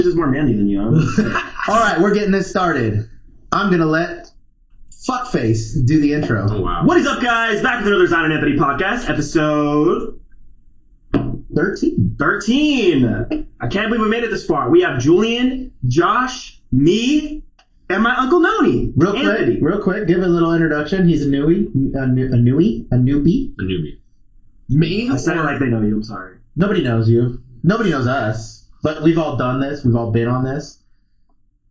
is more manly than you. All right, we're getting this started. I'm going to let Fuckface do the intro. Oh, wow. What is up, guys? Back with another Zion and Anthony podcast, episode 13. 13. I can't believe we made it this far. We have Julian, Josh, me, and my Uncle Noni. Real quick, give a little introduction. He's a newbie. Me? I said it like they know you. I'm sorry. Nobody knows you. Nobody knows us. But we've all done this. We've all been on this.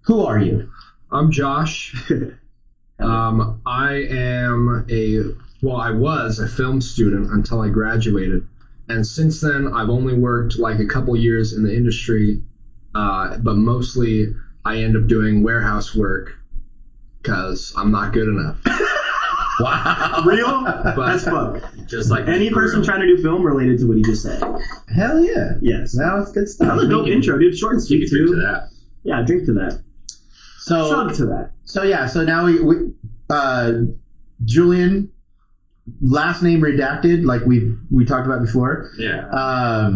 Who are you? I'm Josh. I was a film student until I graduated. And since then, I've only worked like a couple years in the industry, but mostly I end up doing warehouse work because I'm not good enough. Wow. Real? As fuck. Just like any person trying to do film related to what he just said. Hell yeah. Yes. That was good stuff. That was a dope intro, dude. Short and sweet, drink too. to that. Yeah, drink to that. Chug to that. So now we Julian, last name redacted, like we talked about before. Yeah.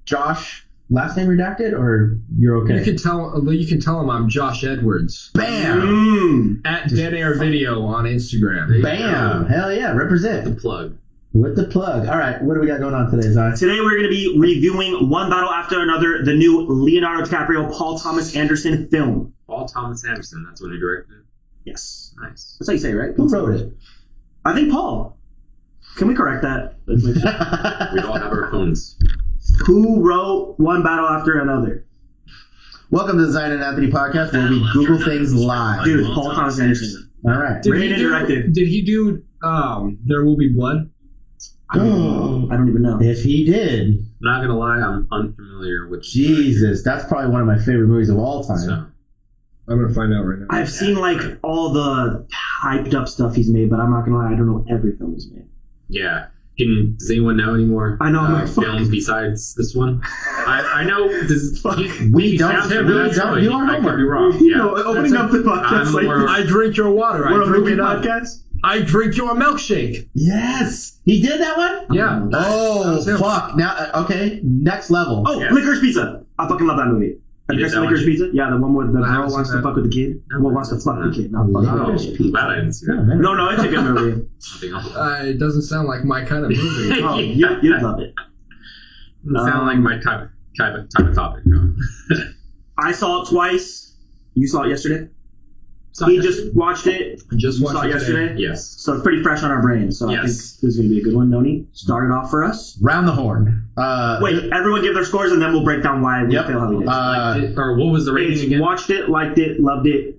Josh, last name redacted, or you're okay? You can tell him I'm Josh Edwards. Bam! At Dead Air Video on Instagram. Bam! Hell yeah, represent. The plug. With the plug. All right, what do we got going on today, Zion? Today we're going to be reviewing One Battle After Another, the new Leonardo DiCaprio, Paul Thomas Anderson film. Paul Thomas Anderson, that's what he directed it? Yes. Nice. That's how you say it, right? Who wrote it? I think Paul. Can we correct that? We all have our phones. Who wrote One Battle After Another? Welcome to the Zion and Anthony podcast, where we Google things live. Dude, Paul Thomas Anderson. All right. Did he do There Will Be Blood? I don't even know. If he did, I'm not gonna lie, I'm unfamiliar with. Jesus, that's probably one of my favorite movies of all time. So, I'm gonna find out right now. I've seen like all the hyped up stuff he's made, but I'm not gonna lie, I don't know every film he's made. yeah. Does anyone know any more films besides this one? I know this. We don't do our I could be homework. wrong. You Yeah. know, opening up the podcast like this. I drink your water. We're I a drink movie it up. podcast? I drink your milkshake. Yes, he did that one. Yeah. Oh That was fuck! Now, okay, next level. Oh, Yeah. Licorice Pizza. I fucking love that movie. Have you did guys seen that Licorice one? Pizza? Yeah, the one where the I girl haven't wants seen to that. fuck with the kid. No, Well, wants to fuck the kid, not fuck Oh, the kid. glad I didn't see that. No, it's a good movie. Something else. It doesn't sound like my kind of movie. Oh, you'd love it. Doesn't sound like my type of topic. No. I saw it twice. You saw it yesterday? He just watched it. Just You watched saw it it today. yesterday? Yes. So it's pretty fresh on our brains. So I think Yes. this is going to be a good one. Noni, start it off for us. Round the horn. Wait, everyone give their scores and then we'll break down why we Yep. feel how we did. Or what was the rating It's again? watched it, liked it, loved it.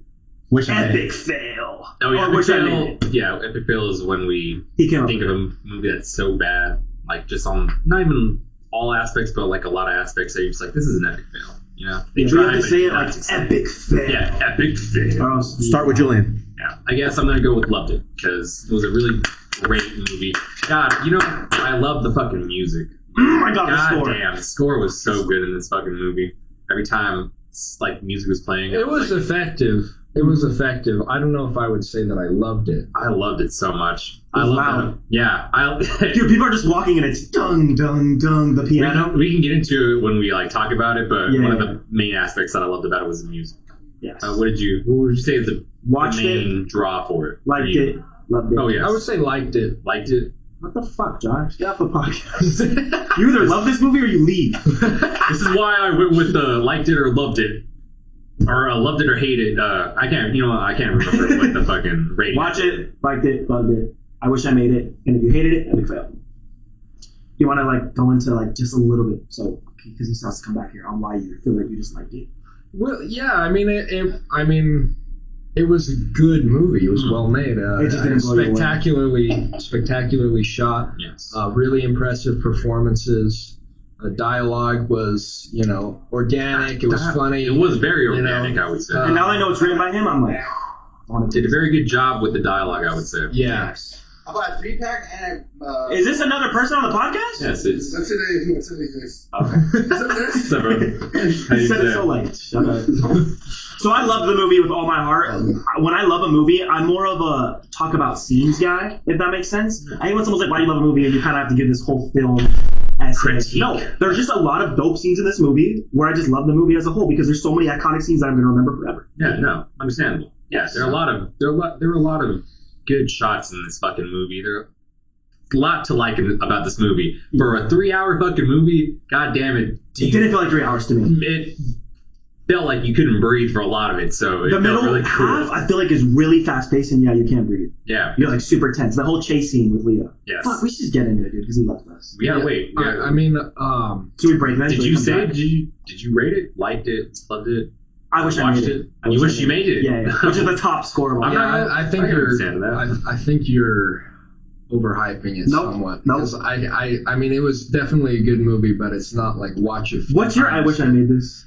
Wish I Epic fail. Oh yeah, Or wish I made epic it. fail. Yeah, epic fail is when we He came up think with of it. a movie that's so bad, like just on not even all aspects, but like a lot of aspects that you're just like, this is an epic fail. You know, We have try, to but say it not like succeed. epic fail. Yeah, epic fail. Or else- Start with Julian. Yeah, I guess I'm gonna go with loved it because it was a really great movie. God, you know, I love the fucking music. I got the God score. damn, the score was so good in this fucking movie. Every time like music was playing, It was like, effective. It was effective. I don't know if I would say that I loved it. I loved it so much. It was I loud. loved it. Yeah, Dude, people are just walking and it's dung, dung, dung, the piano. we can get into it when we like talk about it, but Yeah. one of the main aspects that I loved about it was the music. Yes. What would you say is the Watched main draw for it? Liked You- it, loved it. Oh yeah, I would say liked it. liked it. What the fuck, Josh? Get off the podcast. You either love this movie or you leave. This is why I went with the liked it or loved it, or loved it or hated. I can't remember what the fucking rating. Watch it, liked it, loved it. I wish I made it. And if you hated it, epic fail. You want to like go into like just a little bit, so because he starts to come back here on why you feel like you just liked it. Well, yeah. I mean, it was a good movie. It was well made. It just didn't blow you away. spectacularly shot. Yes. Really impressive performances. The dialogue was, organic. It was funny. It was very you know, organic, I would say. And now I know it's written by him. I'm like, I want to Did a very good job with the dialogue, I would say. Yeah. I bought a 3-pack and Is this another person on the podcast? Yes, it's. That's it. That's it. Okay. So, bro, how He you said it say? so light. Shut up. So I love the movie with all my heart. When I love a movie, I'm more of a talk about scenes guy, if that makes sense. I hate when someone's like, why do you love a movie? And you kind of have to give this whole film essay. Critique. No, there's just a lot of dope scenes in this movie where I just love the movie as a whole because there's so many iconic scenes that I'm going to remember forever. Yeah, no, understandable. Yeah, there were a lot of good shots in this fucking movie. There's a lot to like about this movie. For a 3-hour fucking movie, god damn it. It didn't feel like 3 hours to me. It felt like you couldn't breathe for a lot of it, so it The felt middle really cool. half, I feel like, is really fast paced, and yeah, you can't breathe. Yeah, You're like super tense. The whole chase scene with Leo. yes. Fuck, we should just get into it, dude, because he left us. We gotta wait. We gotta- I mean, Should we break that? did you say? Did you rate it? Liked it? Loved it? I wish I watched made it? it. I You wish I you made it? Yeah, yeah. Which is the top score of all. I'm time. not- I think I can you're. understand that. I think you're overhyping it Nope, somewhat. nope. Because I mean, it was definitely a good movie, but it's not like watch it. What's your I wish I made this?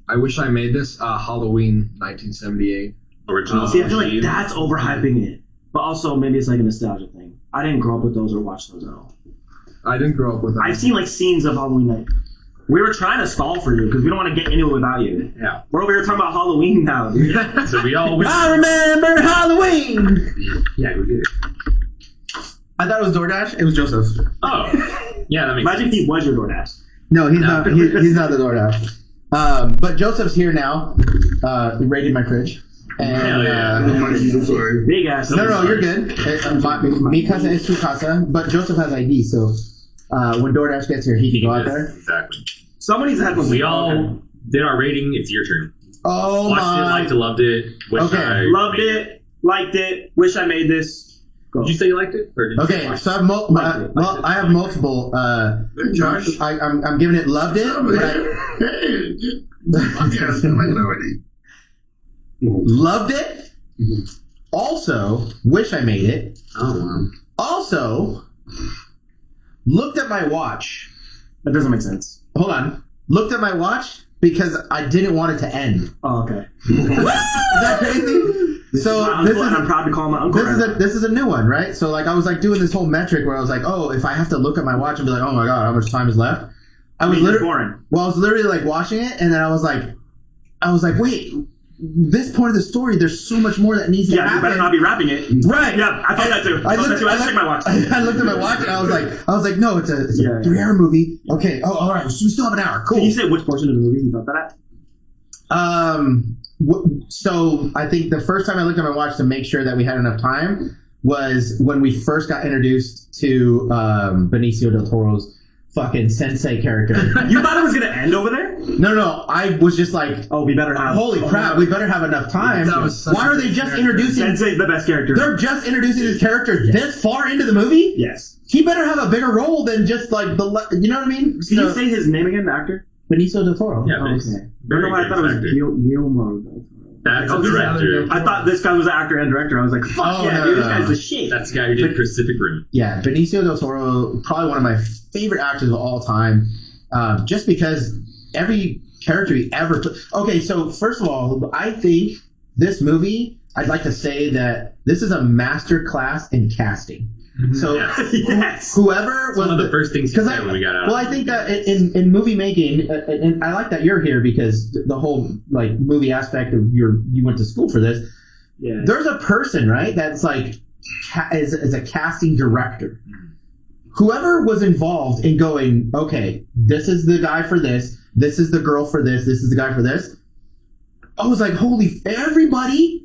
I wish I made this. Halloween, 1978. Original. See, I feel like Steve. that's overhyping it. But also, maybe it's like a nostalgia thing. I didn't grow up with those or watch those at all. I didn't grow up with. I've seen like scenes of Halloween Night. We were trying to stall for you because we don't want to get into it without you. Yeah. We're over here talking about Halloween now, dude. So we all wish. I remember Halloween. Yeah, we did it. I thought it was DoorDash. It was Joseph. Oh, yeah, that makes Imagine sense. if he was your DoorDash. No, he's No. not. He's not the DoorDash. But Joseph's here now. Raided my fridge. And, Hell yeah. Big ass. No, you're good. Mi casa es tu casa. But Joseph has ID, so when DoorDash gets here, he can go out there. Exactly. Someone needs to have We all did our rating. It's your turn. Oh Watched it, my! liked it, loved it. Wish Okay. I Loved made it, liked it, wish I made this. Go. Did you say you liked it? Or did you say Okay, liked so I have Liked it, liked it. I have multiple. Josh. I'm giving it loved it. Loved it. Also, wish I made it. it? Oh, wow. Also, looked at my watch. That doesn't make sense. Hold on. Looked at my watch because I didn't want it to end. Oh, okay. Is that crazy? So my this uncle, and I'm is proud to call him my uncle. this is a new one, right? So like I was like doing this whole metric where I was like, oh, if I have to look at my watch and be like, oh my god, how much time is left? I was literally boring. well, I was literally like watching it, and then I was like, wait, this point of the story, there's so much more that needs to Yeah, happen. you better not be rapping it. Right. Yeah, I thought that too. I looked checked my watch. I looked at my watch and I was like, no, it's a Yeah. 3-hour movie. Okay. Oh, all right. So we still have an hour. Cool. Can you say which portion of the movie you thought that at? So I think the first time I looked at my watch to make sure that we had enough time was when we first got introduced to Benicio del Toro's fucking sensei character. You thought it was gonna end over there? No. I was just like, Oh, we better have. holy crap, we better have enough time. That was such Why a are they good just character. introducing? Sensei's the best character. They're just introducing his character this far into the movie. Yes. He better have a bigger role than just like you know what I mean? Can you say his name again, the actor? Benicio del Toro. Yeah, Oh, but it's okay. I don't very know why I thought it was good Guillermo. That's Oh, the he's director. I thought this guy was the actor and director. I was like, fuck Oh, yeah, no, dude, this no, guy's no. the shit. That's the guy who did Pacific Rim. Yeah, Benicio del Toro, probably one of my favorite actors of all time, just because every character he ever took. Okay, so first of all, I think this movie, I'd like to say that this is a master class in casting. So Yes. Yes. whoever was One of the first things he because said when we got out. well, I think that in movie making, and I like that you're here because the whole like movie aspect of you went to school for this. Yeah. There's a person, right, that's like is a casting director. Whoever was involved in going, okay, this is the guy for this is the girl for this is the guy for this. I was like, holy, everybody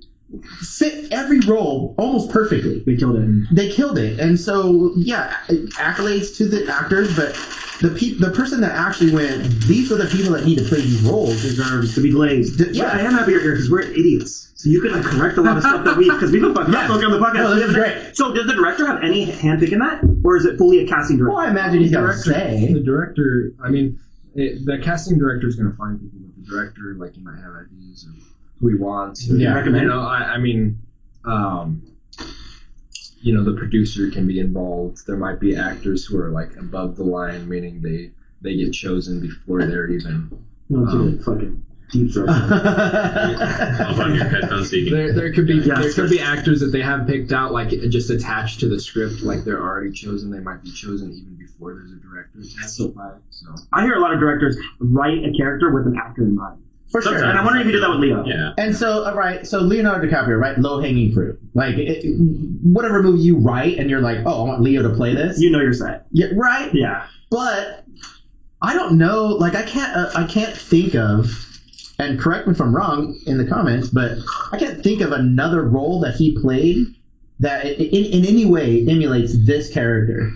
fit every role almost perfectly. They killed it. They killed it, and so yeah, accolades to the actors, but the person that actually went, these are the people that need to play these roles. Deserves to be glazed. Yeah. I am happy you're here because we're idiots. So you can like, correct a lot of stuff that because we've been fucking Yeah. up on the podcast. No, this is great. So does the director have any hand pick in that, or is it fully a casting director? Well, I imagine he's got to The say. director, I mean, the casting director is going to find people with the director, like he might have ideas of who he wants. Or, Yeah. Recommend. You know, I mean, you know, the producer can be involved. There might be actors who are like above the line, meaning they get chosen before they're even. No, dude, fucking deep throat. Hold on, your headphones speaking. There could be Yes. there could be actors that they have picked out like just attached to the script, like they're already chosen. They might be chosen even before there's a director. That's so bad. So I hear a lot of directors write a character with an actor in mind. For sure. And I'm wondering if you did that with Leo. Yeah. And so, so Leonardo DiCaprio, right? Low hanging fruit. Like, whatever movie you write and you're like, oh, I want Leo to play this. You know you're set. Yeah, right? Yeah. But I don't know. Like I can't think of, and correct me if I'm wrong in the comments, but I can't think of another role that he played that in any way emulates this character.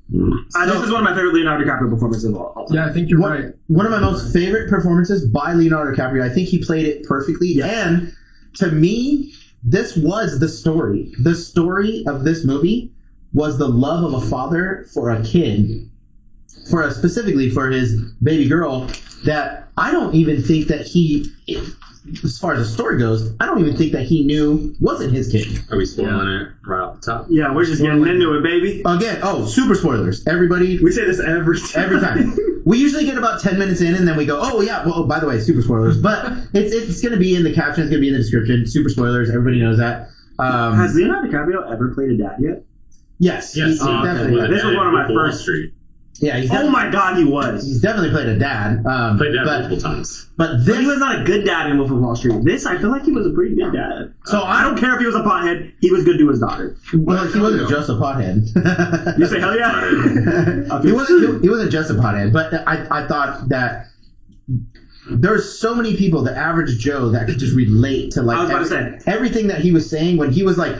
This is one of my favorite Leonardo DiCaprio performances of all time. Yeah, I think you're right. One of my most favorite performances by Leonardo DiCaprio. I think he played it perfectly. Yeah. And to me, this was the story. The story of this movie was the love of a father for a kid, specifically for his baby girl, that I don't even think that he, as far as the story goes, I don't even think that he knew wasn't his kid. Are we spoiling it right off the top? Yeah, we're just getting into it, baby. Again, super spoilers. Everybody, We say this every time. every time. We usually get about 10 minutes in and then we go, oh yeah, well, by the way, super spoilers. But it's going to be in the caption, it's going to be in the description. Super spoilers, everybody knows that. Has Leonardo DiCaprio ever played a dad yet? Yes. Yes. He definitely has. This was one of my Wall first- Street. Yeah, Oh my God, he was. he's definitely played a dad. Played that but, multiple times. but But this, he was not a good dad in Wolf of Wall Street. This, I feel like he was a pretty good dad. So I don't care if he was a pothead. He was good to his daughter. well, he wasn't just a pothead. You say hell yeah? He wasn't just a pothead, but I thought that there's so many people, the average Joe, that could just relate to like I was about to say. everything that he was saying when he was on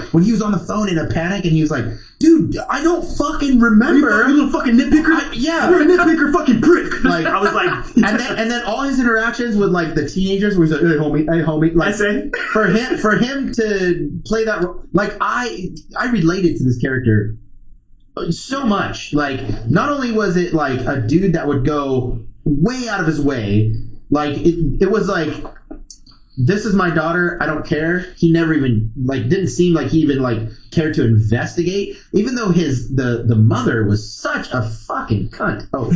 the phone in a panic and he was like, dude, I don't fucking remember. You little fucking nitpicker. Yeah. You're a nitpicker fucking prick. Like- I was like, and then all his interactions with like the teenagers where he's like, hey homie, I like say, for him to play that role, like I related to this character so much. Like not only was it like a dude that would go way out of his way, like it was like, this is my daughter, I don't care. He never even like didn't seem like he even like cared to investigate, even though the mother was such a fucking cunt. Oh.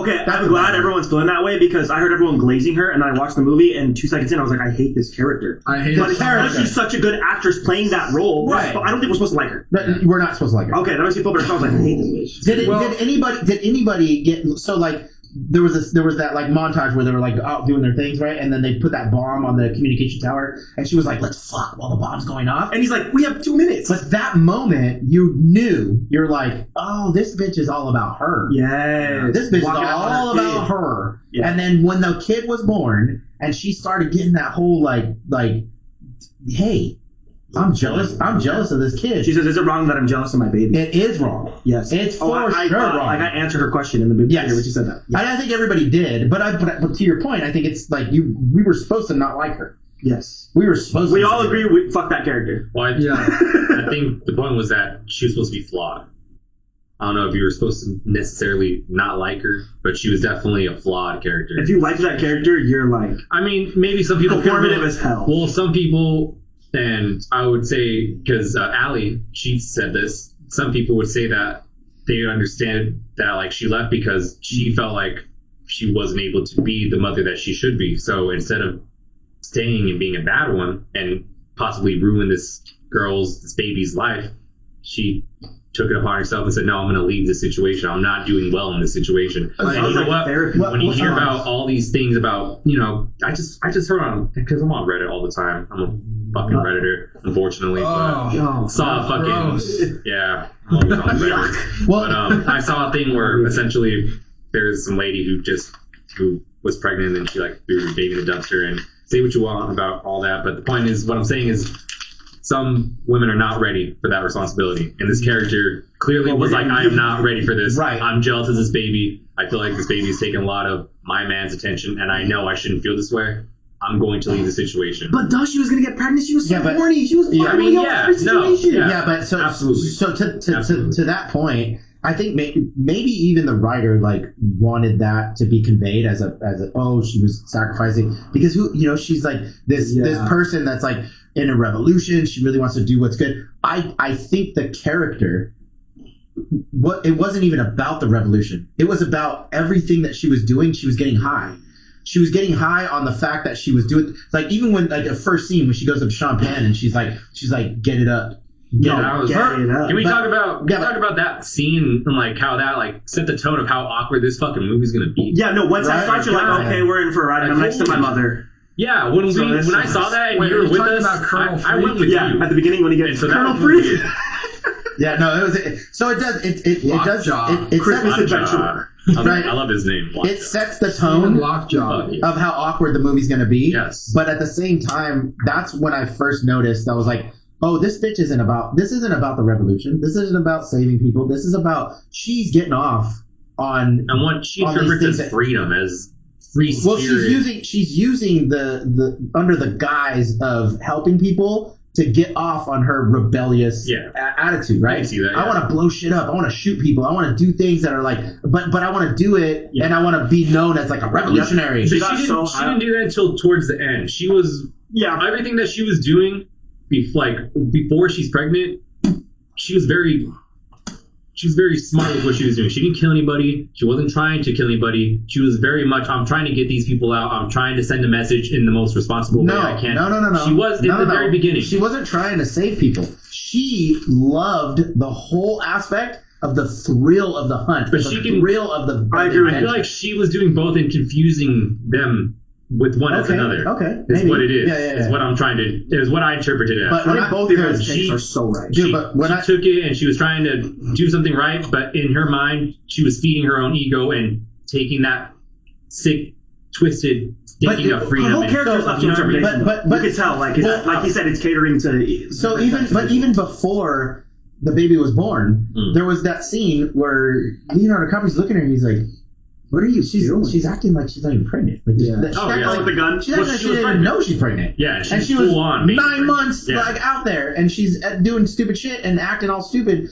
okay, I'm glad everyone's feeling that way because I heard everyone glazing her, and then I watched the movie, and 2 seconds in, I was like, I hate this character. I hate But it. it's because she's such a good actress playing that role. Right. But I don't think we're supposed to like her. But we're not supposed to like her. Okay, that makes me feel better. I was like, I hate this bitch. Did anybody get so like there was that like montage where they were like out doing their things, right? And then they put that bomb on the communication tower and she was like, let's fuck while the bomb's going off. And he's like, we have 2 minutes. But that moment you're like, oh, this bitch is all about her. Yes. This bitch is Walking out on all her about kid. her. Yeah. And then when the kid was born and she started getting that whole like hey, I'm jealous of this kid. She says, is it wrong that I'm jealous of my baby? It is wrong. Yes. It's for I sure wrong. Like I answered her question in the movie Yes. when she said that. And I think everybody did, but to your point, I think it's like we were supposed to not like her. Yes. We were supposed. We to all agree. Fuck that character. Well, I think the point was that she was supposed to be flawed. I don't know if you were supposed to necessarily not like her, but she was definitely a flawed character. If you like that character, you're like I mean, maybe some people performative as hell. Well, some people, and I would say, because Allie, she said this, some people would say that they understand that like she left because she felt like she wasn't able to be the mother that she should be. So instead of staying and being a bad one and possibly ruin this baby's life, she took it upon herself and said, no, I'm going to leave this situation. I'm not doing well in this situation. That And sounds you know like what? therapy. When you hear about all these things about, I just heard on, because I'm on Reddit all the time. I'm a fucking Redditor, unfortunately. Oh, Oh, saw a fucking, gross. yeah, I'm always on Reddit. Well, But I saw a thing where essentially there's some lady who was pregnant and she like threw her baby in the dumpster, and say what you want about all that, but the point is, what I'm saying is, some women are not ready for that responsibility, and this character clearly was like, I am not ready for this. Right. I'm jealous of this baby. I feel like this baby is taking a lot of my man's attention, and I know I shouldn't feel this way. I'm going to leave the situation. But duh, she was gonna get pregnant. She was so Yeah, but- horny. She was Yeah, I horny. mean, yeah, no, situation. yeah. but so Absolutely. So to Absolutely. that point, I think maybe even the writer like wanted that to be conveyed as a oh, she was sacrificing, because she's like this person that's like in a revolution. She really wants to do what's good. I think the character, it wasn't even about the revolution. It was about everything that she was doing. She was getting high. She was getting high on the fact that she was doing, like, even when like the first scene when she goes up to Sean Penn and she's like get it up. Yeah, that was Get it up. Can we But- talk about that scene and like how that like set the tone of how awkward this fucking movie's gonna be? Yeah, no. Once that Right, starts, you're like, right. okay, we're in for a ride. And I'm next to my mother. Yeah, when So this I is- saw that and Wait, you are were you with talking us, about Colonel I went with Yeah, you. at the beginning when he And gets so that Colonel was Free. really- Yeah, no, it was. So it does. It does. Lockjaw. It Christmas sets, adventure. Right. I love his name. it sets the Stephen tone Lockjaw. of how awkward the movie's gonna be. Yes. But at the same time, that's when I first noticed. I was like, oh, this bitch isn't about. This isn't about the revolution. This isn't about saving people. This is about she's getting off on. And what she all these interprets things as that- freedom, as free spirit. Well, she's using the under the guise of helping people to get off on her rebellious attitude, right? I see that, I want to blow shit up. I want to shoot people. I want to do things that are like, but I want to do it, and I want to be known as like a revolutionary. But She she got didn't, so she high didn't do that until towards the end. She was Yeah. everything that she was doing, before she's pregnant. She was very smart with what she was doing. She didn't kill anybody. She wasn't trying to kill anybody. She was very much, I'm trying to get these people out. I'm trying to send a message in the most responsible way I can. No. She was in the very beginning. She wasn't trying to save people. She loved the whole aspect of the thrill of the hunt, But the she can- thrill of the. I agree with I feel like she was doing both and confusing them with one as another. Okay, Is maybe. what it is. Yeah. Is what I'm trying to. Is what I interpreted it as. But I when think I- both of those because takes she- are so right. Dude, she, but when she I- took it and she was trying to do something right, but in her mind, she was feeding her own ego and taking that sick, twisted thinking of freedom. Her whole and- character's left to you know what I mean? interpretation. But- you could tell, like, like you said, it's catering to. So even before the baby was born, there was that scene where Leonardo DiCaprio's looking at her and he's like, "What are you doing?" She's acting like she's not even pregnant. Like, Yeah. she's Oh, acting yeah. like With the gun. she's acting Well, like she she was didn't even pregnant. know she's pregnant. Yeah, And she's she was full on 9 pregnant. months Yeah. like out there, and she's doing stupid shit and acting all stupid.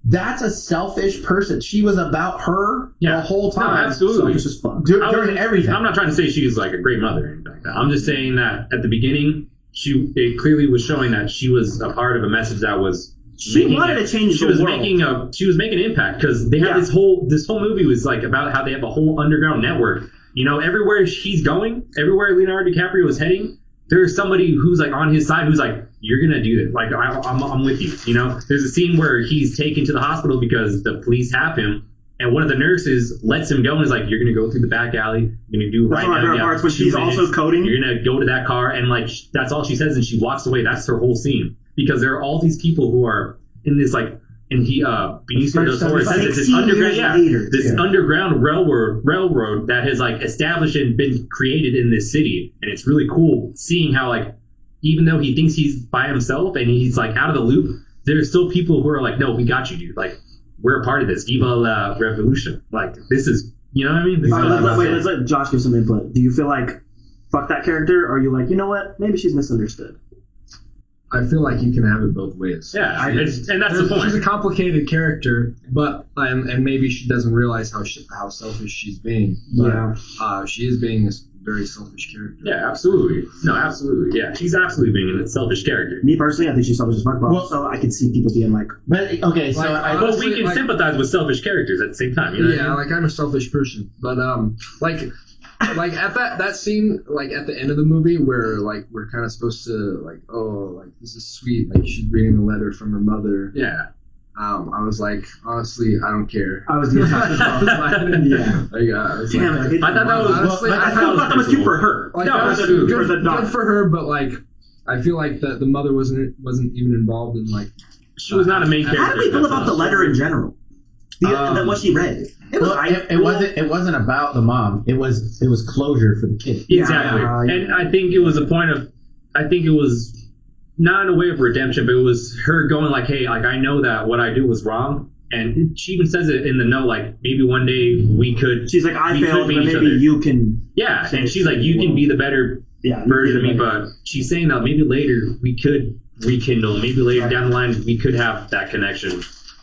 That's a selfish person. She was about her the whole No, time. absolutely. Selfish as fuck. During everything. I'm not trying to say she's like a great mother or anything like that. I'm just saying that at the beginning, it clearly was showing that she was a part of a message that was. She wanted to change She the was world. she was making an impact because they had this whole movie was like about how they have a whole underground network. You know, everywhere he's going, everywhere Leonardo DiCaprio was heading, there's somebody who's like on his side who's like, you're gonna do this. Like I'm with you. You know, there's a scene where he's taken to the hospital because the police have him, and one of the nurses lets him go and is like, you're gonna go through the back alley. You're gonna do That's right one of my now. favorite parts when she's also coding. You're gonna go to that car, and like that's all she says, and she walks away. That's her whole scene because there are all these people who are in this like. And Benicio del Toro says it's this 16 underground, years later. underground railroad that has like established and been created in this city, and it's really cool seeing how like even though he thinks he's by himself and he's like out of the loop, there's still people who are like, no, we got you, dude. Like we're a part of this. Viva la revolution. Like this is, you know what I mean? This is Let's let Josh give some input. Do you feel like fuck that character, or are you like, you know what, maybe she's misunderstood? I feel like you can have it both ways. Yeah, and that's the point. She's a complicated character, but and maybe she doesn't realize how selfish she's being. But, she is being a very selfish character. Yeah, absolutely. No, absolutely. Yeah, she's absolutely being a selfish character. Me personally, I think she's selfish as fuck, but Well- also I can see people being like, But okay, so Like, I, But honestly, we can like- sympathize with selfish characters at the same time. You know what I Yeah, mean? like I'm a selfish person, but like at that scene, like at the end of the movie where like we're kind of supposed to like, oh, like this is sweet, like she's reading the letter from her mother. Yeah. I was like, honestly, I don't care. I was gonna talk I was about. like, Yeah. I was Damn like, it! I thought that was. Honestly, I thought that was cute for her. like, No, that was that's good, for the dog. good for her, but like I feel like that the mother wasn't even involved in like. She was not a main character. How do we feel about the letter in general? What she read. It was. well, it wasn't about the mom. It was closure for the kid. Exactly. Yeah. And I think it was a point of. I think it was not in a way of redemption, but it was her going like, "Hey, like I know that what I do was wrong." And she even says it in the note, like maybe one day we could. She's like, I we could failed, be but each maybe other. you can. Yeah, and she's like, you can be the better version of me, but she's saying that maybe later we could rekindle. Maybe later down the line we could have that connection.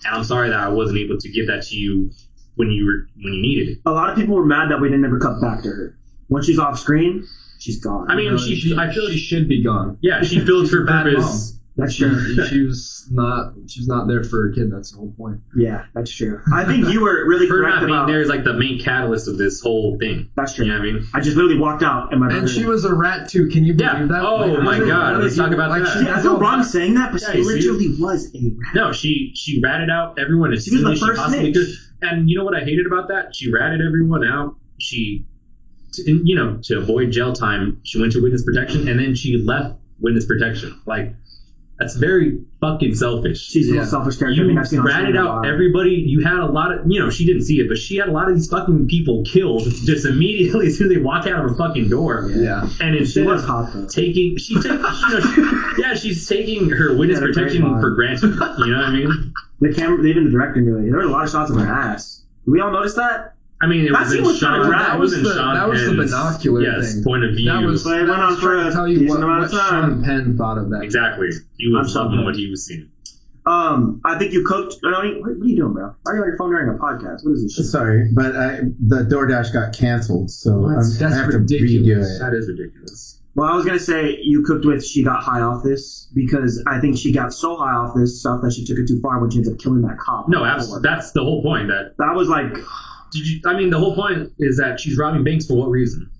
And I'm sorry that I wasn't able to give that to you when you needed it. A lot of people were mad that we didn't ever cut back to her. When she's off screen, she's gone. I mean, I feel she should be gone. Yeah, she filled her Bad purpose. that's She, true. she was not there for her kid. That's the whole point. Yeah, that's true. I think you were really Her correct not being about. there is like the main catalyst of this whole thing. That's true. You know what I mean? I just literally walked out and my And brother. she was a rat too. Can you believe Yeah. that? Oh Like, my really, God, really, let's talk about like, that. she Yeah, I does feel all wrong that. saying that, but Yeah, she you see? literally was a rat. No, she ratted out everyone as She was soon the as she first possibly snitch. could. And you know what I hated about that? She ratted everyone out. To avoid jail time, she went to witness protection, and then she left witness protection. Like, That's very fucking selfish. She's the most selfish character I think You I've seen on screen ratted in a out while. everybody. You had a lot of, she didn't see it, but she had a lot of these fucking people killed just immediately as soon as they walk out of her fucking door. Yeah. And She instead was of hot though. she's taking her witness Yeah, protection great for granted. You know what I mean? The camera, even the director knew it. There were a lot of shots of her ass. Did we all notice that? I mean, it That was scene in was kinda Sean. drag. That was in Sean that was the Penn's, binocular yes, thing. point of view. That was, But it that went on was for trying a to tell you decent what amount of time. Sean Penn thought of that. Exactly. He was I'm so loving glad. what he was seeing. I think you cooked. What are you doing, bro? Why are you on your phone during a podcast? What is this shit? Sorry, but the DoorDash got canceled, so I That's have to ridiculous. redo it. That is ridiculous. Well, I was gonna say you cooked with she got high off this because I think she got so high off this stuff that she took it too far when she ended up killing that cop. No, that's the whole point. That was like, The whole point is that she's robbing banks for what reason?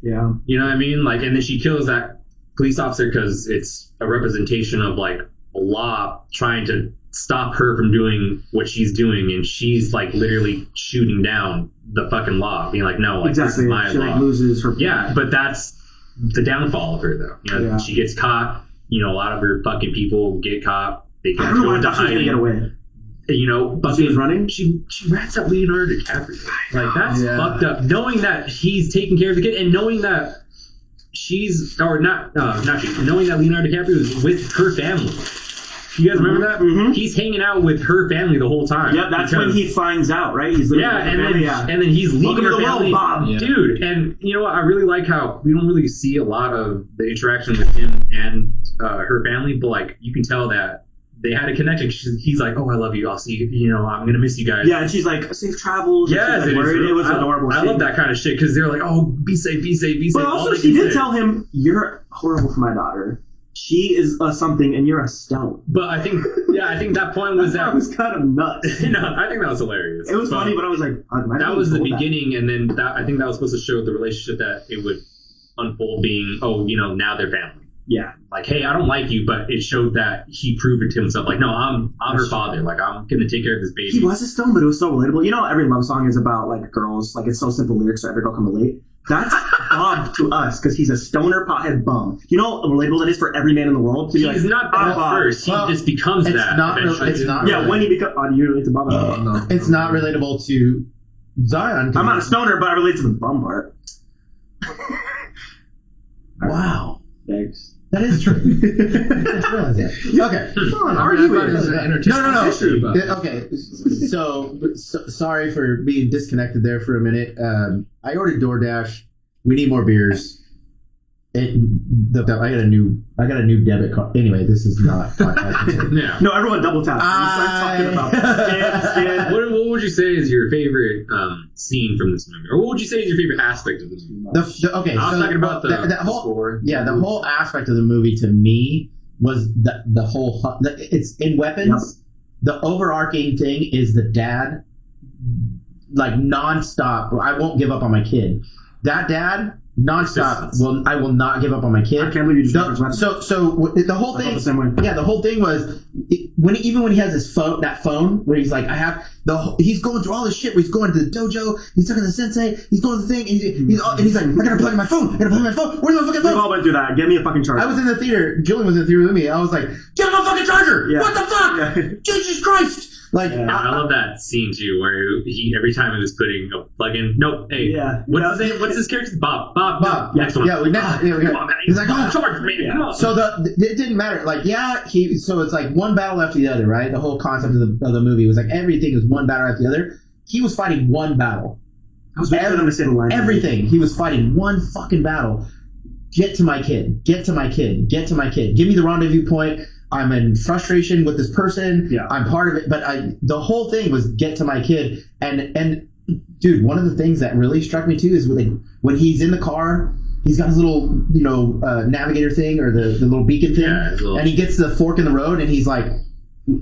yeah. You know what I mean? Like, and then she kills that police officer because it's a representation of like a law trying to stop her from doing what she's doing, and she's like literally shooting down the fucking law, being like, no, like Exactly. this is my She law. like loses her. Yeah, but that's the downfall of her, though. Yeah. She gets caught. A lot of her fucking people get caught. They I get don't know thrown why I into thought she was gonna get hiding. away. She She was running. She rats out Leonardo DiCaprio. Like, that's Yeah. fucked up. Knowing that he's taking care of the kid, and knowing that knowing that Leonardo DiCaprio is with her family. You guys remember that? Mhm. He's hanging out with her family the whole time. Yeah, that's when because- he finds out, right? He's living Yeah, with her and then family, yeah. and then he's leaving Welcome to her the world, family. Bob. Yeah. Dude, and you know what? I really like how we don't really see a lot of the interaction with him and her family, but like you can tell that they had a connection. He's like, "Oh, I love you. I'll see you. I'm gonna miss you guys." Yeah, and she's like, safe travels. and Yes, she's like, worried. It was I, adorable. I shit. love that kind of shit because they're like, "Oh, be safe, be safe, be safe." But All also, they she can did say. tell him, "You're horrible for my daughter. She is a something, and you're a stone." But I think that point was That was kind of nuts. No, I think that was hilarious. It was funny, but I was like, that was the beginning, and then I think that was supposed to show the relationship that it would unfold being, now they're family. Yeah, Like, hey, I don't like you, but it showed that he proved it to himself. Like, no, I'm her father. Like, I'm gonna take care of this baby. he was a stone, but it was so relatable. You know, every love song is about like girls. Like, it's so simple lyrics, so every girl can relate. That's Bob to us because he's a stoner pothead bum. You know how relatable that is for every man in the world to be He's like, not "I'm that Bob." first. He Well, just becomes it's that. not real- eventually. it's not Yeah, when he becomes, you relate to Bob. No. It's not relatable to Zion. 'cause I'm not a stoner, but I relate to the bum part. Wow, Thanks. that is true. I didn't realize that. Okay, Come on, I argue thought it with was it. an entertainment issue, but- Okay, so sorry for being disconnected there for a minute. I ordered DoorDash. We need more beers. I got a new debit card. Anyway, this is not podcast. Yeah. No, everyone double tap. Start talking about scans. What would you say is your favorite scene from this movie, or what would you say is your favorite aspect of this movie? Okay, I was so talking about the whole score. the whole aspect of the movie to me was the whole. It's in weapons. The overarching thing is the dad, like nonstop. I won't give up on my kid. That dad. Nonstop. I will not give up on my kid. I can't believe you just referenced weapons. So the whole I felt thing. the same way. Yeah, the whole thing was when he has his phone, that phone where he's like, he's going through all this shit. Where he's going to the dojo, he's talking to the sensei, he's going to the thing, and he's like, I gotta plug in my phone. Where's my fucking We phone? all went through that. Give me a fucking charger. I was in the theater. Julian was in the theater with me. I was like, get him a fucking charger. Yeah. What the fuck? Yeah. Jesus Christ! Like, Yeah. I love that scene too, where he every time he was putting a plug in. Nope. Hey. Yeah. What's his name? What's his character? Bob. Bob. Next one. Yeah, we next. Yeah, Come on, man. He's like, oh, charge me. Yeah. Come on. So it didn't matter. Like, so it's like one battle after the other, right? The whole concept of the movie was like everything was one battle after the other. He was fighting one battle. I was waiting for them to say the line. Everything. He was fighting one fucking battle. Get to my kid. Get to my kid. Get to my kid. Give me the rendezvous point. I'm in frustration with this person. Yeah. I'm part of it. But the whole thing was get to my kid. And dude, one of the things that really struck me too is when he's in the car, he's got his little, navigator thing or the little beacon thing. Yeah, his little- And he gets to the fork in the road and he's like,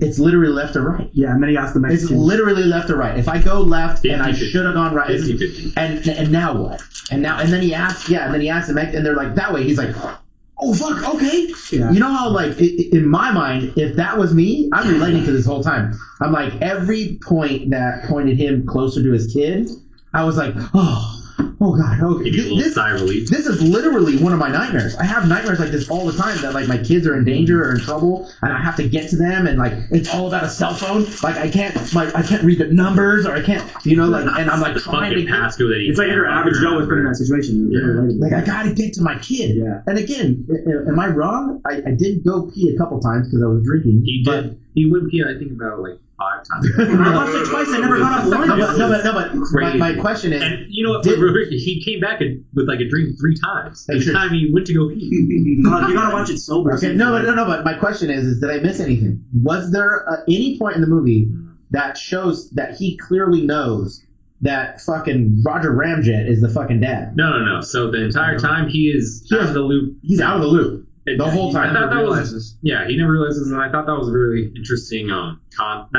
it's literally left or right. Yeah, and then he asked the It's Mexican. literally left or right. If I go left and I 50-50. should have gone right, 50-50. and now what? And then he asked, and they're like that way. He's like, oh fuck, okay. Yeah. You know how like in my mind, if that was me, I'm relating to this whole time. I'm like every point that pointed him closer to his kid, I was like, oh, Oh God. Okay. Give you a little sigh of relief. This is literally one of my nightmares. I have nightmares like this all the time that like my kids are in danger or in trouble and I have to get to them and like it's all about a cell phone. Like I can't read the numbers or I can't like and I'm like The trying to fucking get, passcode that It's like your average Joe was put in that situation. like I gotta get to my kid. Yeah. And again, am I wrong? I did go pee a couple times because I was drinking. He did. He went pee, I think, about like 5 times. I watched it twice. I never got off one. But my question is, And you know what? Did- He came back with like a drink 3 times. Hey, Every sure. time he went to go pee. You gotta watch it sober. okay, no, but my question is did I miss anything? Was there any point in the movie that shows that he clearly knows that fucking Roger Ramjet is the fucking dad? No. So the entire time he is out of the loop. He's out of the loop the whole I time. thought that was realizes. yeah. He never realizes, and I thought that was a really interesting not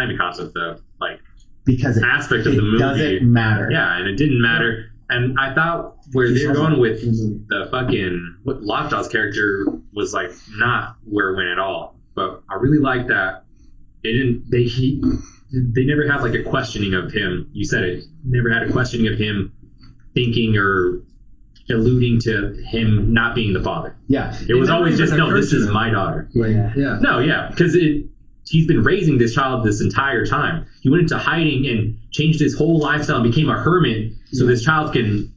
even concept, the like Because aspect of the movie. doesn't matter. Yeah, and it didn't matter. And I thought where they were going with the fucking what Lockjaw's character was like not where it went at all. But I really like that they never had like a questioning of him. You said it. Never had a questioning of him thinking or alluding to him not being the father. Yeah. It was never always even just no. occurred This to is them. my daughter. Yeah. No, yeah, because he's been raising this child this entire time. He went into hiding and changed his whole lifestyle and became a hermit so this child can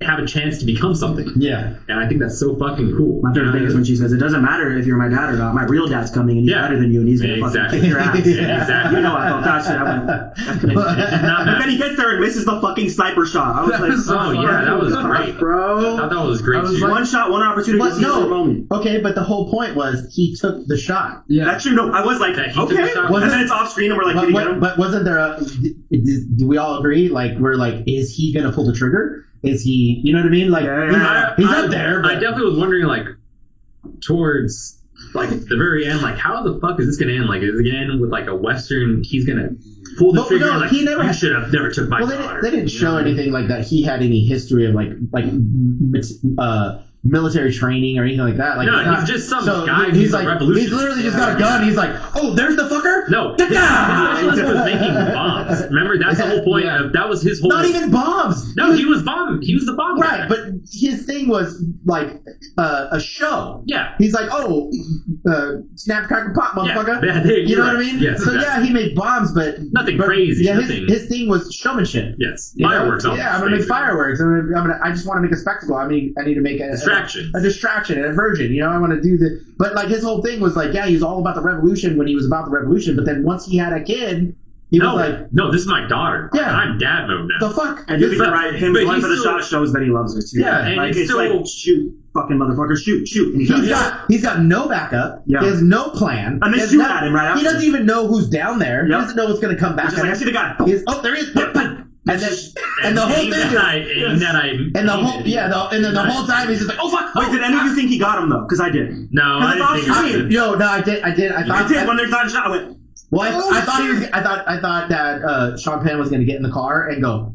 have a chance to become something. Yeah. And I think that's so fucking cool. My favorite thing is when she says, "It doesn't matter if you're my dad or not. My real dad's coming and he's Yeah. better than you, and he's gonna Exactly. fucking kick your ass." Yeah. Exactly. You know, I thought that shit. I went. That's gonna But then he gets there and misses the fucking sniper shot. I was like, Oh, yeah, that was great. I Bro. thought that was great. I was too. one shot, one opportunity. But to seize no. the moment. Okay, but the whole point was he took the shot. Yeah. That's true. No, I was like, That he took okay. the shot. And then it's off screen and we're like, But, did he get him? but wasn't there a? Do we all agree? Like we're like, is he gonna pull the trigger? Is he? You know what I mean? Like Yeah. he's up there. I But definitely was wondering, like, towards like the very end, like, how the fuck is this gonna end? Like, is it gonna end with like a western? He's gonna pull the But trigger. no, like, he never you had- should have never took my well, daughter. they didn't show anything like that. He had any history of military training or anything like that. Like No, it's not- he's just some so guy He's who's a like revolutionary. he's literally just got a gun. He's like, oh, there's the fucker. No, his specialist was making bombs. Remember, that's the whole point. Yeah. Of, that was his whole. Not even bombs. No, he was bomb. He was the bomb guy. Right, but his thing was like a show. Yeah. He's like, oh, snap, crackle, pop, motherfucker. Yeah, You know right. what I mean? Yes. So yeah, he made bombs, but Nothing but, crazy, Yeah, nothing- his thing was showmanship. Yes. You know? Fireworks. almost, Yeah, I'm gonna make basically. fireworks. I just want to make a spectacle. I need to make a Distraction. a distraction, a diversion. You know, I want to do the. But like his whole thing was like, yeah, he's all about the revolution when he was about the revolution. But then once he had a kid, he No, was like, no, this is my daughter. Yeah. I'm dad mode now. the fuck. And you're right. Him but going he's for the still- shot shows that he loves her too. Yeah, and like it's it's still- like shoot, fucking motherfucker, shoot. And He's got no backup. Yeah. He has no plan. And they He has shoot no- at him right He after. doesn't even know who's down there. He Yep. doesn't know what's going to come back. It's just like, I at see him. the guy. There he is. And the whole aim thing is, that I and the whole and then the whole time he's just like, oh fuck. Wait, did any of you think he got him though? Because I did. No, I Because didn't think it's it was. Yo, no, I did. I thought. When there's not a shot, I went. Well, I thought he was. I thought that Sean Penn was going to get in the car and go.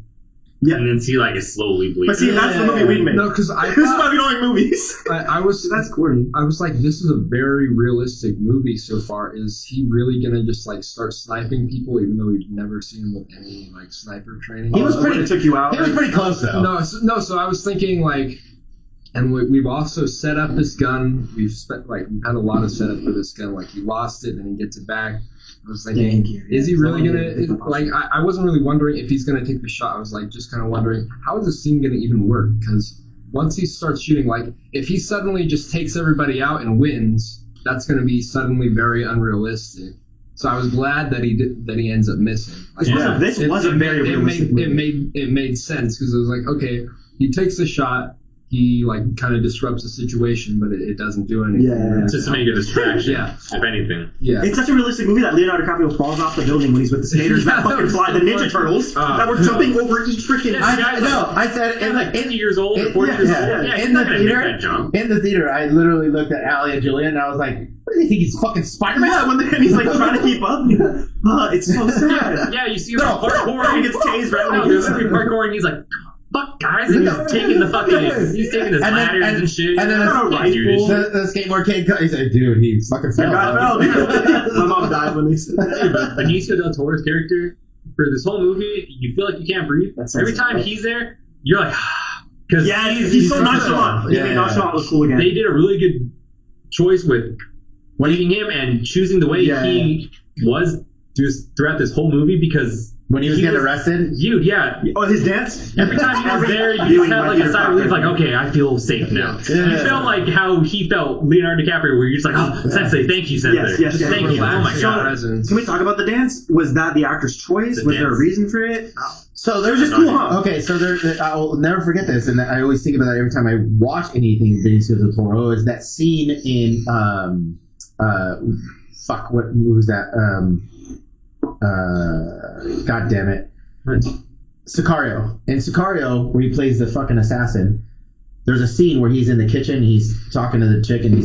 And then see like it slowly bleed. But see, that's the movie we made. No, because I This is why thought, we don't like movies. I was That's corny. I was like, this is a very realistic movie so far. Is he really gonna just like start sniping people, even though we've never seen him with any like sniper training? He was When it took you out. He was pretty close though. No, so I was thinking like, and we've also set up this gun. We've had a lot of setup for this gun. Like he lost it, and he gets it back. I was thinking, Thank you. is he really Yeah. gonna like? I wasn't really wondering if he's gonna take the shot. I was like, just kind of wondering how is this scene gonna even work? Because once he starts shooting, like if he suddenly just takes everybody out and wins, that's gonna be suddenly very unrealistic. So I was glad that he ends up missing. Like, This was a very realistic movie. it made sense because it was like, okay, he takes the shot, he like kind of disrupts the situation, but it doesn't do anything. Yeah. Just to make a distraction. Yeah. If anything. Yeah. It's such a realistic movie that Leonardo DiCaprio falls off the building when he's with the skaters that Yeah, fucking that was fly, the so Ninja funny. Turtles Oh, that were no. jumping over each freaking. Yeah, I said He's like 50 years old or it- 40 years yeah, old. yeah. Yeah, he's In not the gonna make theater- that jump. in the theater, I literally looked at Allie and Julian, and I was like, "What do you think? He's fucking Spider-Man?" Yeah, and he's like trying to keep up. It's so sad. Yeah, you see him No, parkour. He gets tased right when No, he there's gets somebody parkour and he's like, fuck guys, and he's taking the fucking, he's taking the And then- ladders and shit. and then I don't know, right, Dude, fool. The skateboard kid, he said, "Dude, he fucking That fell." guy fell, dude. My mom died when they said that. Benicio del Toro's character for this whole movie, you feel like you can't breathe. That sounds Every time right. he's there, you're like, Because Yeah, he's so nonchalant. He Yeah. made nonchalant look cool again. they did a really good choice with leaving him and choosing the way Yeah, he was throughout this whole movie because When he was He getting was- arrested. dude, yeah. Oh, his dance? Every time he was there, you viewing just had my like a favorite sigh of relief, like, podcast. okay, I feel safe now. Yeah. You felt like how he felt Leonardo DiCaprio, where you're just like, oh, Sensei, thank you, Sensei. Yes, yes, Thank you. Oh my So- god. Presence. Can we talk about the dance? Was that the actor's choice? The Was there a dance. reason for it? So there's It was just cool, huh? Okay, so I'll never forget this, and I always think about that every time I watch anything Benicio del Toro. Is that scene in what was that? God damn it, Sicario. In Sicario, where he plays the fucking assassin, there's a scene where he's in the kitchen, he's talking to the chick, and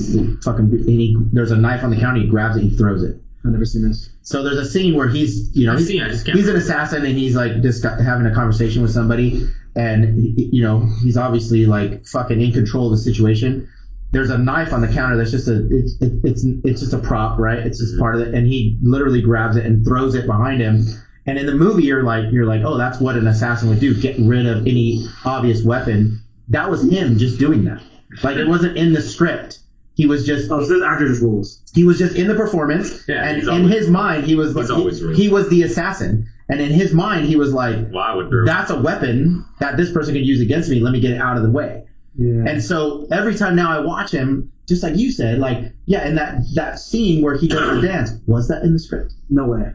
there's a knife on the counter, he grabs it, he throws it. I've never seen this. So there's a scene where he's, you know, I've he's, seen it, I just can't he's an remember. assassin and he's like just having a conversation with somebody, and you know he's obviously like fucking in control of the situation. There's a knife on the counter that's just it's just a prop, right? It's just part of it, and he literally grabs it and throws it behind him. And in the movie, you're like, oh, that's what an assassin would do, get rid of any obvious weapon. That was him just doing that. Like, it wasn't in the script. He was just Oh, so this actor just rules. he was just in the performance, Yeah, and he's in always- his mind, he was he's always rules. he was the assassin, and in his mind, he was like, Well, I would throw. that's a weapon that this person could use against me. Let me get it out of the way. Yeah. And so every time now I watch him, just like you said, like, yeah, and that scene where he does the dance, was that in the script? No way.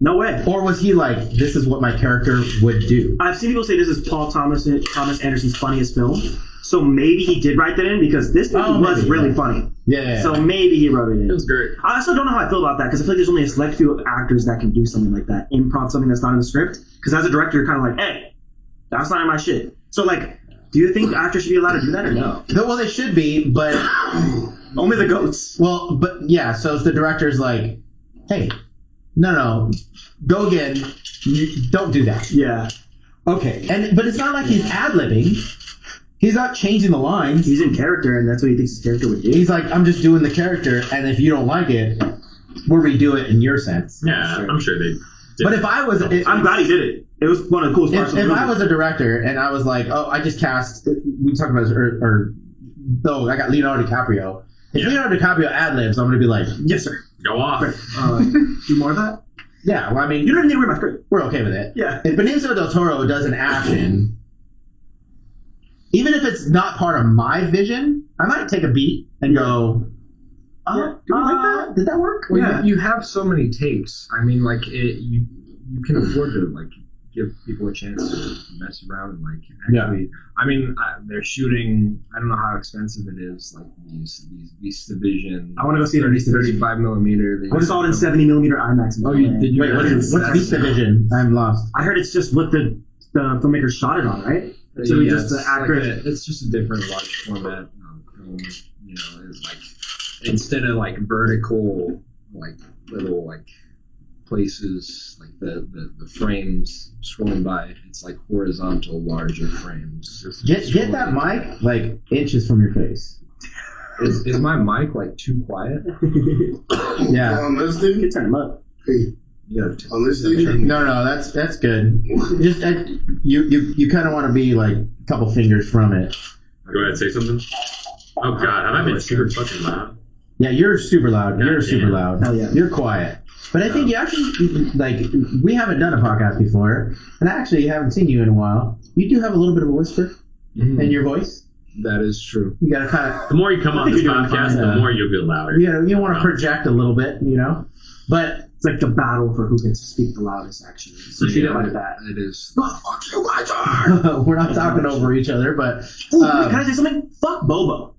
No way. Or was he like, this is what my character would do? I've seen people say this is Paul Thomas Anderson's funniest film. So maybe he did write that in because this movie was maybe, really yeah. funny. Yeah. So maybe he wrote it in. It was great. I also don't know how I feel about that because I feel like there's only a select few actors that can do something like that, improv something that's not in the script. Because as a director, you're kind of like, hey, that's not in my shit. So like, do you think actors should be allowed to do that or no? Well, they should be, but Only the goats. well, but yeah. So if the director's like, hey, no, go again. Don't do that. Yeah. Okay, but it's not like he's ad-libbing. He's not changing the lines. He's in character, and that's what he thinks his character would do. He's like, I'm just doing the character, and if you don't like it, we'll redo it in your sense. Yeah, I'm sure they did. But if I was, I'm glad he did it. It was one of the coolest parts if of the I movie. was a director and I was like, oh, I just cast, we talked about this, I got Leonardo DiCaprio. If Yeah. Leonardo DiCaprio ad-libs, I'm going to be like, Yes, sir. Go off. Do more of that? yeah, well, I mean, You don't even need to read my script. we're okay with it. Yeah. If Benicio del Toro does an action, even if it's not part of my vision, I might take a beat and go, Yeah. Do we like that? did that work? Well, Yeah. you have so many takes. I mean, like you can afford to like give people a chance to mess around and like actually. I mean, they're shooting. I don't know how expensive it is. Like these Beast Division. I wanna go see the Beast Division. 35 millimeter. What is all in 70mm IMAX? Oh, did you? Wait, what's Beast Division? I'm lost. I heard it's just what the filmmaker shot it on, right? So we just the it's actor. it's just a different large format film. You know, it's like instead of like vertical, like little like places, like the frames scrolling by, it's like horizontal, larger frames. Get that mic like inches from your face. Is my mic like too quiet? Yeah. On this thing? You can turn him up. Hey, Yeah. on this thing? No, that's good. Just you kind of want to be like a couple fingers from it. Go ahead, say something. Oh God, have I been super fucking loud? Yeah, you're super loud. God You're super damn. loud. Hell yeah. You're quiet. But I think you actually like we haven't done a podcast before, and I actually haven't seen you in a while. You do have a little bit of a whisper in your voice. That is true. You gotta kind of The more you come on think this you're doing podcast, fine, the yeah. more you'll get louder. you want to project a little bit, you know. But It's like the battle for who gets to speak the loudest, actually. So treat it like that. It is. Fuck you, my turn! we're not talking over each other. But Ooh, can I say something? Fuck Bobo.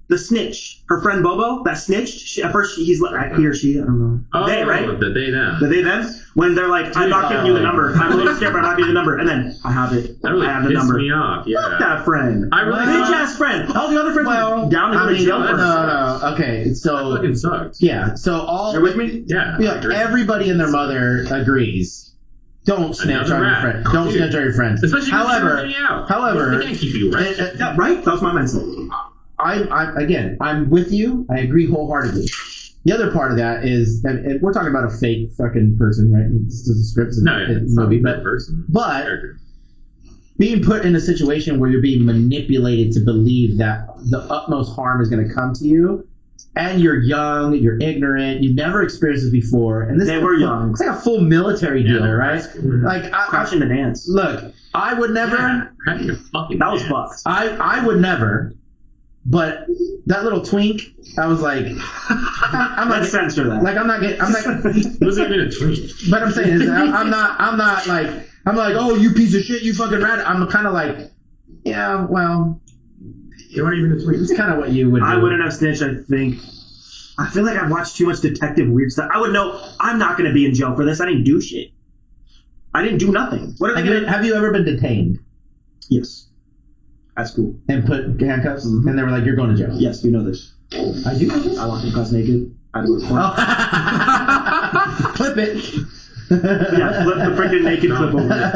The snitch. Her friend Bobo, that snitched. At first, he's like, he or she, I don't know. Oh, They, right? the they them. The they them? When they're like, I'm not giving you the number. I'm a little scared, but I'm not giving you the number. And then, I have it. That really I have the pissed number. me off. Yeah. Fuck that friend. I really Bitch thought- ass friend. All the other friends well, are down to I go to mean, jail no, for no. Okay, That so fucking sucks. yeah, so all You're with me? Yeah. yeah, I agree. everybody and their mother agrees. Don't snitch Another on your rat. friend. Don't Dude. snitch on your friends. Especially if However, you're out. however, They can't keep you right. Yeah, right? That was my mindset. I'm with you. I agree wholeheartedly. The other part of that is, and we're talking about a fake fucking person, right? This is a script, it's No, a it's not movie, a but person. but Character. being put in a situation where you're being manipulated to believe that the utmost harm is going to come to you, and you're young, you're ignorant, you've never experienced this before, and this They were young. It's like a full military deal, right? Like, Crashing the dance. look, I would never. That was fucked. I would never. But that little twink, I was like, I'm not. Let's censor that. Like, I'm not. It wasn't even a tweet. But I'm saying is, I'm not like. I'm like, oh, you piece of shit, you fucking rat. I'm kind of like, yeah, well, You weren't even a tweet. it's kind of what you would do. I wouldn't have snitched, I think. I feel like I've watched too much detective weird stuff. I would know I'm not going to be in jail for this. I didn't do shit. I didn't do nothing. What are they going to... Have you ever been detained Yes. At school. and put handcuffs and they were like, you're going to jail? Yes, you know this. I do know this. I walked in class naked. I had to go to court. Oh. Clip it. Yeah, flip the freaking naked clip over there.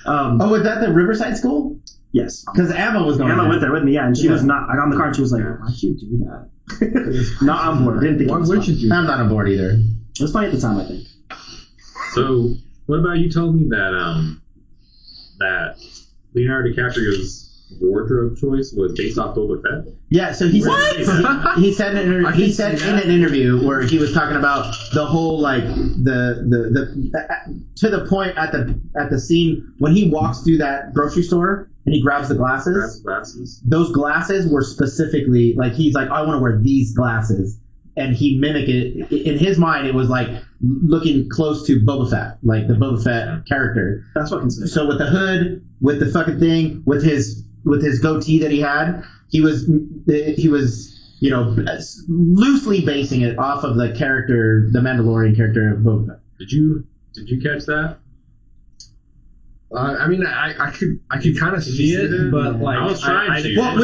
Oh, was that the Riverside School? Yes. Because Emma was going Emma there. went there with me, yeah, and she Yeah. was not... I got in the car and she was like, why'd you do that? Not on board. I didn't think Why it was would fun. you do that? I'm not on board either. It was funny at the time, I think. So, what about you told me that that Leonardo DiCaprio's wardrobe choice was based off Boba Fett? Yeah, so he said he said in an interview where he was talking about the whole like the to the point at the scene when he walks through that grocery store and he grabs the glasses. Glasses. Those glasses were specifically like he's like, I want to wear these glasses, and he mimicked it in his mind. It was like looking close to Boba Fett, like the Boba Fett character. That's fucking sick. So with the hood, with the fucking thing, with his goatee that he had, he was loosely basing it off of the character, the Mandalorian character of Boba Fett. Did you catch that? I mean, I could kind of see it, but like I was trying to. Well,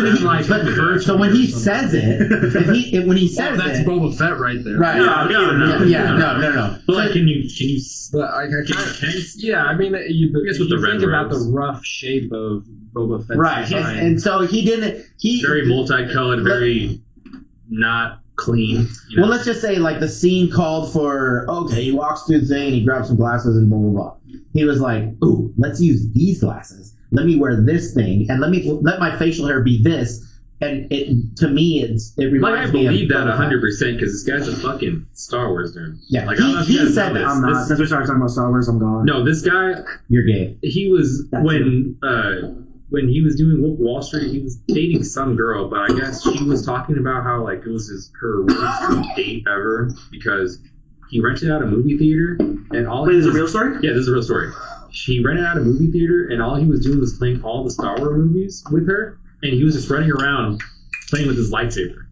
when he says it, when he says that's it, Boba Fett right there. right? No. No. But like, can you? But I yeah, I mean, you guess with the red think about robes. the rough shape of Boba Fett's Right, design. and so he didn't. Very multicolored, very not clean. You know? Well, let's just say like the scene called for, okay, he walks through the thing and he grabs some glasses and blah blah blah. He was like, ooh, let's use these glasses. Let me wear this thing and let my facial hair be this. And it to me it Like, reminds I me of believe that Boba Fett. 100% because this guy's a fucking Star Wars nerd. Yeah, Like, I don't know if you he guys said know that. this. I'm not. Since we started talking about Star Wars, I'm gone. No, this guy, You're gay. he was That's when he was doing Wolf of Wall Street, he was dating some girl, but I guess she was talking about how like it was her worst date ever because he rented out a movie theater and all. Wait, he is it a was- real story? Yeah, this is a real story. He rented out a movie theater and all he was doing was playing all the Star Wars movies with her, and he was just running around playing with his lightsaber.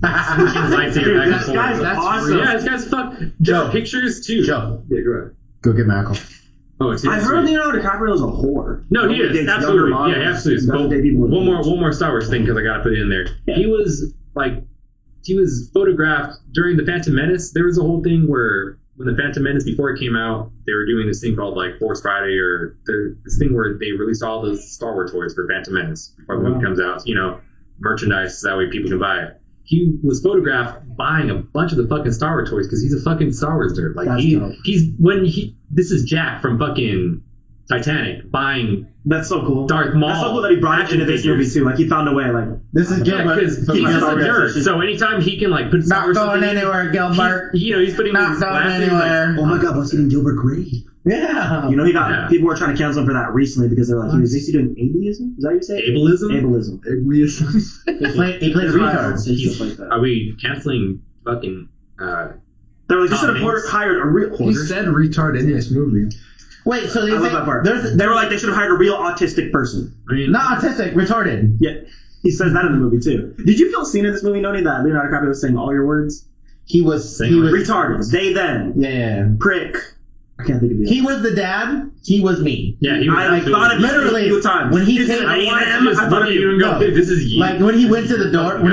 Dude, this guy's awesome. Yeah, this guy's Joe. pictures too. Joe, Yeah, go ahead. go get Michael. Oh, it's I heard Leonardo DiCaprio is a whore. No, he is dates younger absolutely. models, Yeah, absolutely. doesn't date people with One more Star Wars thing because I gotta put it in there. Yeah. He was photographed during the Phantom Menace. There was a whole thing where when the Phantom Menace before it came out, they were doing this thing called like Force Friday or this thing where they released all the Star Wars toys for Phantom Menace before the movie comes out. You know, merchandise so that way people can buy it. He was photographed buying a bunch of the fucking Star Wars toys because he's a fucking Star Wars nerd. Like That's dope. this is Jack from fucking Titanic buying That's so cool. Darth Maul. That's so cool that he brought it into this movie too. Like he found a way. Like This is Yeah, Gilbert. because he's just a nerd. So anytime he can like put Star Not Wars going something in, anywhere, Gilbert. he's putting Not his going glasses, anywhere. oh my god, what's eating Gilbert Grape? Yeah. You know, he got Yeah. people were trying to cancel him for that recently because they're like, he was basically doing ableism. Is that what you say? Ableism? Ableism. He played retard. Stuff like that. Are we canceling fucking? They were like, you should have hired a real. He said retard in this movie. Wait, so I love that part. They were like, they should have hired a real autistic person. I mean, not autistic, retarded. Yeah, he says that in the movie too. Did you feel seen in this movie, Noni, that Leonardo DiCaprio was saying all your words? He was Retarded. They then. Yeah. Prick. I can't think of the He was the dad. He was me. Yeah, he was. I thought of you literally a few times. when he Is came. it I wanted A&M? to just I thought look of at you and go, No. "This is you." Like when he went to the door, he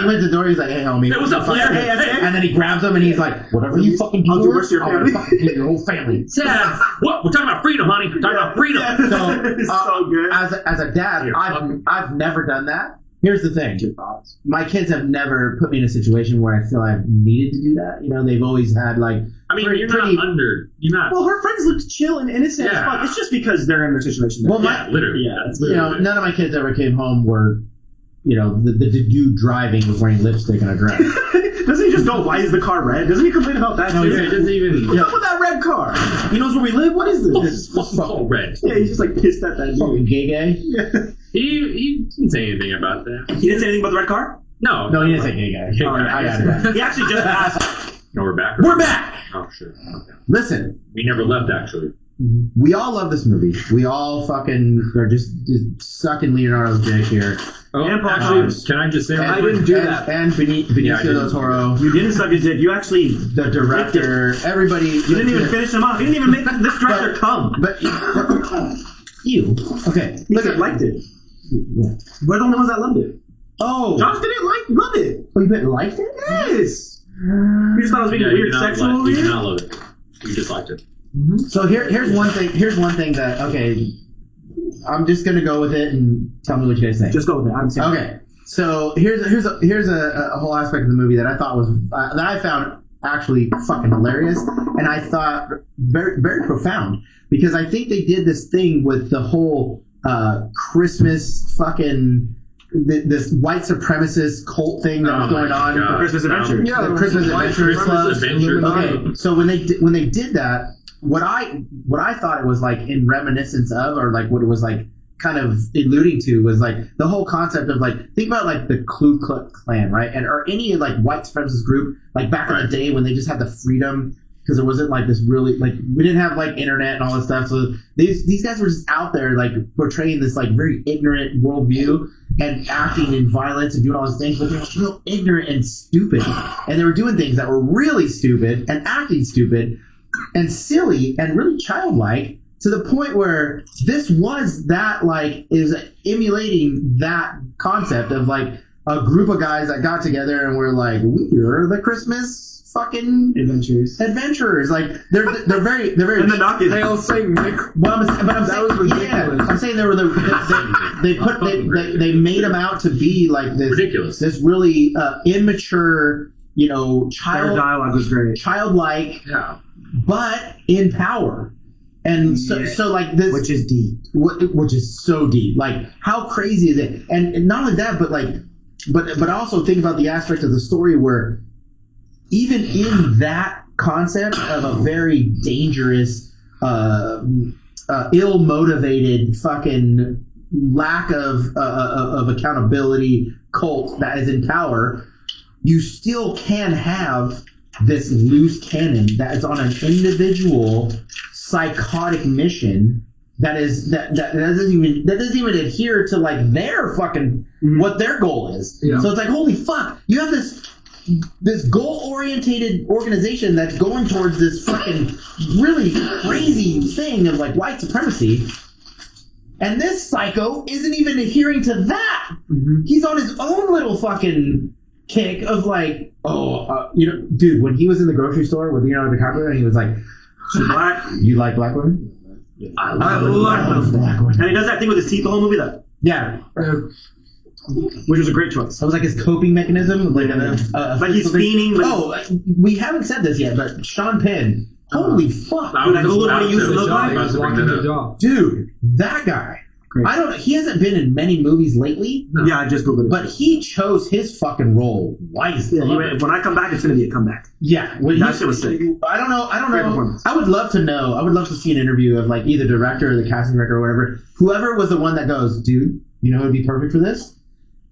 was like, "Hey, homie." Hey, what's up, player? Hey, And then he grabs him and he's like, "Whatever you fucking do, I'll do worse to your I'll family." fucking kill your whole family." Dad, what? We're talking about freedom, honey. We're talking about freedom. So, It's so good. As a dad, Here, I've never done that. Here's the thing. Your thoughts? My kids have never put me in a situation where I feel I've needed to do that. You know, they've always had like. I mean, Pretty- you're pretty- not under. You're not. Well, her friends look chill and innocent as Yeah. fuck. It's just because they're in their situation. Well, yeah, literally. yeah, That's You know, literally. none of my kids ever came home where, you know, the dude driving was wearing lipstick and a dress. Doesn't he just go, why is the car red? Doesn't he complain about that? No, too? Yeah, it doesn't even. What's up with that red car? He knows where we live? What is this? What's called red? Yeah, he's just like pissed at that Fucking dude. gay. He didn't say anything about that. He didn't say anything about the red car? No. No, he didn't say gay guy. Gay Oh, guy. I got it. He actually just asked. No, we're back. We're back. Oh, sure. Okay. Listen, We never left, actually. we all love this movie. We all fucking are just sucking Leonardo's dick here. Oh, And Paul actually, Giamatti. can I just say? I real quick? didn't do and, that. And Benicio Yeah, I del didn't. Toro, You didn't suck his dick. You actually. the director, everybody. You didn't even finish him off. You didn't even make this director come. But you okay? He Look said at liked it. We're the only ones that loved it. Oh, Josh didn't love it. oh, you liked it? Yes. You just thought it was being Yeah, weird you did not sexual like- over You did here? not love it. You just liked it. So here's one thing. Here's one thing that okay. I'm just gonna go with it and tell me what you guys think. Just go with it. I'm saying. Okay, so here's a whole aspect of the movie that I thought was that I found actually fucking hilarious, and I thought very very profound because I think they did this thing with the whole Christmas fucking this white supremacist cult thing that was Oh my going on. God. Christmas Adventure. Yeah, The Christmas Adventure Club. Adventure. Okay, so when they did that, what I thought it was like in reminiscence of, or like what it was like kind of alluding to, was like the whole concept of like think about like the Ku Klux Klan, right? And or any like white supremacist group like back in the day when they just had the freedom. Because there wasn't like this really like we didn't have like internet and all this stuff, so these guys were just out there like portraying this like very ignorant worldview and acting in violence and doing all these things, but they were real ignorant and stupid, and they were doing things that were really stupid and acting stupid and silly and really childlike to the point where this was that like is emulating that concept of like a group of guys that got together and were like we're the Christmas fucking adventurers. Like they're very And the knock is. They all say Mick. but I'm That saying, was ridiculous. Yeah, I'm saying they made them out to be like this Ridiculous. this really immature, you know, Their dialogue was great. childlike, Yeah. but in power. And so, Yeah. so like this, Which is deep. which is so deep. Like, how crazy is it? And not only that, but like, but also think about the aspect of the story where even in that concept of a very dangerous, ill-motivated, fucking lack of accountability cult that is in power, you still can have this loose cannon that is on an individual psychotic mission that doesn't even adhere to like their fucking what their goal is. Yeah. So it's like, holy fuck, you have this goal-orientated organization that's going towards this fucking really crazy thing of like white supremacy, and this psycho isn't even adhering to that. He's on his own little fucking kick of like, dude, when he was in the grocery store with Leonardo DiCaprio and he was like, Black. you like black women? I love black women. And he does that thing with his teeth the whole movie, that, Yeah, which was a great choice. that was like his coping mechanism, like Like he's fiending. Like, Oh, we haven't said this yet, but Sean Penn, holy fuck, I was Dude, just what about he used to to- look like? about He's to bring walking that the up. dog. dude, that guy. Great. He hasn't been in many movies lately, yeah, I just googled it. but he chose his fucking role wisely. Yeah, he went, when I come back, it's gonna be a comeback. Yeah, when That shit was sick. I don't know. Great performance. I would love to know. I would love to see an interview of like either director or the casting director or whatever. Whoever was the one that goes, dude, you know who would be perfect for this?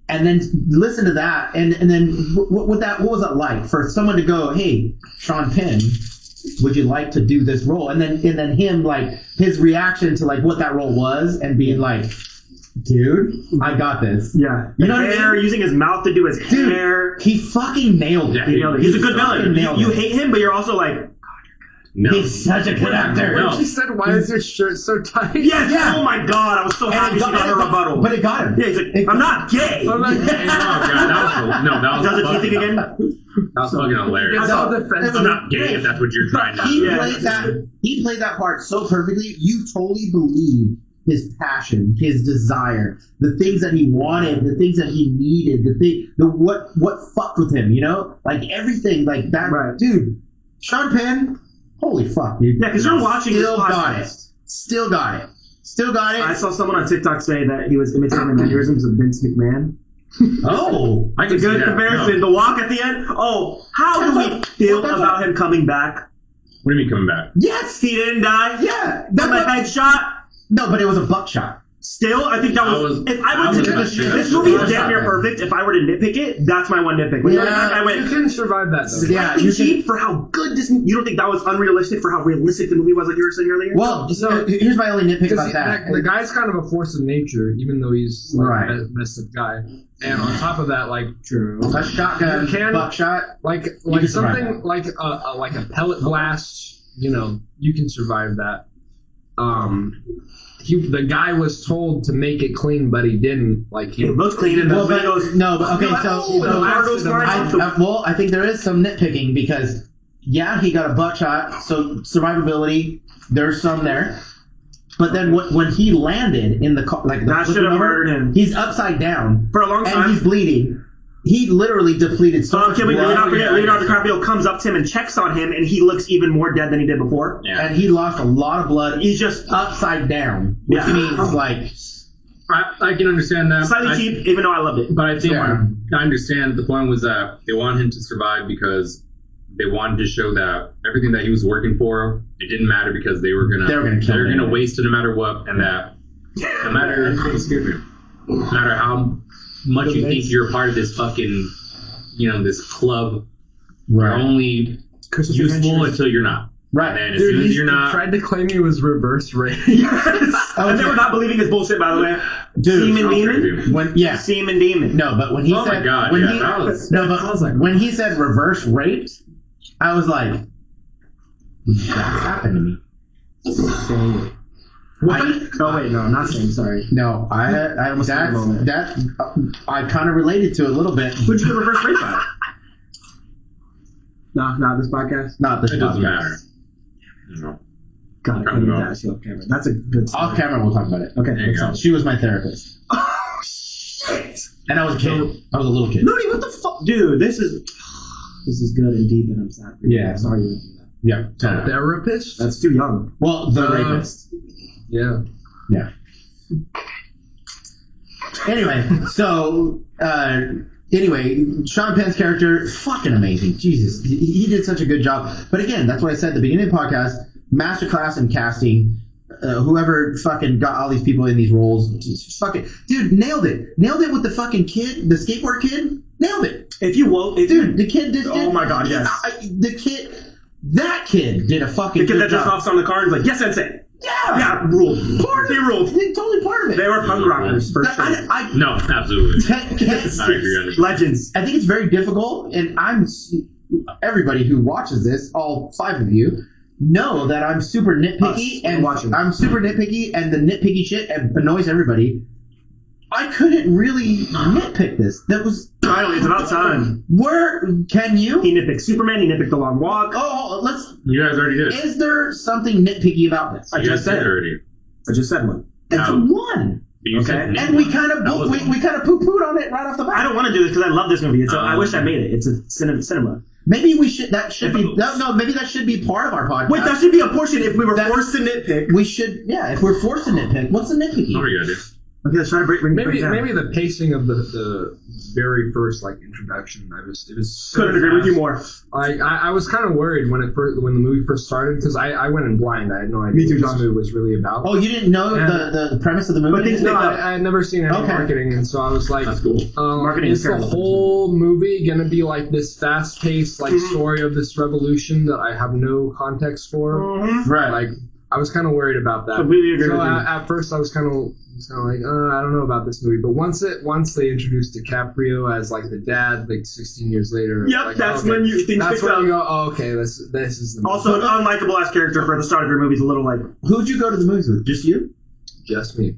And then listen to that, and then what was that like for someone to go, hey, Sean Penn, would you like to do this role? And then him like his reaction to like what that role was and being like, dude, I got this. Yeah, You know what I hair, mean? using his mouth to do his Dude, hair. he fucking nailed it. Yeah, You know, he's a good fucking villain. nailed You it. hate him, but you're also like, No. He's such a good actor. No. She said, "Why is your shirt so tight?" yes, Yeah. oh my god, I was so happy she got her rebuttal. But it got him. Yeah, he's like, I'm not gay. I'm like, Oh, God, that was Does it fucking, teething again? that was fucking hilarious. It's all defensive. I'm not gay if that's what you're trying to He do. Yeah. played that. He played that part so perfectly. You totally believe his passion, his desire, the things that he wanted, the things that he needed, what fucked with him, you know, like everything, like that, Right. dude. Sean Penn, holy fuck, dude. Yeah, because you're watching this Still got it. podcast. Still got it. Still got I it. saw someone on TikTok say that he was imitating the mannerisms of Vince McMahon. Oh, I It's a can see good that. comparison. No. The walk at the end. Oh, how do we feel about him coming back? What do you mean coming back? yes. He didn't die. Yeah. From a headshot. No, but it was a buckshot. Still, I think that was. If I was, this movie is damn near perfect. If I were to nitpick it, that's my one nitpick. When you're back, I You went. can survive that though. Yeah, Slightly you cheap for how good this. You don't think that was unrealistic for how realistic the movie was, like you were saying earlier? Well, So- here's my only nitpick Because about that. the guy's kind of a force of nature, even though he's like Right. a messed up guy. And on top of that, like True. A shotgun, You can- buckshot. like can survive something like a pellet blast, you know, you can survive that. The guy was told to make it clean, but he didn't. Like he It looks clean and the Well, but, videos. no, but okay, You're like, so oh, the car goes flying. I think there is some nitpicking because yeah, he got a buckshot, so survivability, there's some there. But then when he landed in the car, like the That flipping should have over, murdered him. He's upside down For a long and he's time. bleeding. He literally depleted so much Can we blood, Leonardo DiCaprio comes up to him and checks on him, and he looks even more dead than he did before. Yeah. and he lost a lot of blood. He's just upside down, which Yeah. means like I can understand that. slightly cheap, even though I loved it. But I think Yeah. I understand the point was that they wanted him to survive because they wanted to show that everything that he was working for, it didn't matter because they were gonna kill him anyway. waste it no matter what, and that no matter no matter how much you think you're a part of this fucking this club, you're only useful until you're not. Right. And then as soon as you're he not, tried to claim he was reverse raped. And they were not believing his bullshit, by the way. Dude, Semen oh, demon? crazy. when Semen demon. no, but when he Oh said my god, when yeah, he, that was no, but when he said reverse raped, I was like, that happened to me. What? Oh wait, no, I'm not saying. Sorry. No, I almost had a moment. that I kind of related to it a little bit. Who'd you get reverse rape by? No, not this podcast. Not this it doesn't podcast. matter. You know. God, I Talking couldn't about- ask you off camera. That's a good story. Off camera, we'll talk about it. Okay, There you that's go. all. She was my therapist, Oh shit! and I was a kid. I was a little kid. Nudie, what the fuck, dude? This is good and deep, and I'm sad for you. Yeah. Sorry you went through that. Yeah, totally. Therapist? That's too young. Well, the rapist. Yeah. Yeah. Anyway, so Sean Penn's character, fucking amazing. Jesus, he did such a good job. But again, that's what I said at the beginning of the podcast. Masterclass in casting. Whoever fucking got all these people in these roles, just fucking dude, nailed it. Nailed it with the fucking kid, the skateboard kid. Nailed it, If you woke, dude. The kid just. Oh my God, yes. That kid did a fucking. the kid good that just job. hops on the car and is like, yes, sensei. Yeah. Yeah, ruled. Part They of ruled. They're totally part of it. They were punk rockers for sure. I No, absolutely. can't I agree on it. Legends. I think it's very difficult, and everybody who watches this, all 5 of you, know that I'm super nitpicky, Us, and watching. I'm super nitpicky, and the nitpicky shit annoys everybody. I couldn't really nitpick this. That was Finally, it's about time. where can you? He nitpicked Superman. He nitpicked The Long Walk. Oh, let's. You guys already did. Is there something nitpicky about this? I You just guys did said. already. I just said one. It's Ouch. one, You said Okay. and we kind of That was one. we kind of poo pooed on it right off the bat. I don't want to do this because I love this movie. I wish I made it. It's a cinema. Maybe we should. That should be no. Maybe that should be part of our podcast. Wait, that should be a portion if we were That- forced to nitpick. We should, yeah. If we're forced to nitpick, what's the nitpicky? What are you gonna do? Okay, let's try to bring Maybe it down. maybe the pacing of the very first introduction. It was so Couldn't agree with you fast. more. I was kind of worried when the movie first started because I went in blind. I had no idea Me too, what this Josh. movie was really about. Oh, you didn't know Yeah. the premise of the movie? But things No, picked up. I had never seen any Okay. marketing, and so I was like, That's cool. Marketing is is the terrible. whole movie gonna be like this fast-paced Mhm. story of this revolution that I have no context for? Mhm. Right. Like, I was kind of worried about that. Completely agree So with you. at first, I was kind of like, I don't know about this movie. But once they introduced DiCaprio as the dad, 16 years later. Yep, that's okay. when things That's picked when up. you go, oh, okay, this is the movie. Also, an unlikable ass character for the start of your movie is a little like. Who'd you go to the movies with? Just you? Just me.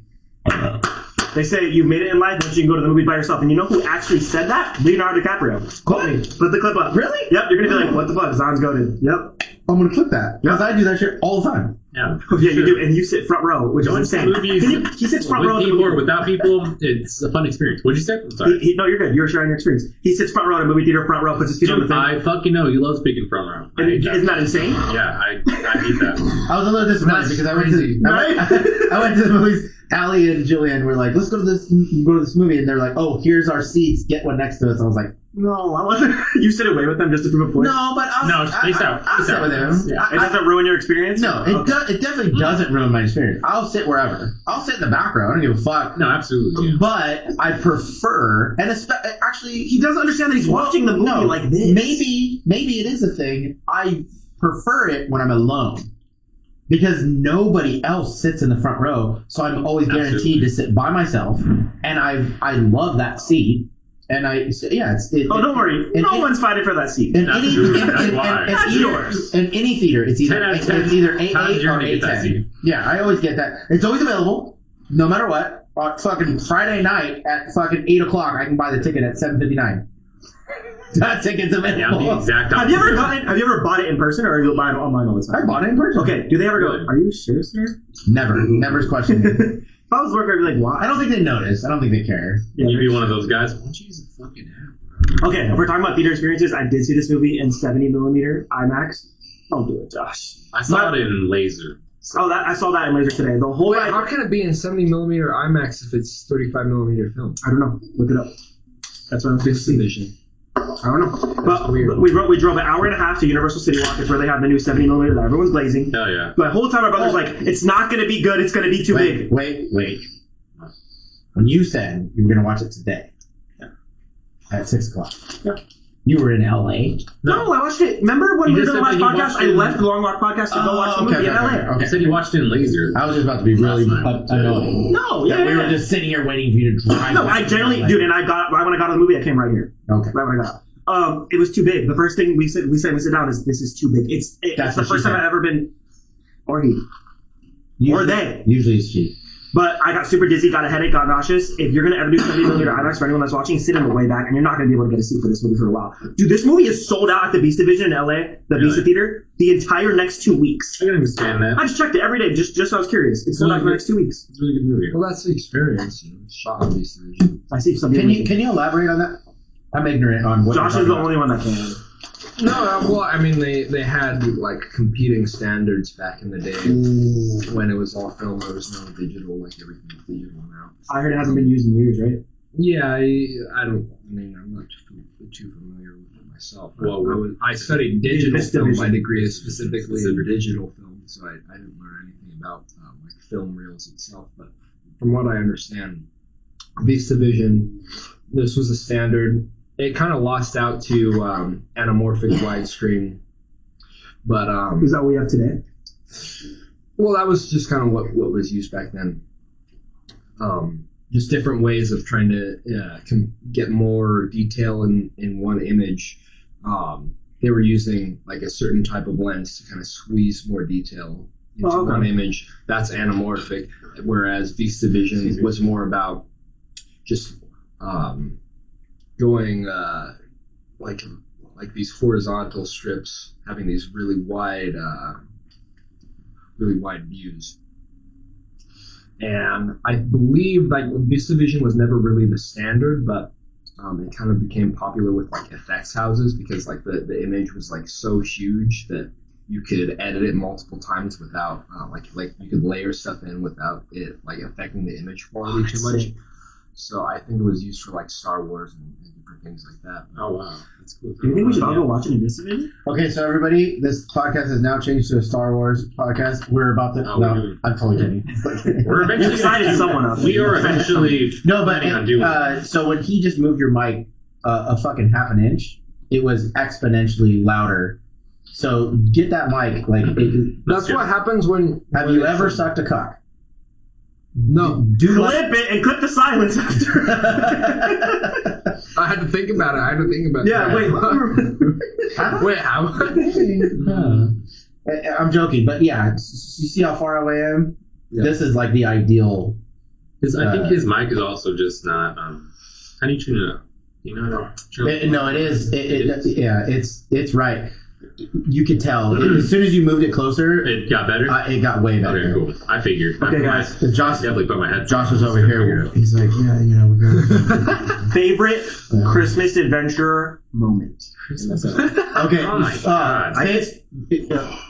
They say you made it in life, but you can go to the movie by yourself. And you know who actually said that? Leonardo DiCaprio. Quote me. Put the clip up. Really? Yep, you're gonna be like, what the fuck? Zon's goated. Yep. I'm gonna clip that because I do that shit all the time. Yeah. Yeah, you do, and you sit front row, which is Going to insane. movies He sits front row. with in the people or movie. without people, it's a fun experience. What'd you say? I'm sorry. No, you're good. You're sharing your experience. He sits front row in a movie theater, front row, puts his feet on the Dude, thing. I fucking know. You love speaking front row. I And hate isn't that insane? Yeah, I hate that. I was a little disappointed That's because crazy. I went to the movies. Allie and Julian were like, "Let's go to this movie," and they're like, "Oh, here's our seats. Get one next to us." I was like, No, I wasn't. You sit away with them just to prove a point. "No, but No, space out. I'll Space sit out. with him." Yeah. It doesn't ruin your experience. No, it Okay. it definitely doesn't ruin my experience. I'll sit wherever. I'll sit in the back row. I don't give a fuck. No, absolutely. Yeah. But I prefer, and actually, He doesn't understand that he's watching the movie no, like this. Maybe it is a thing. I prefer it when I'm alone because nobody else sits in the front row, so I'm always guaranteed Absolutely. to sit by myself, and I love that seat. And Oh, don't worry. in- No in- one's fighting for that seat. in That's any true. in- That's in- why. in- That's either- yours. in any theater, it's either 10 out of it's 10 either times A8 you're or gonna get that A10. seat. Yeah, I always get that. It's always available, no matter what. On fucking Friday night at fucking 8:00, I can buy the ticket at 7:59. That ticket's Yeah, I'm the available. exact Have you ever opposite. Have you ever bought it in person, or you buy it online all the I time? bought it in person. Okay. Do they ever go? Really? Are you sure, sir? Never's question. If I was working, I'd be like, why? I don't think they notice. I don't think they care. You'd be one of those guys. Why don't you use a fucking app? Okay, if we're talking about theater experiences, I did see this movie in 70mm IMAX. Don't do it, Josh. I saw it in laser. Oh, I saw that in laser today. The whole Wait, ride. how can it be in 70mm IMAX if it's 35mm film? I don't know. Look it up. That's what I'm supposed to see. Vision. I don't know. But weird. we drove an hour and a half to Universal City Walk. It's where they have the new 70mm that everyone's glazing. Hell yeah. The whole time, my brother's like, "It's not going to be good. It's going to be too big." Wait. When you said you were gonna watch it today at 6:00, Yeah. you were in LA. No, I watched it. Remember when He we did just the said last that he podcast? watched I it- left the Long Walk podcast to go watch the movie in LA. You said you watched it in laser. I was just about to be really annoying. No, That we yeah. were just sitting here waiting for you to drive. No, I generally, dude, and right when I got out of the movie, I came right here. Okay. Right when I got out. It was too big. The first thing we said when we sit down is this is too big. It's That's the what she first time said. I've ever been, or he, or they. Usually it's cheap. But I got super dizzy, got a headache, got nauseous. If you're gonna ever do 70mm IMAX for anyone that's watching, sit in the way back, and you're not gonna be able to get a seat for this movie for a while. Dude, this movie is sold out at the Beast Division in LA, the Really? Vista Theater, the entire next 2 weeks. I can understand that. I just checked it every day, just so I was curious. It's sold out for the next 2 weeks. It's a really good movie. Well, that's the experience. You know, shot on these division. I see some. Can you elaborate on that? I'm ignorant on what. Josh you're is the talking only one that can. No, well, I mean, they had like competing standards back in the day when it was all film. There was no digital, like everything's digital now. I heard it hasn't been used in years, right? Yeah, I don't. I mean, I'm not too familiar with it myself. Well, I studied digital this film. division. My degree is specifically in digital film, so I didn't learn anything about like film reels itself. But from what I understand, Beast Division, this was a standard. It kind of lost out to anamorphic widescreen, but Is that what we have today? well, that was just kind of what was used back then. Just different ways of trying to get more detail in one image. They were using like a certain type of lens to kind of squeeze more detail into Oh, okay. one image. That's anamorphic, whereas Beast Division was more about just going like these horizontal strips, having these really wide views. And I believe like Beast Division was never really the standard, but it kind of became popular with like effects houses because like the image was like so huge that you could edit it multiple times without like you could layer stuff in without it like affecting the image quality too much. sick. So I think it was used for like Star Wars and different things like that. Oh wow, that's cool. Do you think we should all go watch it in this division? Okay, so everybody, this podcast has now changed to a Star Wars podcast. We're about to. Oh, no, we're doing- I'm totally kidding. We're You eventually excited someone up. We are eventually. No, but planning on doing it. so when he just moved your mic a fucking half an inch, it was exponentially louder. So get that mic like. That's good. what happens when. Have you ever sucked a cock? No, Do Clip it and clip the silence after. I had to think about it. Yeah, wait. Wait, how? I'm joking, but yeah, you see how far away I am? Yeah. This is like the ideal. I think his mic is also just not. How do you tune it up? You know, No, it is. Yeah, it's right. you could tell as soon as you moved it closer, It got better. it got way better. Okay, cool. I figured. Okay, guys. Because Josh Definitely put my head. was over here. He's like, yeah, you know, we got. Favorite Christmas adventure moment. Okay. Oh my God.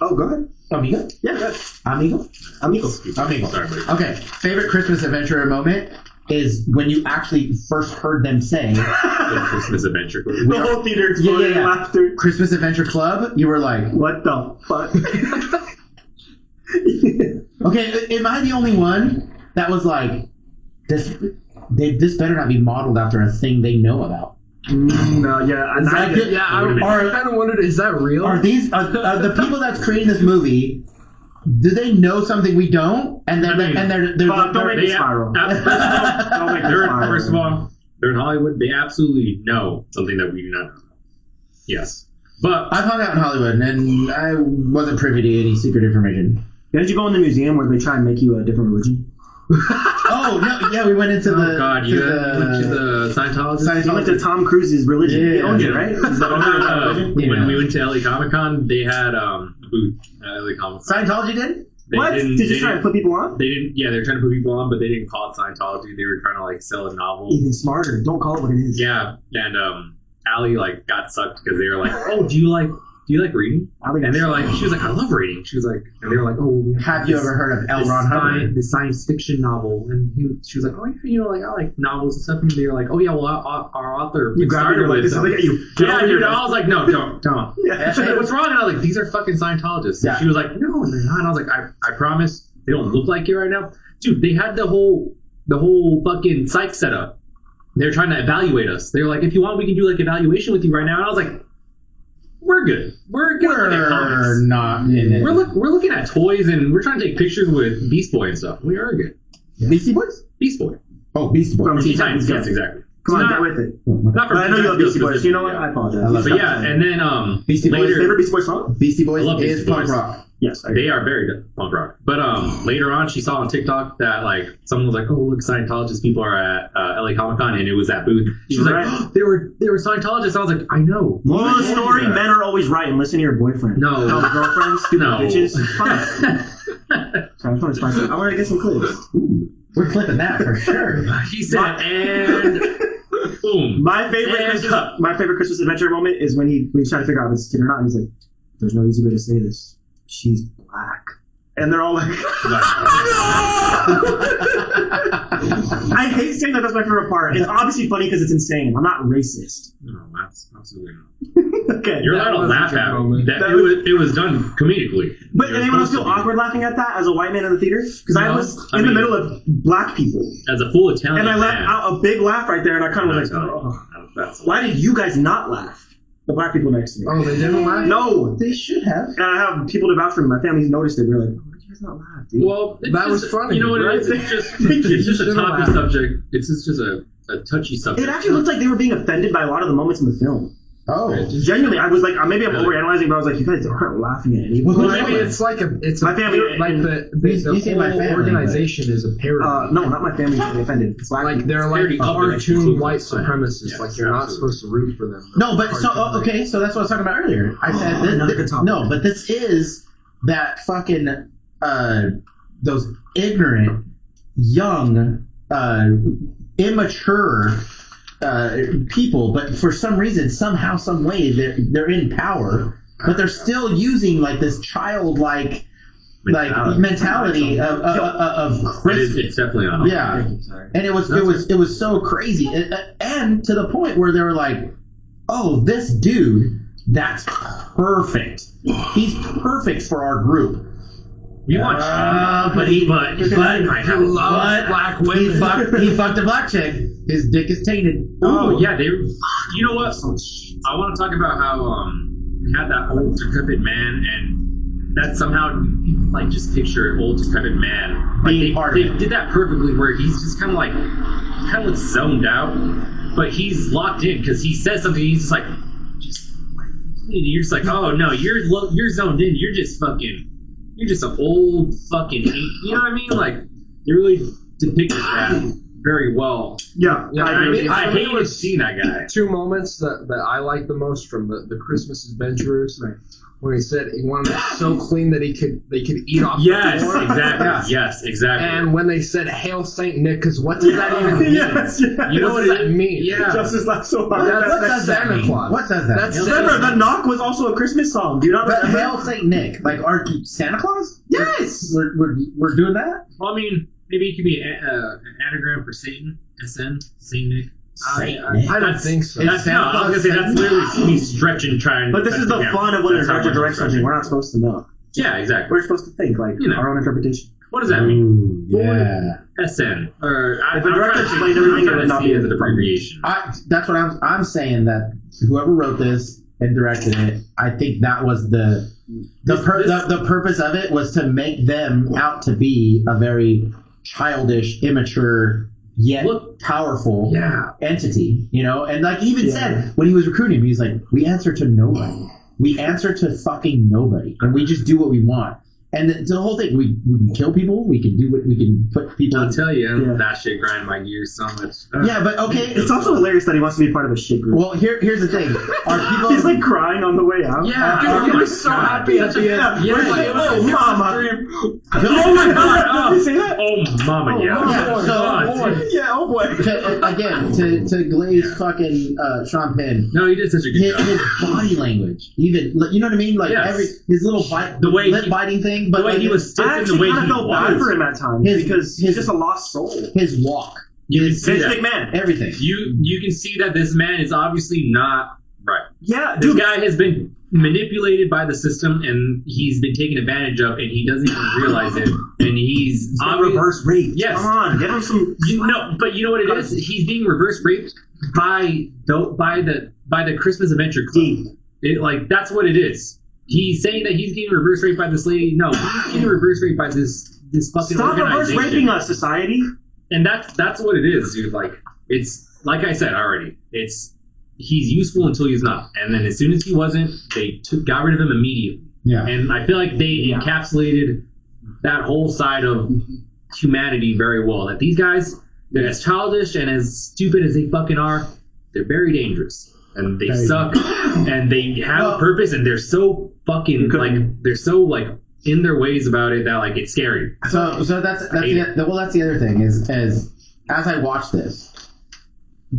Oh, go ahead. Amigo. Yeah, go ahead. Amigo. Amigo. Amigo. Sorry, buddy. Okay. Favorite Christmas adventure moment is when you actually first heard them say The Christmas Adventure. The whole theater exploded in laughter. Christmas Adventure Club. You were like, What the fuck? okay, am I the only one that was like, this better not be modeled after a thing they know about? No, yeah, Is that good? Yeah, I kind of wondered, is that real? Are these are the people that's creating this movie? Do they know something we don't? And they're I mean, they're don't make it spiral. Don't make it spiral. First of all, they're in Hollywood. They absolutely know something that we do not know. Yes, but I've hung out in Hollywood and I wasn't privy to any secret information. Did you go in the museum where they try and make you a different religion? Oh no, yeah, we went into the. oh god, to you went to the Scientologist. You went to Tom Cruise's religion. Yeah. He owns it, right? Is that religion? Yeah. When we went to LA Comic Con, they had a booth at LA Comic Con. Scientology did? What? Did you try and put people on? They didn't. Yeah, they were trying to put people on, but they didn't call it Scientology. They were trying to like sell a novel. Even smarter. Don't call it what it is. Yeah, and Allie like got sucked because they were like, "Oh, do you like reading?" And they were like, "She was like, I love reading." She was like, and they were like, "Oh, we Have you ever heard of L. Ron Hubbard? the science fiction novel?" And she was like, "Oh, yeah, you know, like I like novels and stuff." And they were like, "Oh yeah, well, our author You grabbed it started like with this. Look at you. Yeah, dude. I was like, "No, don't." Yeah. She's like, "What's wrong?" And I was like, "These are fucking Scientologists." Yeah. And she was like, "No, they're not." And I was like, "I promise, they don't look like it right now, dude." They had the whole fucking psych setup. They're trying to evaluate us. They were like, "If you want, we can do like evaluation with you right now." And I was like, "We're good. We're good. We're not in it. We're looking at toys and we're trying to take pictures with Beast Boy and stuff. We are good. Beastie Boys? Beast Boy. Oh, Beastie Boys. From Teen Yes, Titans. exactly. Come on, Not- get with it. Not for But I know you love Beastie Boys. You know what? I Yeah. apologize. I love But yeah, and then Beastie Boys, later Favorite Beastie Boys song? Beastie Boys I love is Beastie punk Boys. rock. Yes. I agree. they are very good punk rock. But later on, she saw on TikTok that like someone was like, "Oh, look, Scientologist people are at LA Comic Con," and it was that booth. She was like, Right. "Oh, they were Scientologists." I was like, "I know." Moral of the story: Yeah. men are always right, and listen to your boyfriend. No. Tell his girlfriend, stupid No. bitches. Fuck. Sorry, I'm trying to spice it up. I want to get some clips. We're clipping that for sure. He said, and boom. My favorite And Christmas, cut. my favorite Christmas adventure moment is when he's trying to figure out if it's kid or not. And he's like, "There's no easy way to say this. She's black." And they're all like, I hate saying that. That's my favorite part. It's obviously funny because it's insane. I'm not racist. No, that's absolutely not. Okay. You're allowed to was a laugh good at moment. that. That It was done comedically. But You're anyone else feel supposed to be. awkward laughing at that as a white man in the theater? Because I No, was I in the mean- middle of black people. As a full Italian And I let man, out a big laugh right there, and I kind of was like, oh. that's Why did you guys not laugh? The black people next to me. Oh, they didn't laugh? No. They should have. And I have people to vouch for me. My family's noticed it. We're like, why did you guys not laugh, dude? Well, it's That just, was funny, You know what right? it is? It's just Thank you. it's just a Should've topic laughed. subject. It's just a touchy subject. It actually looked like they were being offended by a lot of the moments in the film. Oh. Genuinely, I was like, maybe I'm Really? overanalyzing, but I was like, you guys aren't laughing at anything. Well, Well, maybe it's like My family- like the You say my whole family, organization is a parody. No, not my family's really offended. It's black like people. they're like Parody of the cartoon exclusive white plan. supremacists. Yes, like you're not absolutely. supposed to root for them. No, but so okay, so that's what I was talking about earlier. I said another good topic. no, but this is that fucking those ignorant, young, immature people. But for some reason, somehow, some way, they're in power, but they're still using like this childlike mentality of Christmas. It's definitely not. Yeah. And it was so crazy, and to the point where they were like, "Oh, this dude, that's perfect. He's perfect for our group." We want but he black He fucked a black chick. His dick is tainted. Oh yeah, you know what? I want to talk about how they had that old decrepit man, and that somehow like just picture an old decrepit man. Like Being part of they it. did that perfectly, where he's just kind of looks zoned out, but he's locked in because he says something. He's just like, you're just like, oh no, you're zoned in. You're just an old fucking, you know what I mean? Like they really depicted that very well. Yeah, Yeah, I agree. I for me, it hated was seeing that guy. two moments that I like the most from the Christmas Adventurers. Right. When he said he wanted it so clean that they could eat off Yes, the floor. exactly. Yeah. Yes, exactly. And when they said "Hail Saint Nick," because what does that even mean? Yes, yeah. You know what what does it that mean? Yeah. Justice laughed so hard. What That's does that Santa mean? Claus. What does that That's mean? Santa Remember, the knock was also a Christmas song. Do you not But remember? Hail Saint Nick, like our Santa Claus? Yes. We're doing that. Well, I mean, maybe it could be an anagram for Satan. SN, Saint Nick. Saint I Nick? I don't that's- think so. That's Santa no. I was gonna Claus say that's Satan? literally me stretching, trying. But this is the yeah, fun of when an that's how director much directs stretching. something. We're not supposed to know. Yeah, exactly. We're supposed to think like You know. our own interpretation. What does that mean? Ooh, yeah. SN or If the director explained everything, it would not be as an a abbreviation. That's what I'm saying. That whoever wrote this and directed it, I think that was the purpose of it was to make them out to be a very childish, immature, yet Look- powerful Yeah. entity. You know, and like he even Yeah. said when he was recruiting him, he's like, "We answer to nobody. We answer to fucking nobody, and we just do what we want." And the whole thing, we can kill people. We can do what we can put people. I'll tell you, Yeah. that shit grind my gears so much. Yeah, but okay. It's also hilarious that he wants to be part of a shit group. Well, here's the thing. Are people? He's like crying on the way out. Yeah, Dude, he was so happy at the end. Yeah, Where's like, the- it was oh, a mama. dream. Oh my god! Did you say that? Oh, mama, yeah. yeah, so- God. Yeah, oh boy. to glaze fucking Sean Penn, No, he did such a good his job. body language, even you know what I mean, like Yes. his little bite, The way lip he- biting thing, but The way like he was stiff I and the actually way kind he of felt bad was. for him at times His- because he's his- just a lost soul. his walk, You can his see Vince that. McMahon. everything. You can see that this man is obviously not right. Yeah, This dude. guy has been manipulated by the system and he's been taken advantage of and he doesn't even realize it. And he's He's got obvi- reverse rape. Yes. Come on, give him some. but you know what it is? He's being reverse raped by the Christmas Adventure Club. Deep. That's what it is. He's saying that he's getting reverse raped by this lady. No, he's getting reverse raped by this fucking Stop reverse organization. raping us, society. And that's what it is, dude. Like it's like I said already. It's he's useful until he's not, and then as soon as he wasn't, they got rid of him immediately. Yeah. And I feel like they encapsulated that whole side of humanity very well. That these guys, they're as childish and as stupid as they fucking are, they're very dangerous. And they Very suck, and they have a purpose, and they're so fucking they're so in their ways about it that like it's scary. So that's the other thing is as I watched this,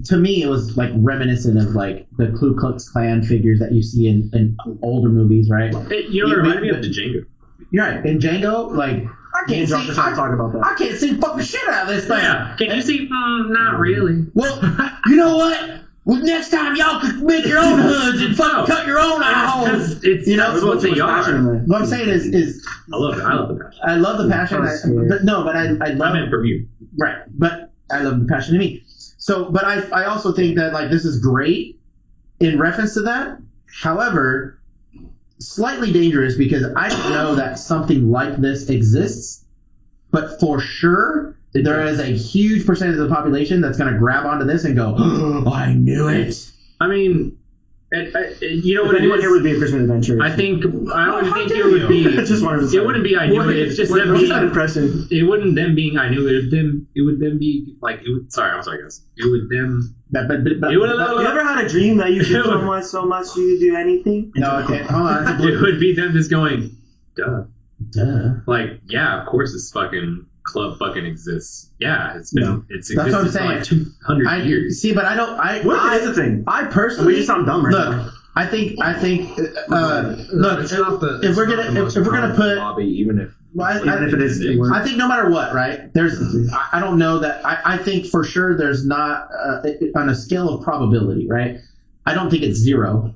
to me it was like reminiscent of like the Ku Klux Klan figures that you see in older movies, right? You know, it reminded me of the Django. You're right. In Django, like I Me can't and Josh see, are trying to talk about that. I can't see fucking shit out of this thing. Yeah. Can you see? Not really. Well, you know what? Well, next time y'all can make your own hoods and fucking cut your own eye holes. It's You know, that's what they are. What I'm saying is I love it. I love the passion. I love the passion, but I love I meant from you. right, but I love the passion in me. So, but I also think that like this is great in reference to that. However, slightly dangerous because I don't know that something like this exists, but for sure there is a huge percentage of the population that's going to grab onto this and go, oh, I knew it. I mean, you know If what it anyone is? here would be a Christmas Adventure. I don't think dare it would be. I just wanted to say. It wouldn't be I knew it. It's just them What's being. that impression? It wouldn't them being I knew it. It would then be like. Sorry, I'm sorry, guys. It would them. But It would. You ever had a dream that you did someone so much you could do anything? no, okay, hold on. That's a It blue. would be them just going, duh. Duh. Like, yeah, of course this fucking club fucking exists. Yeah, it's been Yeah. it's That's what I'm existed for like saying. 200 I years. see, but I don't. What is the thing? I personally We just sound dumb right look. now. I think. Look, it's not the. if we're gonna put, lobby, even if well, Even if it is. I think no matter what, right? I don't know that. I think for sure there's not on a scale of probability, right? I don't think it's 0,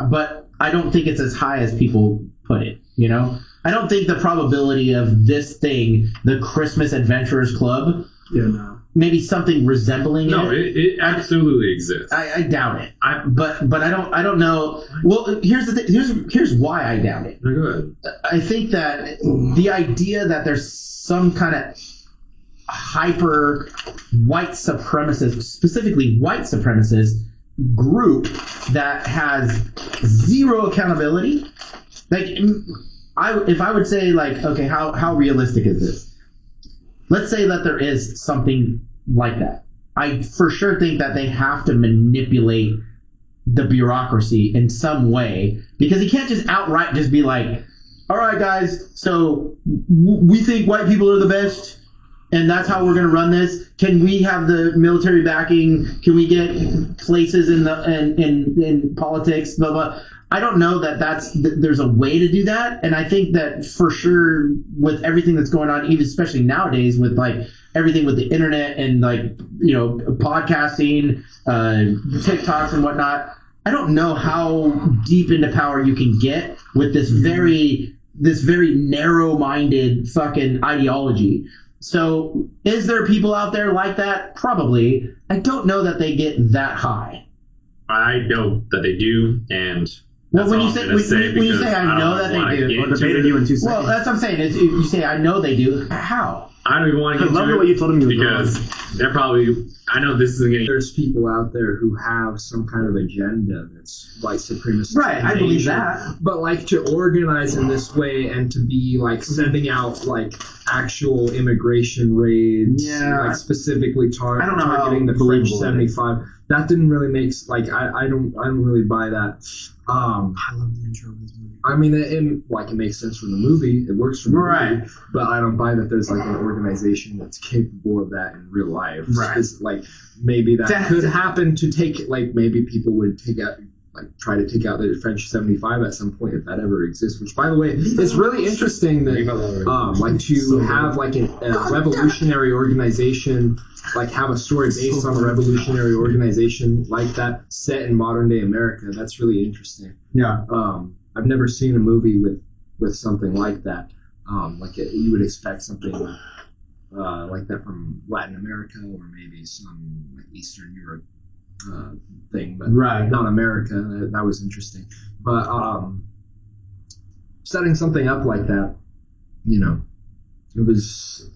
but I don't think it's as high as people put it. You know, I don't think the probability of this thing, the Christmas Adventurers Club, Yeah, no. maybe something resembling No, it. it absolutely exists. I doubt it. But I don't know. Well, here's the thing. Here's why I doubt it. Go ahead. I think that the idea that there's some kind of hyper white supremacist, specifically white supremacist group that has zero accountability. Like, if I would say like, okay, how realistic is this? Let's say that there is something like that. I for sure think that they have to manipulate the bureaucracy in some way, because he can't just outright just be like, all right, guys, so we think white people are the best, and that's how we're going to run this. Can we have the military backing? Can we get places in politics? Blah, blah. I don't know that there's a way to do that, and I think that for sure with everything that's going on, even especially nowadays with like everything with the internet and like, you know, podcasting, TikToks and whatnot, I don't know how deep into power you can get with this very narrow-minded fucking ideology. So is there people out there like that? Probably. I don't know that they get that high. I know that they do, and well, when you say I know that they do, I'll debate you in 2 seconds. well, that's what I'm saying. Is you say I know they do. How? I don't even want to I get love to what it you told him you were because they're probably. I know this isn't getting. There's people out there who have some kind of agenda that's white supremacist. Right, I believe nation. that. But like to organize in this way and to be like sending out like actual immigration raids, Yeah. like specifically I don't know how targeting the French believable it is. 75. That didn't really make I don't really buy that. I love the intro of this movie. I mean, it makes sense from the movie. It works from the Right. movie, but I don't buy that there's like an organization that's capable of that in real life. Right. 'Cause, like maybe that That- could happen to take maybe people would try to take out the French 75 at some point if that ever exists. Which, by the way, it's really interesting that to have like a revolutionary organization. Like have a story based on a revolutionary organization like that set in modern day America. That's really interesting. Yeah. I've never seen a movie with something like that. You would expect something like that from Latin America or maybe some like Eastern Europe thing, but Right. not America. That was interesting. But setting something up like that, you know, it was.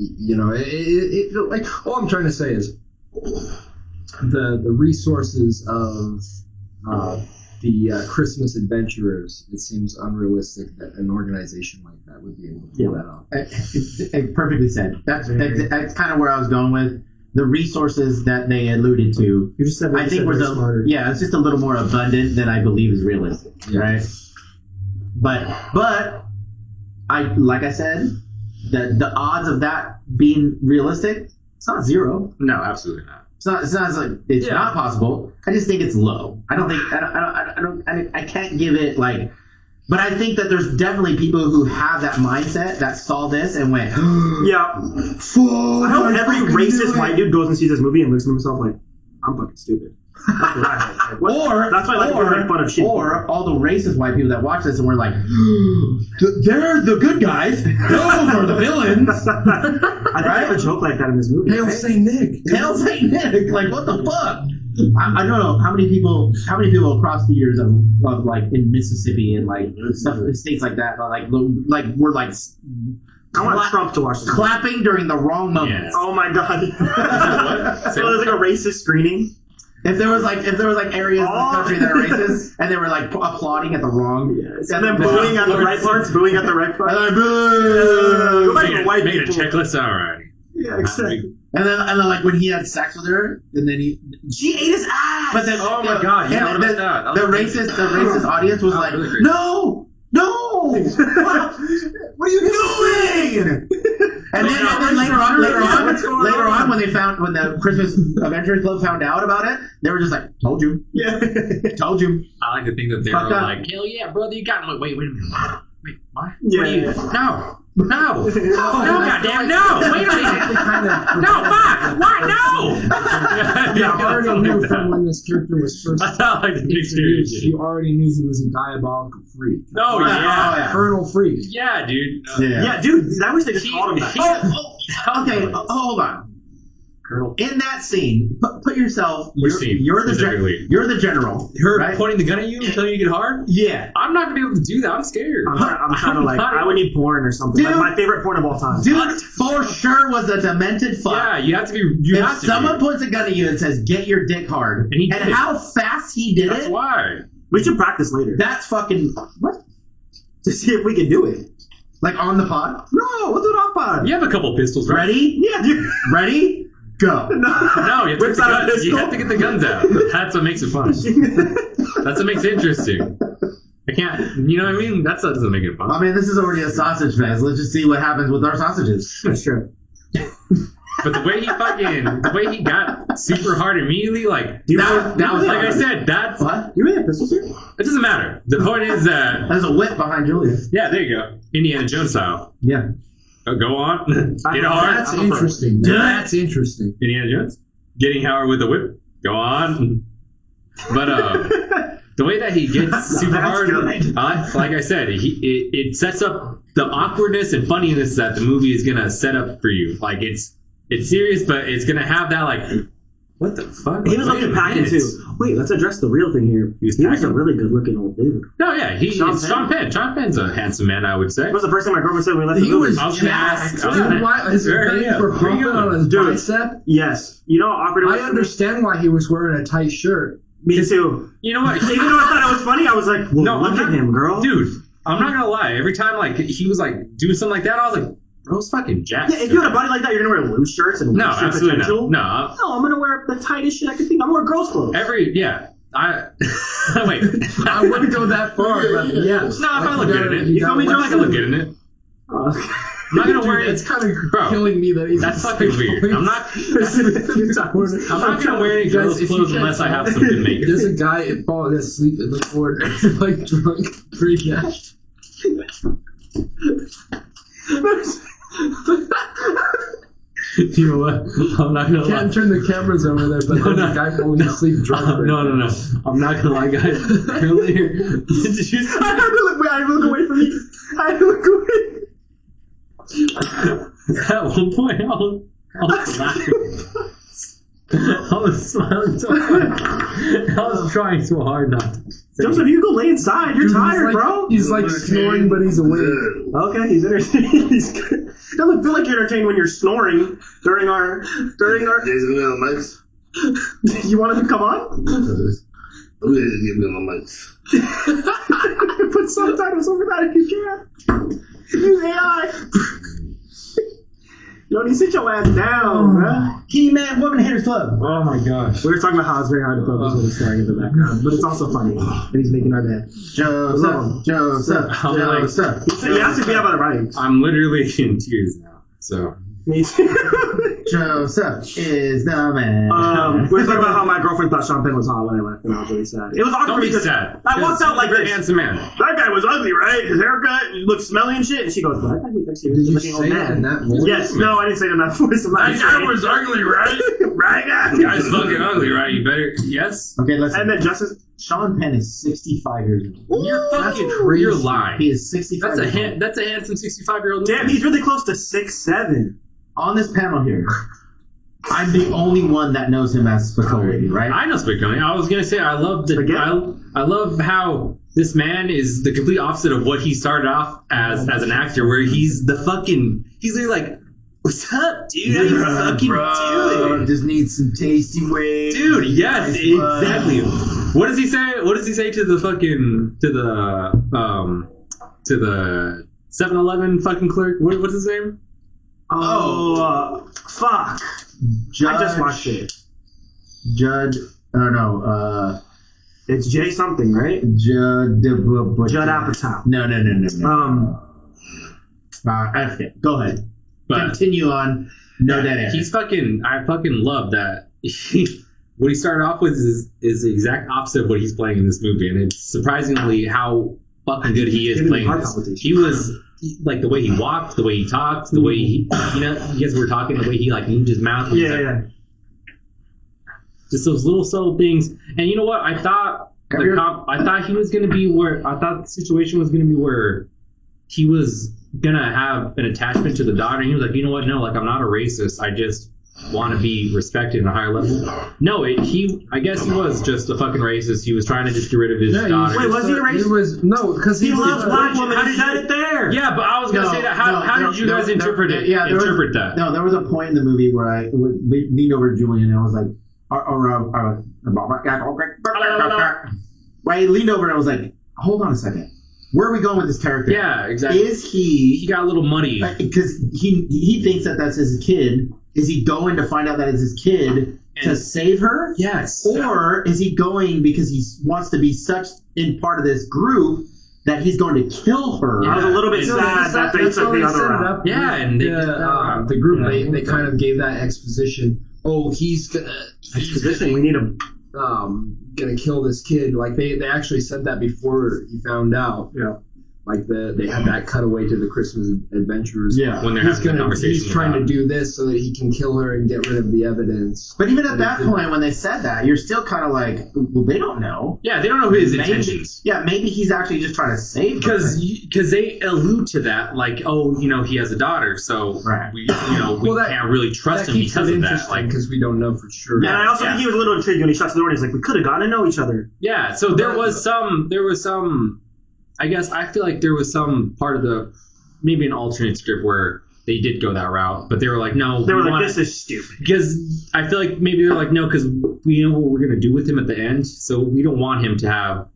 You know, it like all I'm trying to say is the resources of the Christmas adventurers. It seems unrealistic that an organization like that would be able to pull that off. Perfectly said. That's kind of where I was going with the resources that they alluded to. You just said I think we're smarter. it's just a little more abundant than I believe is realistic, Yeah. right? But like I said, the odds of that being realistic, it's not zero. No, absolutely not. It's not like it's Yeah. not possible. I just think it's low. I can't give it like. But I think that there's definitely people who have that mindset that saw this and went, Yeah. "Fuck, I hope I every fucking racist knew white it." dude goes and sees this movie and looks at himself like, I'm fucking stupid. That's what I think. Or that's why I like to make fun of shit. or all the racist white people that watch this and were like, they're the good guys. Those are the villains. I think I have a joke like that in this movie. Hail Saint Nick. Hail Saint Nick. Like, what the fuck? I don't know how many people across the years of like in Mississippi and like stuff states like that, were like I want Trump to watch this. clapping during the wrong moment. Yes. Oh my god. So there's like a racist screening. If there was like areas of the country that are racist and they were like applauding at the wrong, And then booing at the right parts, booing at the right parts. and then boo! Go back to the white Making a people. checklist. All right. Yeah, exactly. And then like when he had sex with her, and then She ate his ass. but then Oh my God, yeah, and what about that? the racist audience was like, really crazy. no, what are you doing? And then later on, when the Christmas Adventure Club found out about it, they were just like, told you, Yeah. told you. I like to think that they Fuck were up. like, hell yeah, brother, you got it. Wait a minute. Wait, what? Yeah. What are you? No, goddamn, no. Wait a minute. No, fuck. Why? No. You already knew from when this character was first I like to think introduced. You already knew he was a diabolical freak. Oh, yeah. yeah. Colonel Freak. Yeah, dude. Yeah, dude, I wish they just called him that. Okay, hold on. Colonel. In that scene, put yourself. Which scene? You're the Specifically? you're the general. Her right? pointing the gun at you and telling you to get hard? Yeah. I'm not going to be able to do that. I'm scared. I'm trying to like, I would need porn or something. Like Dude. my favorite porn of all time. Dude, for sure was a demented fuck. Yeah, you have to be. You If have to someone be. puts a gun at you and says, get your dick hard, And he did it. how fast he did That's it, why. We should practice later. that's fucking, what? To see if we can do it. Like on the pod? No, we'll do it off pod. You have a couple pistols, right? Ready? Yeah, dude. Ready? Go. No, you have, to Whips get the out a guns. You pistol. have to get the guns out. That's what makes it fun. That's what makes it interesting. I can't. You know what I mean? That stuff doesn't make it fun. I mean, this is already a sausage fest. Let's just see what happens with our sausages. That's true. But the way he got super hard immediately, like that was like I said, that's What? You really have pistols here? it doesn't matter. The point is that There's a whip behind Julia. yeah, there you go, Indiana Jones style. Yeah. Go on, get hard. That's interesting. That's interesting. Indiana Jones getting Howard with the whip. Go on. But the way that he gets super That's hard, good. like I said, it sets up the awkwardness and funniness that the movie is gonna set up for you. Like it's serious, but it's gonna have that like, what the fuck? He was Like, looking wait a packing minute. too. Wait, let's address the real thing here. He was He was a packing. really good looking old dude. No, yeah, Sean it's Sean Penn. Sean Penn's a handsome man, I would say. That was the first thing my girlfriend said when we left the He movie. was I was gonna jacked. ask- I was Dude, gonna- why is Where- it yeah, for where you pumping going? on his Dude. bicep? Yes. You know how awkward it was I for me? understand why he was wearing a tight shirt. Me too. You know what? Even though I thought it was funny, I was like, well, No, look I'm at not- him, girl. Dude, I'm not gonna lie. Every time like he was like doing something like that, I was like, bro's fucking jacked. Yeah, if you had a body like that, you're going to wear loose shirts and No, loose shirt absolutely potential. not. No, No, I'm going to wear the tightest shit I can think. I'm going to wear girls' clothes. Wait. I wouldn't go that far, but yes. No, if I look good in it. You You feel me, gotta Joe? I can look good in it. I'm not gonna wear it. It's kind of Bro, killing me that he's That's fucking weird. I'm not gonna wear any Guys, girls' if you clothes can't unless I have tell, something naked. There's a guy falling asleep in the corner, like drunk, freaking out. You know what? I'm not gonna lie. Can't turn the cameras over there, but there's a guy falling asleep drunk. No. I'm not gonna lie, guys. Earlier, did you see? I had to look away from you. I had to look away. At one point, I was laughing. I was smiling so hard. I was trying so hard not to. Joseph, you go lay inside. You're Dude, tired, bro. He's like snoring, but he's awake. Okay, he's entertained. He's good. Doesn't feel like you're entertained when you're snoring during our. Jason, we on the mics. You want him to come on? Oh, yeah, give me on the mics. Put subtitles over that if you can. Use AI. Yo, you sit your ass down, bruh. He-Man Woman Hitters Club. Oh my gosh. We were talking about how it's very hard to focus when he's staring in the background, but it's also funny that he's making our day. Joseph. I'm like- Joseph. He has to be about it right. I'm literally in tears now. So. Me too. Joseph is the man. We were talking about how my girlfriend thought Sean Penn was hot when I left, and I was really sad. It was awkward Don't be because sad. I walked out like You're a this. handsome man. That guy was ugly, right? His haircut, he looked smelly and shit. And she goes, "I thought he was Did you looking old say that in man." that voice? Yes, no, I didn't say it in that voice. I'm not saying- ugly, right? right, guy. Guy's fucking ugly, right? You better. Yes. Okay, listen. And then Justice. Sean Penn is 65 years old. You're fucking. crazy. You're lying. He is 65 That's a years old. that's a handsome 65-year-old. Damn, he's really close to 6'7". On this panel here, I'm the only one that knows him as Spicoli, right? I know Spicoli. I was gonna say I love the I love how this man is the complete opposite of what he started off as an actor, where he's literally like, "What's up, dude? How you fucking doing?" Just need some tasty waves. Dude, yes, exactly. What does he say? What does he say to the fucking to the 7-Eleven fucking clerk? What's his name? Fuck. Judge, I just watched it. Judge. Oh no. It's Jay something, right? Judd Apatow. No. I forget. Go ahead. But Continue on. No dead air. he's fucking. I fucking love that. What he started off with is the exact opposite of what he's playing in this movie, and it's surprisingly how fucking good he is Giving me playing heart this. palpitations. He was like the way he walked, the way he talked, the way he, you guys were talking, the way he like moved his mouth. Yeah. Just those little subtle things. And you know what? I thought I thought he was gonna be where I thought the situation was gonna be where he was gonna have an attachment to the daughter. And he was like, you know what? No, like I'm not a racist. I just want to be respected at a higher level. No, I guess he was just a fucking racist. He was trying to just get rid of his daughter. Wait, was he a racist? He was no, because He loves black women. How He did said you- it there. Yeah, but I was gonna say that. How did you guys interpret it? Yeah, interpret that. No, there was a point in the movie where I leaned over to Julian and I was like, I leaned over and I was like, hold on a second. Where are we going with this character? Yeah, exactly. Is He he got a little muddy. because he thinks that that's his kid, is he going to find out that it's his kid to save her? Yes. Or is he going because he wants to be such in part of this group that he's going to kill her? I was a little bit Yeah. sad that they took the other route. Yeah, and they did that route. the group Yeah. they kind of gave that exposition. Oh, he's Exposition, we need him. gonna kill this kid. Like they actually said that before he found out. Yeah. Like they had that cutaway to the Christmas adventures. Yeah. When they're He's having a conversation. he's trying to about- do this so that he can kill her and get rid of the evidence. But even at that point, when they said that, you're still kind of like, well, they don't know. Yeah, they don't know his Maybe- intentions. Yeah, maybe he's actually just trying to save her. Because they allude to that, like, oh, he has a daughter, so Right. we Well, that- can't really trust that him keeps because it of that. interesting Like, because we don't know for sure. And I also Yeah. think he was a little intrigued when he shuts the door and he's like, we could have gotten to know each other. yeah. So there was some. I guess I feel like there was some part of the maybe an alternate script where they did go that route, but they were like, no, They were we like, want- this is stupid. because I feel like maybe they're like, no, because we know what we're gonna do with him at the end, so we don't want him to have.